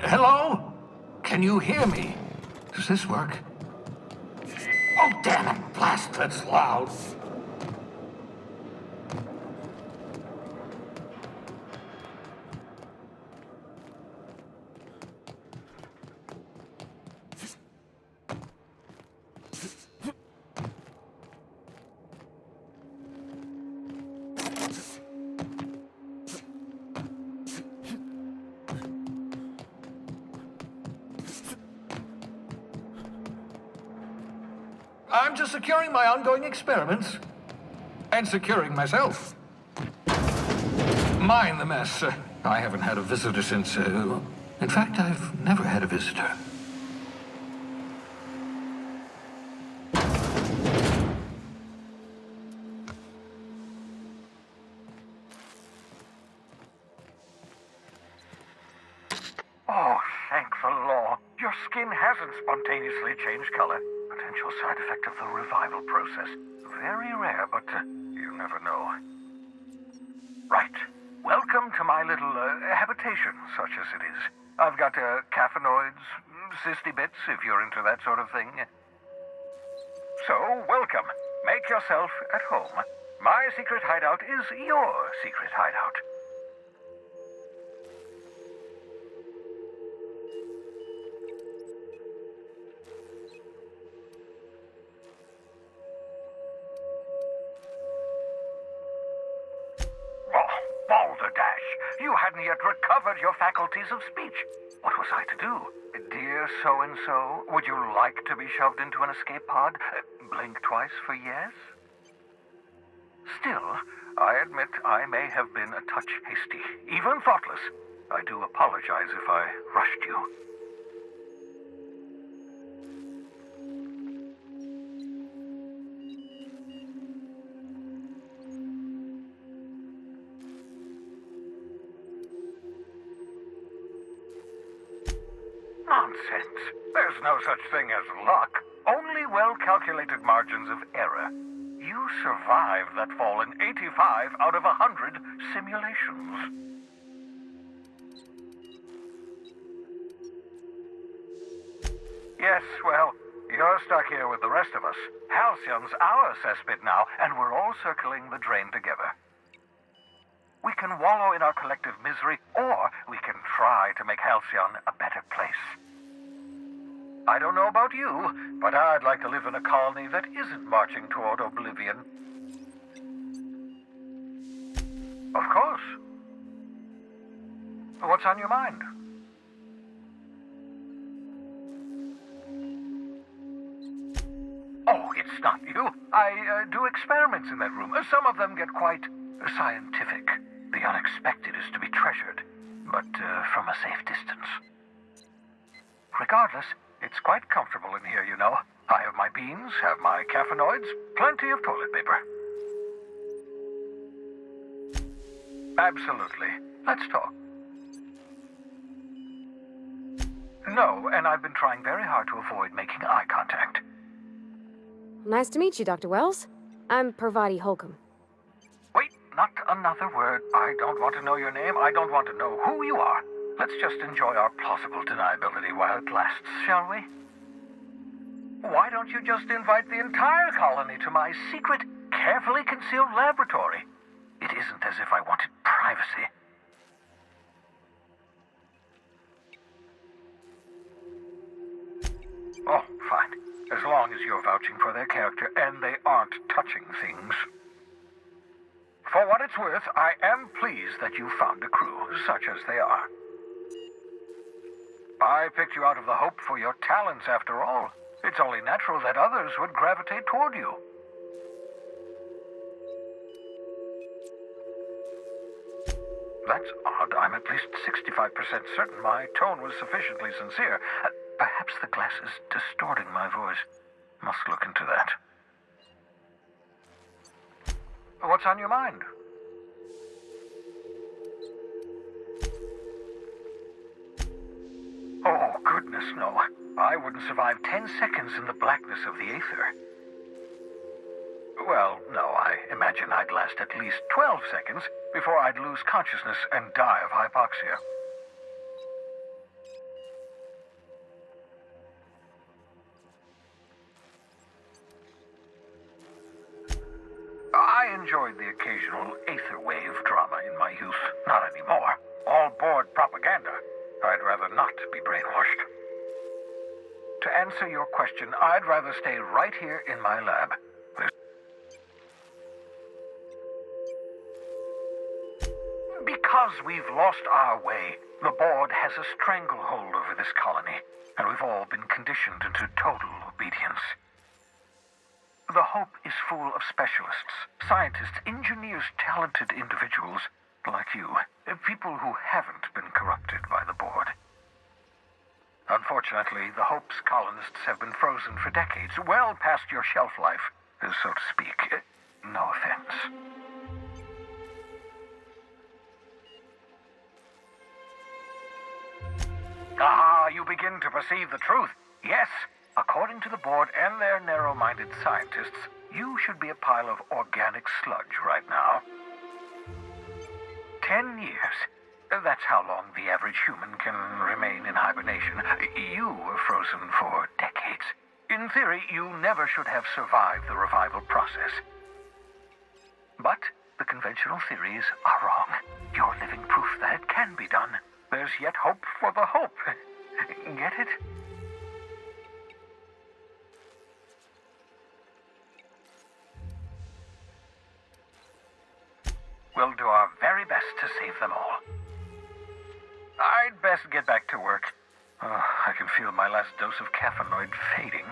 Hello? Can you hear me? Does this work? Oh, damn it! Blast, that's loud. I'm just securing my ongoing experiments. And securing myself. Mind the mess. I haven't had a visitor since, in fact, I've never had a visitor.
Oh, thank the law. Your skin hasn't spontaneously changed color. Potential side effect of the revival process. Very rare, but you never know. Right. Welcome to my little habitation, such as it is. I've got caffeinoids, cysty bits, if you're into that sort of thing. So, welcome. Make yourself at home. My secret hideout is your secret hideout. Balderdash! You had hadn't yet recovered your faculties of speech. What was I to do? Dear so-and-so, would you like to be shoved into an escape pod? Blink twice for yes? Still, I admit I may have been a touch hasty, even thoughtless. I do apologize if I rushed you. Nonsense. There's no such thing as luck. Only well-calculated margins of error. You survived that fall in 85 out of 100 simulations. Yes, well, you're stuck here with the rest of us. Halcyon's our cesspit now, and we're all circling the drain together. We can wallow in our collective misery, or we can try to make Halcyon a better place. I don't know about you, but I'd like to live in a colony that isn't marching toward oblivion. Of course. What's on your mind? Oh, it's not you. I do experiments in that room. Some of them get quite scientific. The unexpected is to be treasured, but from a safe distance. Regardless, it's quite comfortable in here, you know. I have my beans, have my caffeinoids, plenty of toilet paper. Absolutely. Let's talk. No, and I've been trying very hard to avoid making eye contact.
Nice to meet you, Dr. Wells. I'm Parvati Holcomb.
Wait, not another word. I don't want to know your name. I don't want to know who you are. Let's just enjoy our plausible deniability while it lasts, shall we? Why don't you just invite the entire colony to my secret, carefully concealed laboratory? It isn't as if I wanted privacy. Oh, fine. As long as you're vouching for their character and they aren't touching things. For what it's worth, I am pleased that you found a crew, such as they are. I picked you out of the Hope for your talents, after all. It's only natural that others would gravitate toward you. That's odd. I'm at least 65% certain my tone was sufficiently sincere. Perhaps the glass is distorting my voice. Must look into that. What's on your mind? Oh, goodness, no. I wouldn't survive 10 seconds in the blackness of the Aether. Well, no, I imagine I'd last at least 12 seconds before I'd lose consciousness and die of hypoxia. I enjoyed the occasional Aether wave drama in my youth. Not anymore. All board propaganda. I'd rather not be brainwashed. To answer your question, I'd rather stay right here in my lab. Because we've lost our way, the board has a stranglehold over this colony, and we've all been conditioned into total obedience. The Hope is full of specialists, scientists, engineers, talented individuals like you, people who haven't been corrupted by the board. Unfortunately, the Hope's colonists have been frozen for decades, well past your shelf life, so to speak. No offense. Ah, you begin to perceive the truth. Yes, according to the board and their narrow-minded scientists, you should be a pile of organic sludge right now. 10 years. That's how long the average human can remain in hibernation. You were frozen for decades. In theory, you never should have survived the revival process. But the conventional theories are wrong. You're living proof that it can be done. There's yet hope for the Hope. Get it? We'll do our very best to save them all. best get back to work. I can feel my last dose of caffeinoid fading.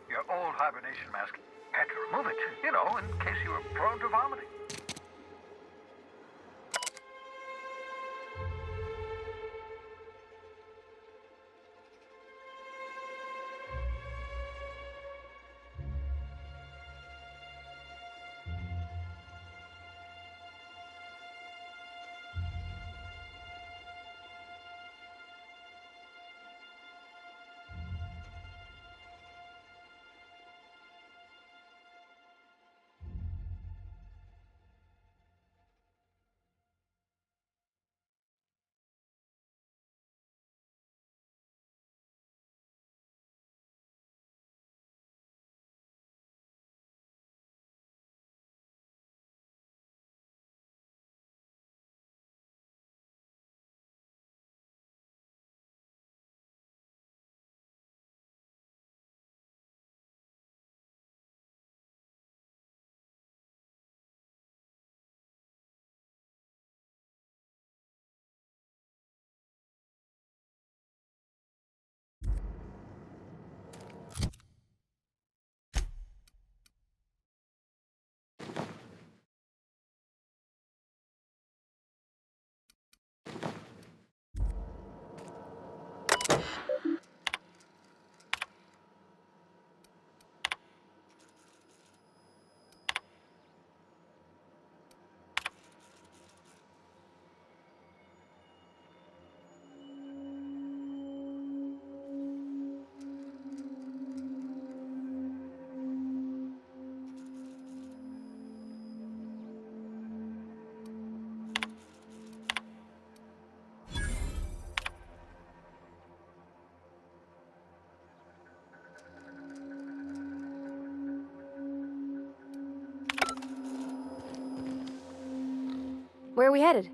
Your old hibernation mask. Had to remove it, in case you were prone to vomiting.
Where are we headed?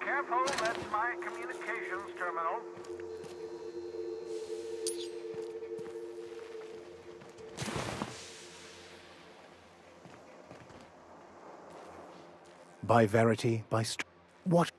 Careful, that's my communications terminal.
By Verity, what?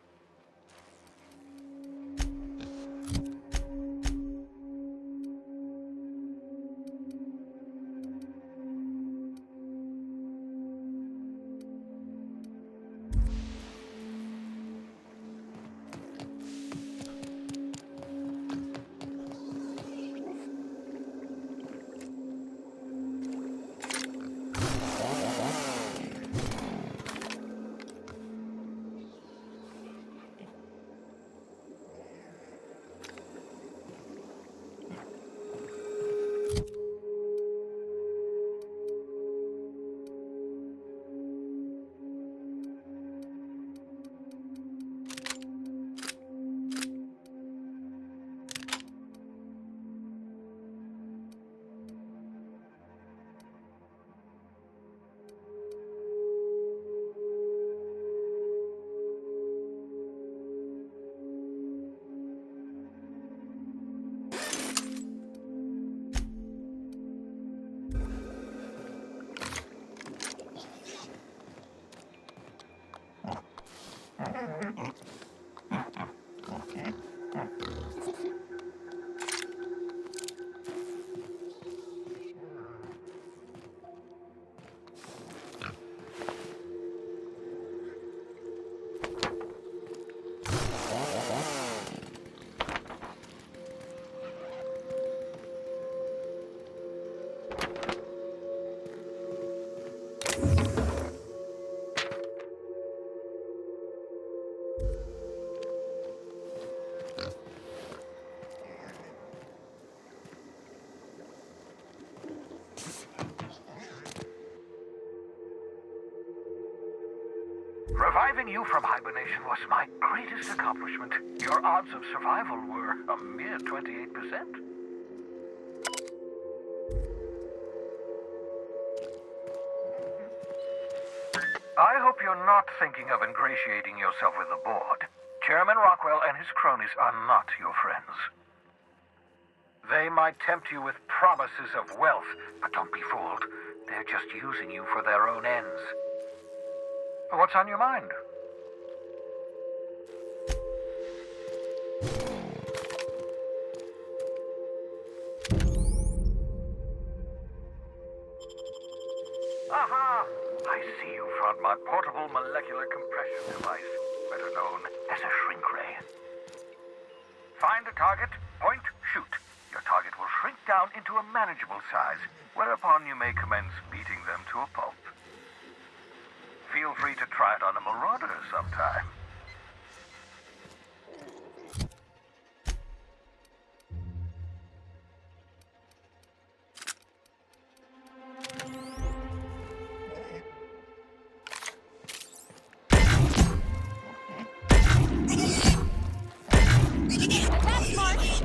Reviving you from hibernation was my greatest accomplishment. Your odds of survival were a mere 28%. I hope you're not thinking of ingratiating yourself with the board. Chairman Rockwell and his cronies are not your friends. They might tempt you with promises of wealth, but don't be fooled. They're just using you for their own ends. What's on your mind? Aha! I see you found my portable molecular compression device, better known as a shrink ray. Find a target, point, shoot. Your target will shrink down into a manageable size, whereupon you may commence beating them to a pulp. Feel free to try it on a marauder sometime.
Attack, March!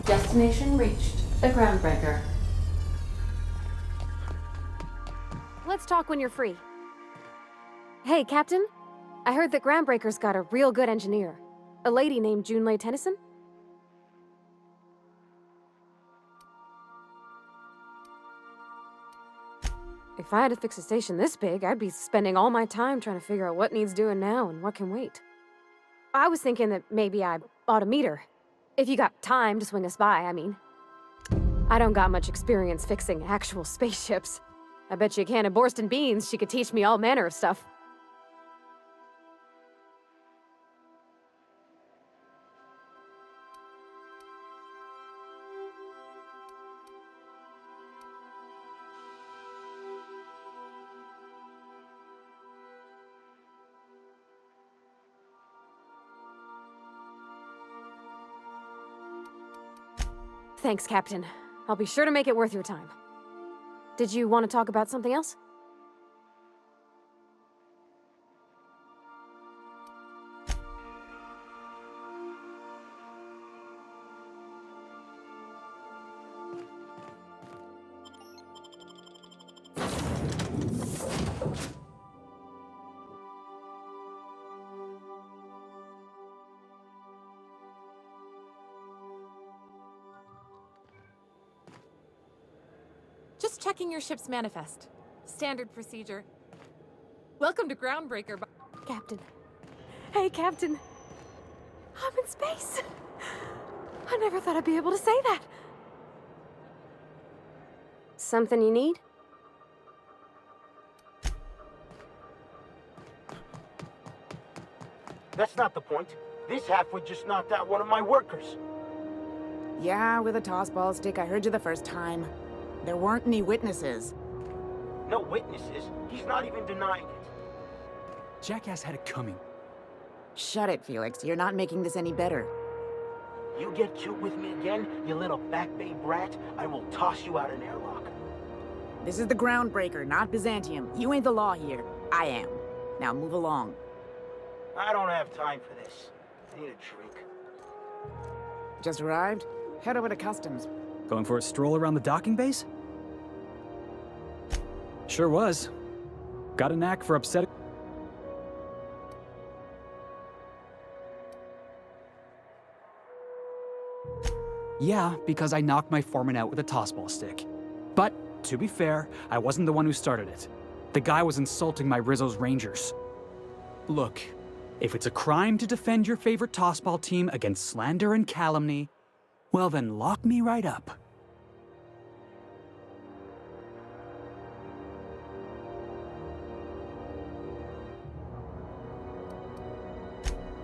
Destination reached. The Groundbreaker.
Let's talk when you're free. Hey, Captain. I heard that Groundbreaker's got a real good engineer. A lady named Junlei Tennyson? If I had to fix a station this big, I'd be spending all my time trying to figure out what needs doing now and what can wait. I was thinking that maybe I ought to meet her. If you got time to swing us by, I mean. I don't got much experience fixing actual spaceships. I bet you a can of Borston beans she could teach me all manner of stuff. Thanks, Captain. I'll be sure to make it worth your time. Did you want to talk about something else?
Just checking your ship's manifest. Standard procedure. Welcome to Groundbreaker,
Captain. Hey, Captain. I'm in space. I never thought I'd be able to say that. Something you need?
That's not the point. This halfwit just knocked out one of my workers.
Yeah, with a tossball stick. I heard you the first time. There weren't any witnesses.
No witnesses? He's not even denying it.
Jackass had it coming.
Shut it, Felix. You're not making this any better.
You get cute with me again, you little Back Bay brat, I will toss you out an airlock.
This is the Groundbreaker, not Byzantium. You ain't the law here. I am. Now move along.
I don't have time for this. I need a drink.
Just arrived? Head over to customs.
Going for a stroll around the docking base? Sure was. Got a knack for upsetting. Yeah, because I knocked my foreman out with a tossball stick. But, to be fair, I wasn't the one who started it. The guy was insulting my Rizzo's Rangers. Look, if it's a crime to defend your favorite tossball team against slander and calumny, well then lock me right up.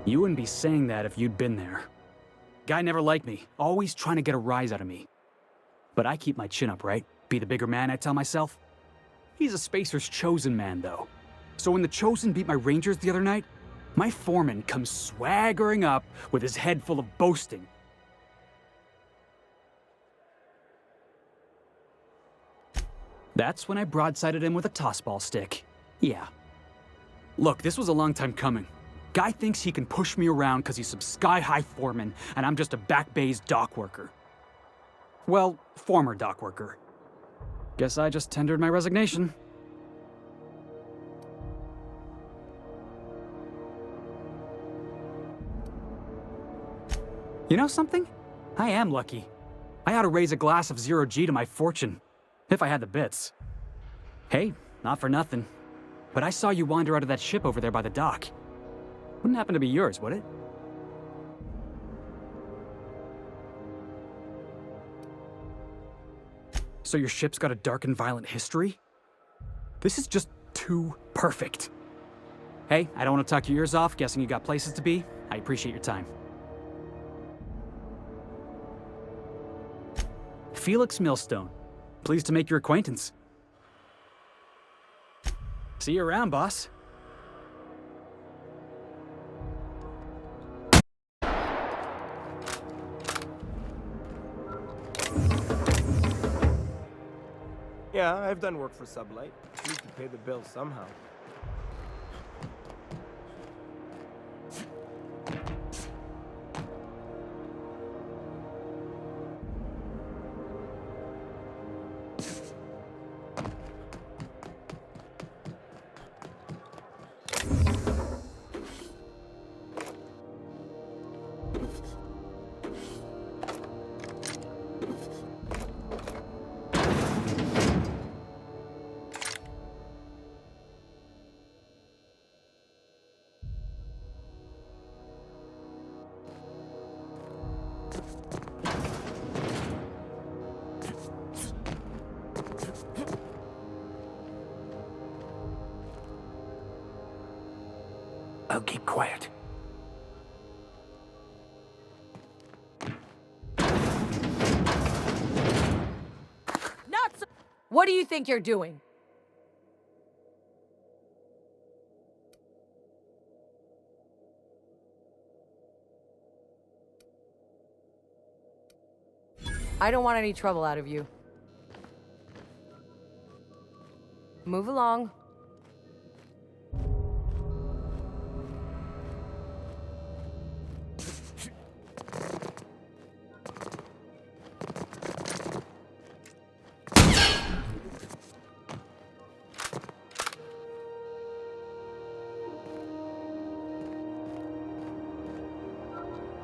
You wouldn't be saying that if you'd been there. Guy never liked me, always trying to get a rise out of me. But I keep my chin up, right? Be the bigger man, I tell myself. He's a Spacer's chosen man, though. So when the Chosen beat my Rangers the other night, my foreman comes swaggering up with his head full of boasting. That's when I broadsided him with a tossball stick. Yeah. Look, this was a long time coming. Guy thinks he can push me around because he's some sky-high foreman, and I'm just a Back Bay's dock worker. Well, former dock worker. Guess I just tendered my resignation. You know something? I am lucky. I ought to raise a glass of zero-G to my fortune, if I had the bits. Hey, not for nothing, but I saw you wander out of that ship over there by the dock. Wouldn't happen to be yours, would it? So your ship's got a dark and violent history? This is just too perfect. Hey, I don't want to talk your ears off, guessing you got places to be. I appreciate your time. Felix Millstone. Pleased to make your acquaintance. See you around, boss.
Yeah, I've done work for Sublight. Need to pay the bills somehow.
I'll keep quiet.
Not so. What do you think you're doing?
I don't want any trouble out of you. Move along.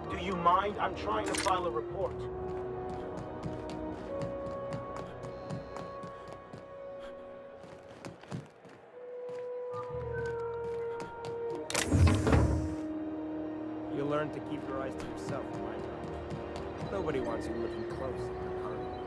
Do you mind? I'm trying to file a report.
You learn to keep your eyes to yourself in my time. Nobody wants you looking close at the carnival.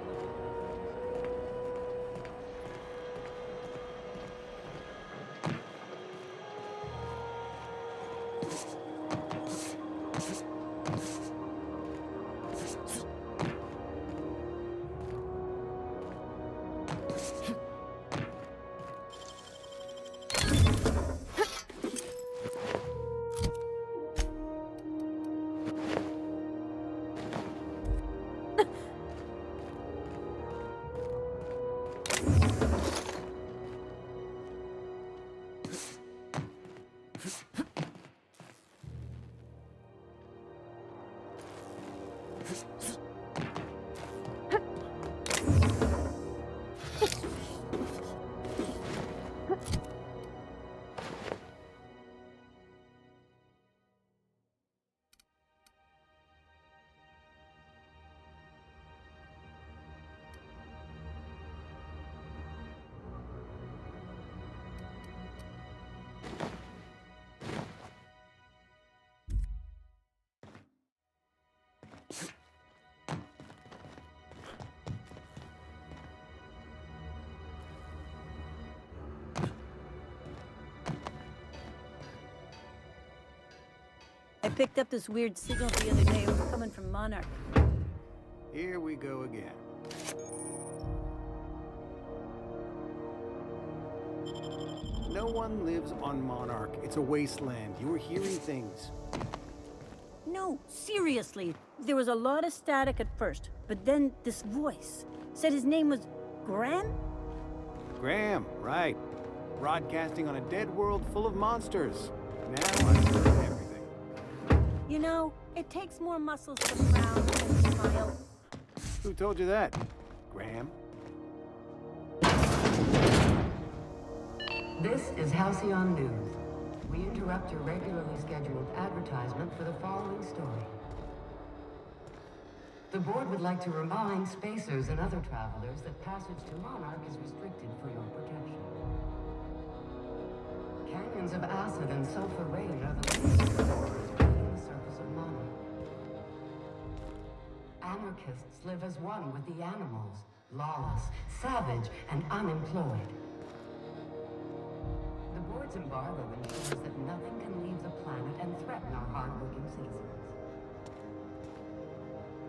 I picked up this weird signal the other day. It was coming from Monarch.
Here we go again. No one lives on Monarch. It's a wasteland. You were hearing things.
No, seriously. There was a lot of static at first, but then this voice said his name was Graham?
Graham, right. Broadcasting on a dead world full of monsters. Now I'm sure of everything.
You know, it takes more muscles to frown than smile.
Who told you that, Graham?
This is Halcyon News. We interrupt your regularly scheduled advertisement for the following story. The board would like to remind spacers and other travelers that passage to Monarch is restricted for your protection. Canyons of acid and sulfur rain are the latest horrors beneath the surface of Monarch. Anarchists live as one with the animals, lawless, savage, and unemployed. The board's embargo ensures that nothing can leave the planet and threaten our hardworking citizens.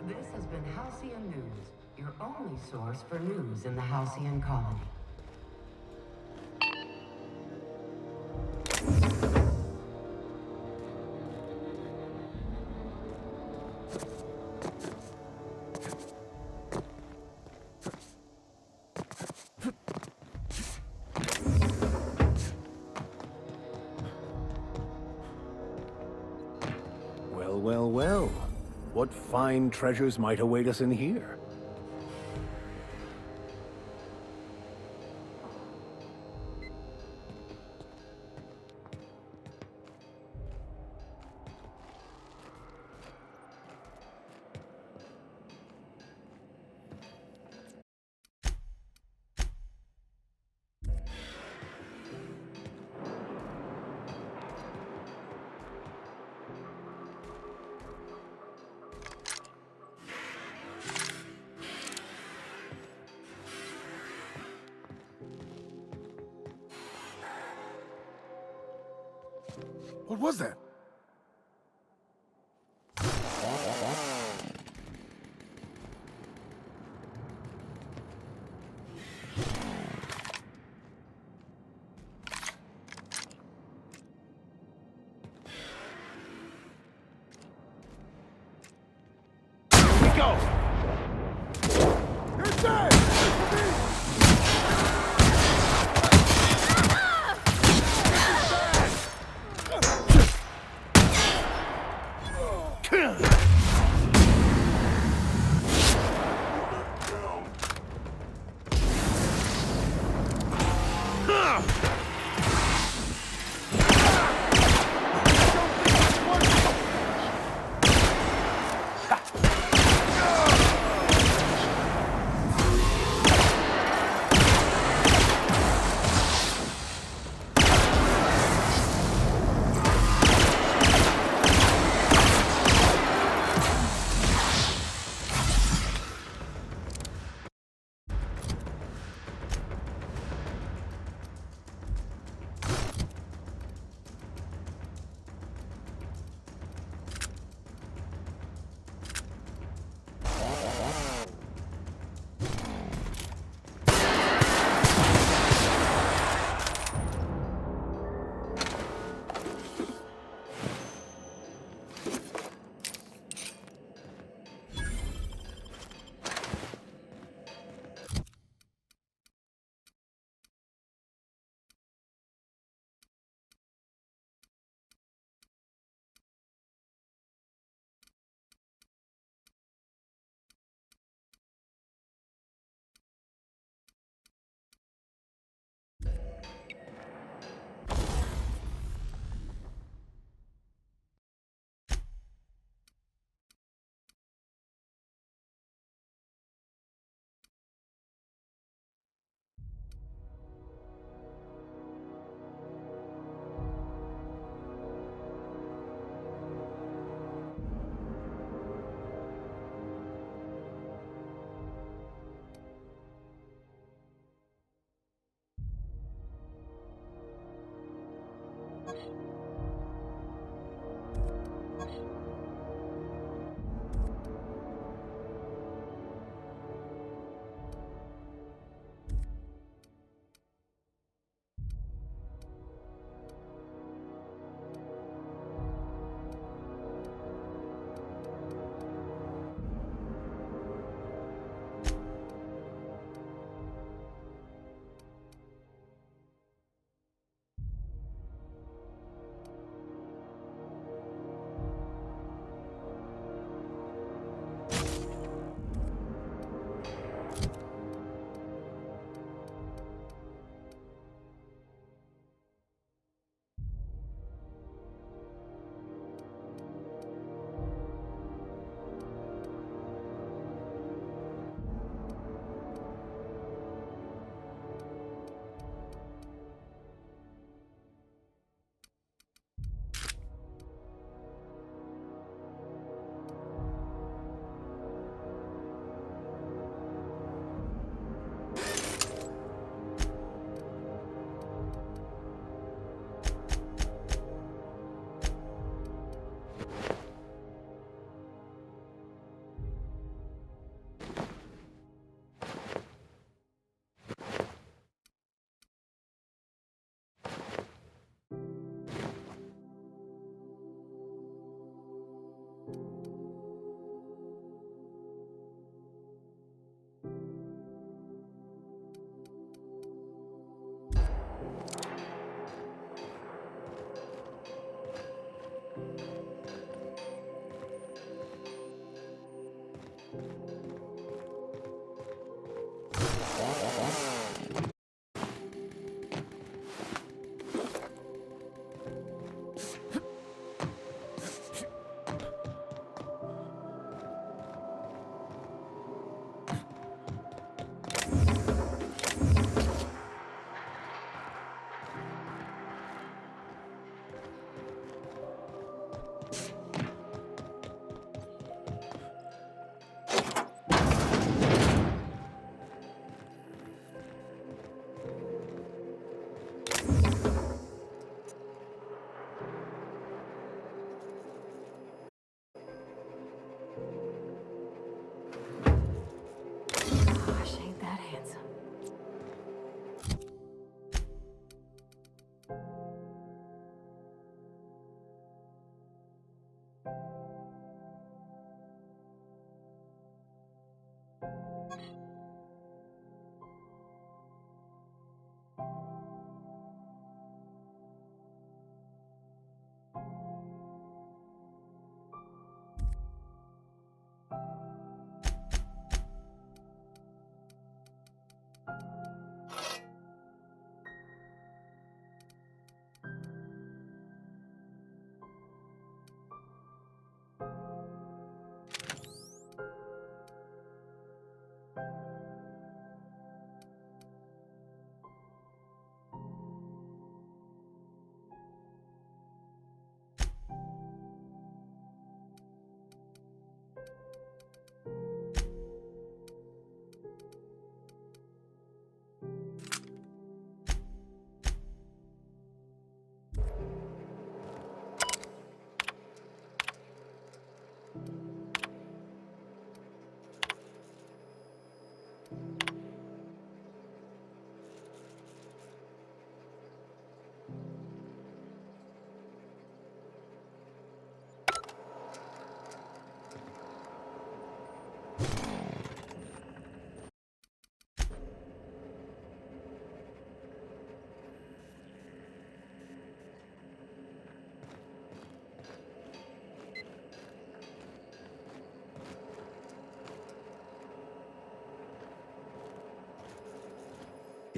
This has been Halcyon News, your only source for news in the Halcyon colony.
Well, well, well. What fine treasures might await us in here?
What was that?
Go!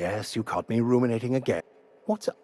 Yes, you caught me ruminating again. What's up?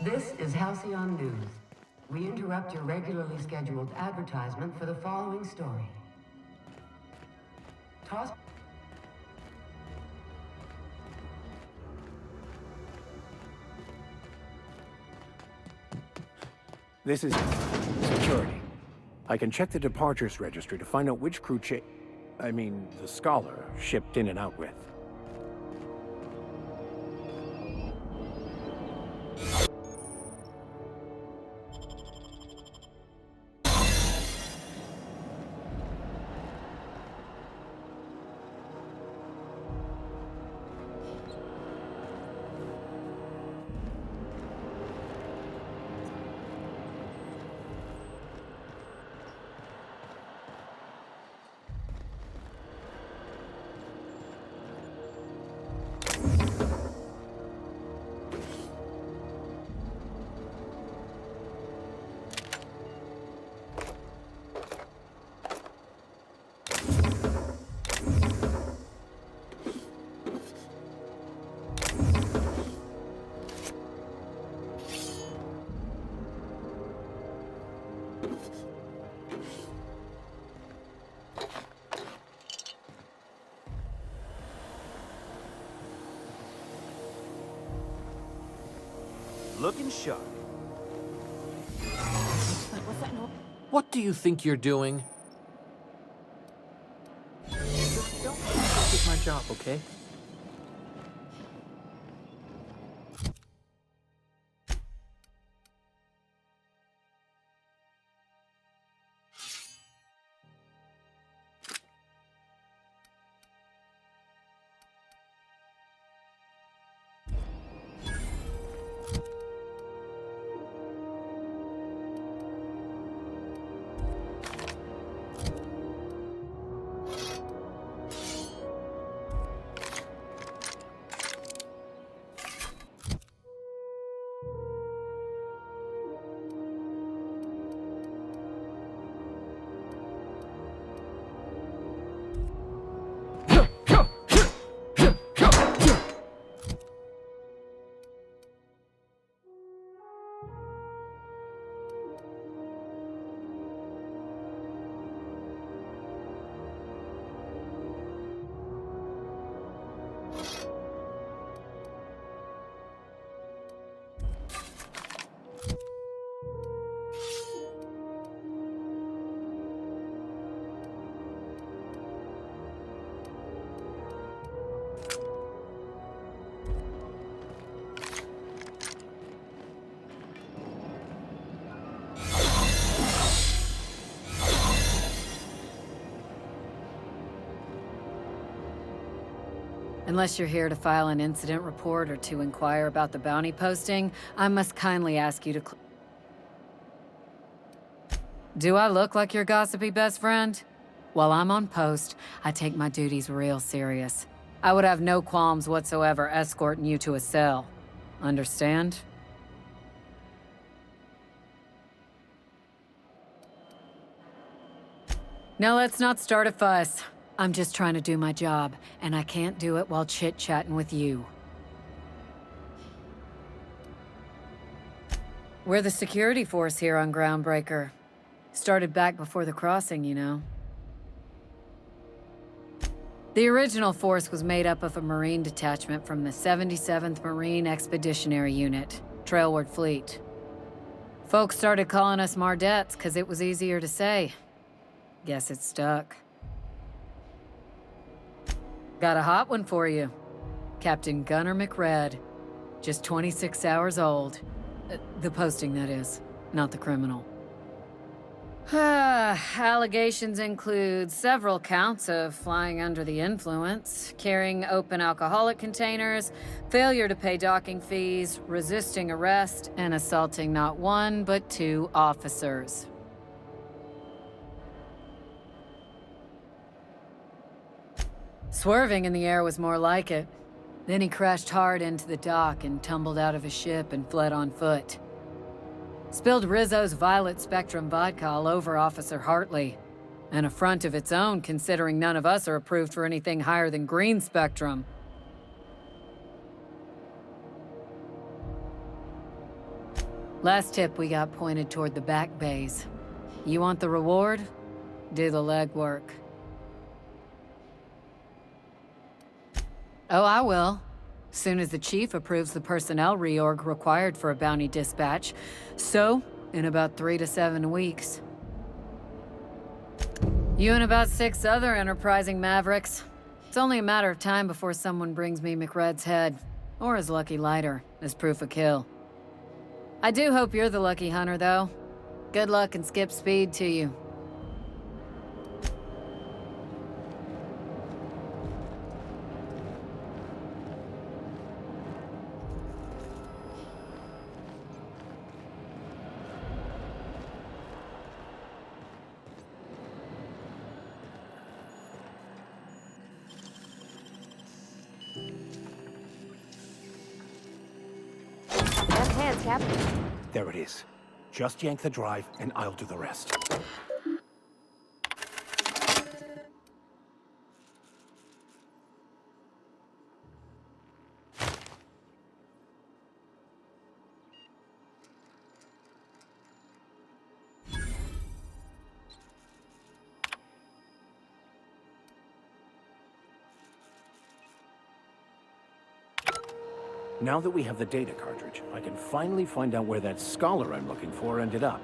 This is Halcyon News. We interrupt your regularly scheduled advertisement for the following story. Toss...
This is security. I can check the departures registry to find out which crew the Scholar shipped in and out with.
Looking sharp.
What's that noise?
What do you think you're doing?
Don't take my job, okay?
Unless you're here to file an incident report or to inquire about the bounty posting, I must kindly ask you to Do I look like your gossipy best friend? While I'm on post, I take my duties real serious. I would have no qualms whatsoever escorting you to a cell. Understand? Now let's not start a fuss. I'm just trying to do my job, and I can't do it while chit-chatting with you. We're the security force here on Groundbreaker. Started back before the crossing, you know. The original force was made up of a Marine detachment from the 77th Marine Expeditionary Unit, Trailward Fleet. Folks started calling us Mardettes because it was easier to say. Guess it stuck. Got a hot one for you. Captain Gunnar McRed. Just 26 hours old. The posting, that is, not the criminal. Allegations include several counts of flying under the influence, carrying open alcoholic containers, failure to pay docking fees, resisting arrest, and assaulting not one but 2 officers. Swerving in the air was more like it. Then he crashed hard into the dock and tumbled out of his ship and fled on foot. Spilled Rizzo's Violet Spectrum vodka all over Officer Hartley. An affront of its own, considering none of us are approved for anything higher than green spectrum. Last tip we got pointed toward the back bays. You want the reward? Do the legwork. Oh, I will. Soon as the chief approves the personnel reorg required for a bounty dispatch. So, in about 3 to 7 weeks. You and about 6 other enterprising mavericks. It's only a matter of time before someone brings me McRed's head, or his lucky lighter, as proof of kill. I do hope you're the lucky hunter, though. Good luck and skip speed to you.
Hands, Captain.
There it is. Just yank the drive, and I'll do the rest. Now that we have the data cartridge, I can finally find out where that scholar I'm looking for ended up.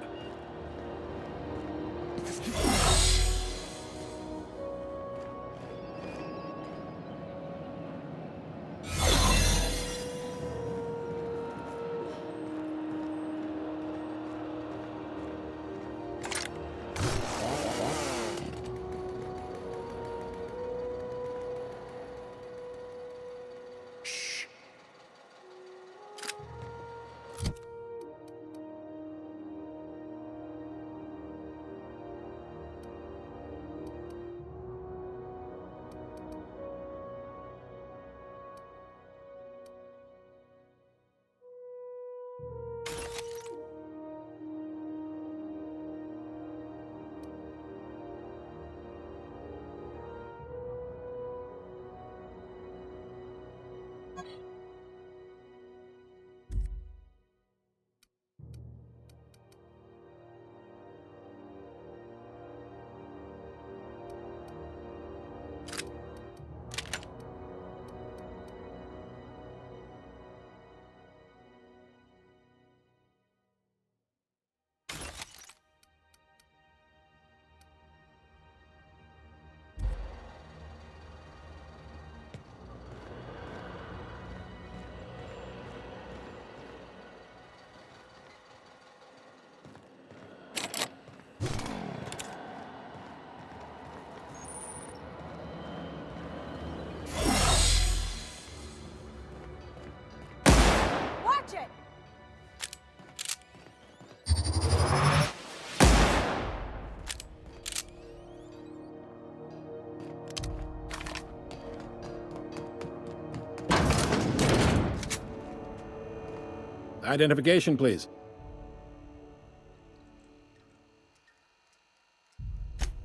Identification, please.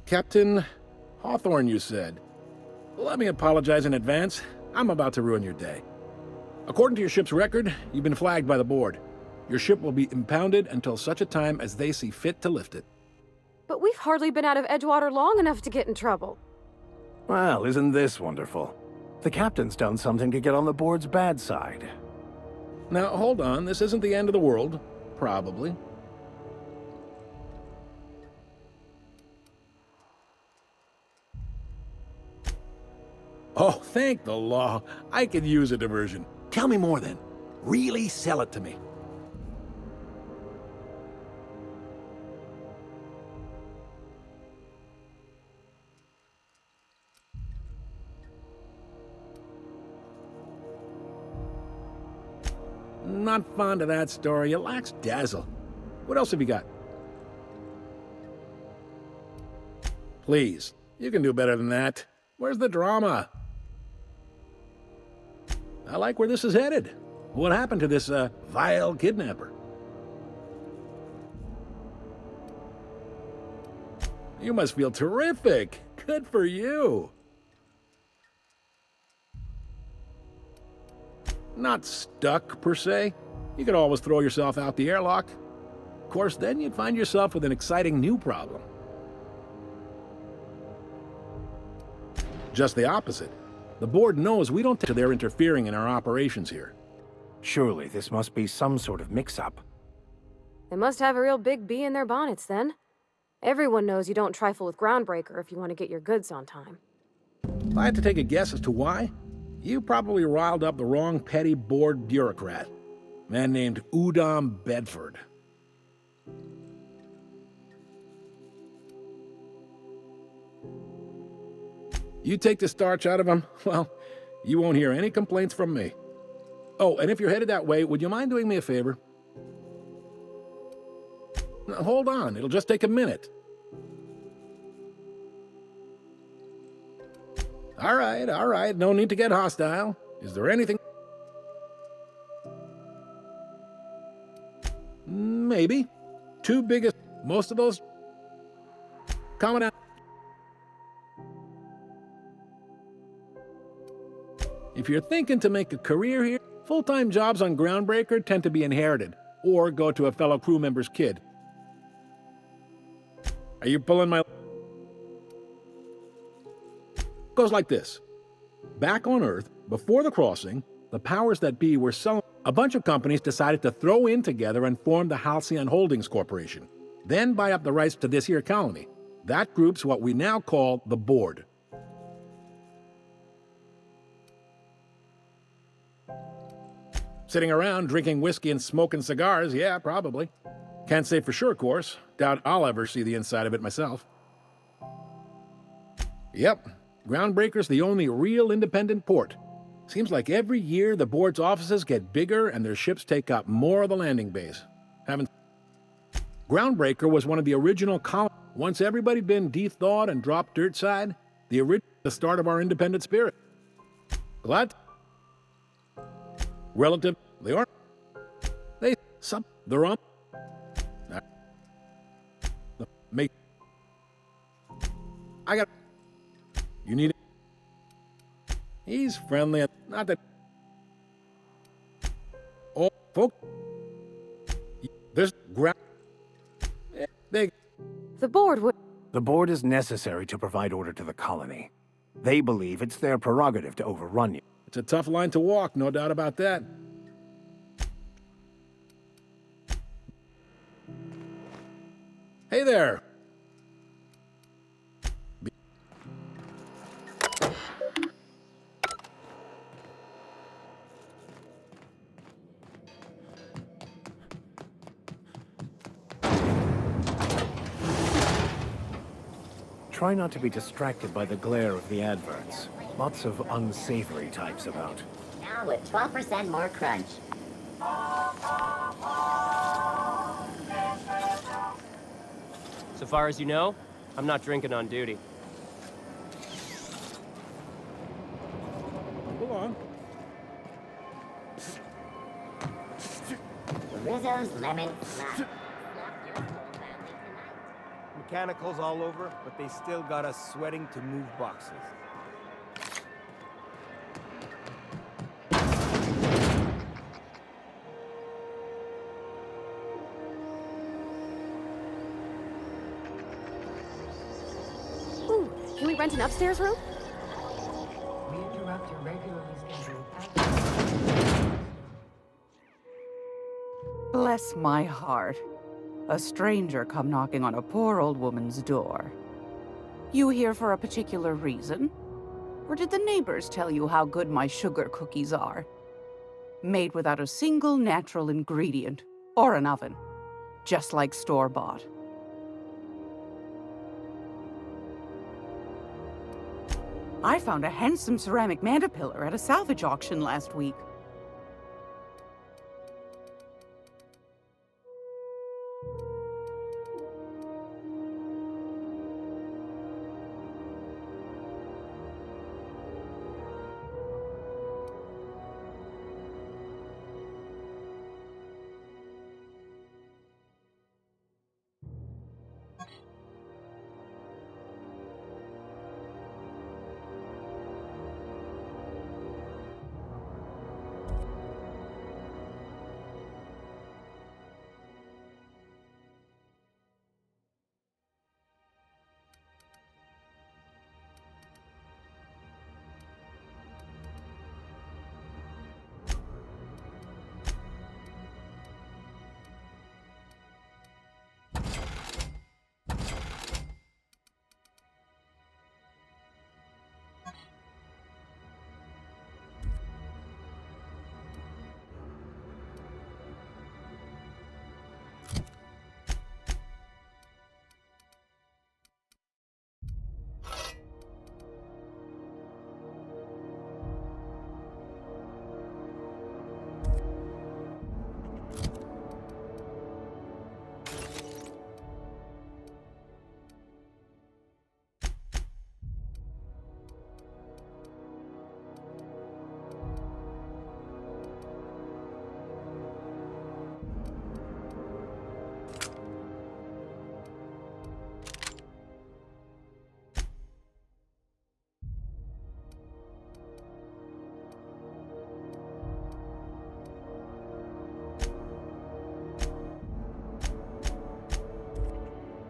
Captain Hawthorne, you said. Let me apologize in advance. I'm about to ruin your day. According to your ship's record, you've been flagged by the board. Your ship will be impounded until such a time as they see fit to lift it.
But we've hardly been out of Edgewater long enough to get in trouble.
Well, isn't this wonderful? The captain's done something to get on the board's bad side.
Now, hold on. This isn't the end of the world. Probably. Oh, thank the law. I could use a diversion. Tell me more then. Really sell it to me. Not fond of that story. It lacks dazzle. What else have you got? Please, you can do better than that. Where's the drama? I like where this is headed. What happened to this, vile kidnapper? You must feel terrific. Good for you. Not stuck, per se. You could always throw yourself out the airlock. Of course, then you'd find yourself with an exciting new problem. Just the opposite. The board knows we don't they're interfering in our operations here.
Surely this must be some sort of mix-up.
They must have a real big bee in their bonnets, then. Everyone knows you don't trifle with Groundbreaker if you want to get your goods on time.
If I had to take a guess as to why, you probably riled up the wrong petty board bureaucrat. A man named Udom Bedford. You take the starch out of him, well, you won't hear any complaints from me. Oh, and if you're headed that way, would you mind doing me a favor? Now, hold on, it'll just take a minute. All right, no need to get hostile. Is there anything? Maybe. Two biggest, most of those coming out. If you're thinking to make a career here, full-time jobs on Groundbreaker tend to be inherited, or go to a fellow crew member's kid. Are you pulling my... Goes like this. Back on Earth, before the crossing, the powers that be were selling. A bunch of companies decided to throw in together and form the Halcyon Holdings Corporation, then buy up the rights to this here colony. That group's what we now call the Board. Sitting around drinking whiskey and smoking cigars, yeah, probably. Can't say for sure, of course. Doubt I'll ever see the inside of it myself. Yep, Groundbreaker's the only real independent port. Seems like every year the board's offices get bigger and their ships take up more of the landing base. Groundbreaker was one of the original colonies. Once everybody'd been de-thawed and dropped dirt side, the start of our independent spirit. Glad? Relative, they are. They're on. Make. I got. You need it. He's friendly. Not that. Oh, folks. There's ground. They.
The board would.
The board is necessary to provide order to the colony. They believe it's their prerogative to overrun you.
It's a tough line to walk, no doubt about that. Hey there.
Try not to be distracted by the glare of the adverts. Lots of unsavory types about.
Now with 12% more crunch.
So far as you know, I'm not drinking on duty.
Hold on.
Bezos lemon slap.
Mechanicals all over, but they still got us sweating to move boxes.
Ooh, can we rent an upstairs room?
We interrupt your regularly scheduled
Bless my heart. A stranger come knocking on a poor old woman's door. You here for a particular reason? Or did the neighbors tell you how good my sugar cookies are? Made without a single natural ingredient, or an oven. Just like store-bought. I found a handsome ceramic mandapillar at a salvage auction last week.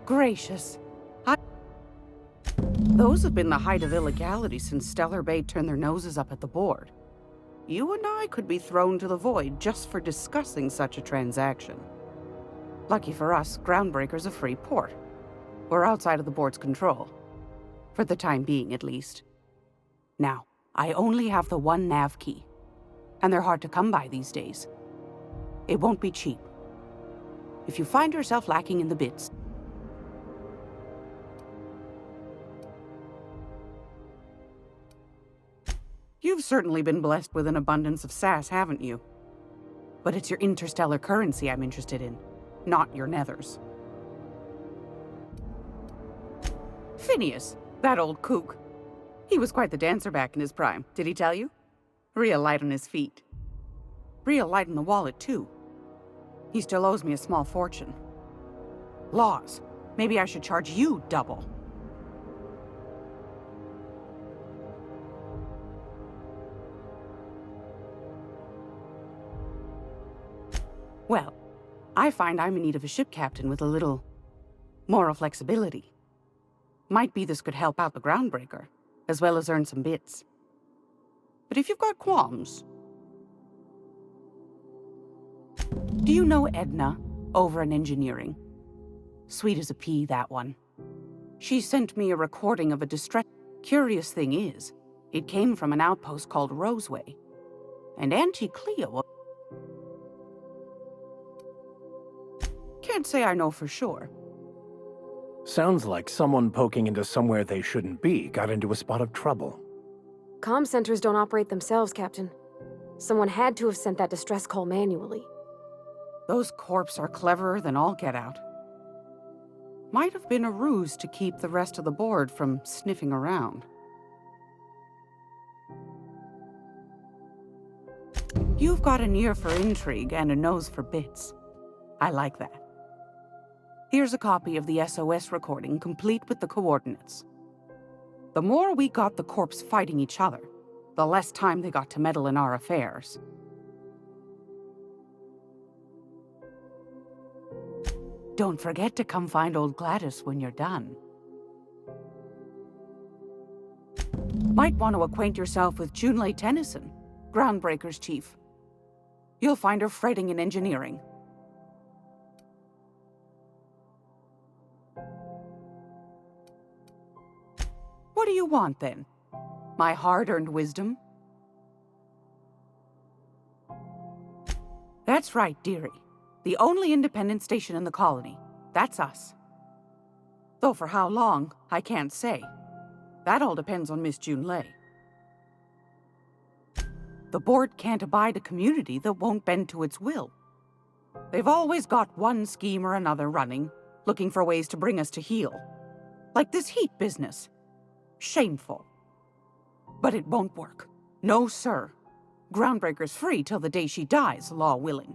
Gracious. Those have been the height of illegality since Stellar Bay turned their noses up at the board. You and I could be thrown to the void just for discussing such a transaction. Lucky for us, Groundbreaker's a free port. We're outside of the board's control. For the time being, at least. Now, I only have the one nav key. And they're hard to come by these days. It won't be cheap. If you find yourself lacking in the bits, you've certainly been blessed with an abundance of sass, haven't you? But it's your interstellar currency I'm interested in, not your nethers. Phineas, that old kook. He was quite the dancer back in his prime, did he tell you? Real light on his feet. Real light on the wallet, too. He still owes me a small fortune. Laws. Maybe I should charge you double. Well, I find I'm in need of a ship captain with a little moral flexibility. Might be this could help out the Groundbreaker, as well as earn some bits. But if you've got qualms... Do you know Edna, over in engineering? Sweet as a pea, that one. She sent me a recording of a distress... Curious thing is, it came from an outpost called Roseway. And Auntie Cleo... Can't say I know for sure.
Sounds like someone poking into somewhere they shouldn't be got into a spot of trouble.
Comm centers don't operate themselves, Captain. Someone had to have sent that distress call manually.
Those corps are cleverer than all get out. Might have been a ruse to keep the rest of the board from sniffing around. You've got an ear for intrigue and a nose for bits. I like that. Here's a copy of the SOS recording, complete with the coordinates. The more we got the corps fighting each other, the less time they got to meddle in our affairs. Don't forget to come find old Gladys when you're done. Might want to acquaint yourself with Junlei Tennyson, Groundbreaker's chief. You'll find her fretting in engineering. What do you want, then? My hard-earned wisdom? That's right, dearie. The only independent station in the colony. That's us. Though for how long, I can't say. That all depends on Miss Junlei. The board can't abide a community that won't bend to its will. They've always got one scheme or another running, looking for ways to bring us to heel. Like this heat business. Shameful. But it won't work. No, sir. Groundbreaker's free till the day she dies, law willing.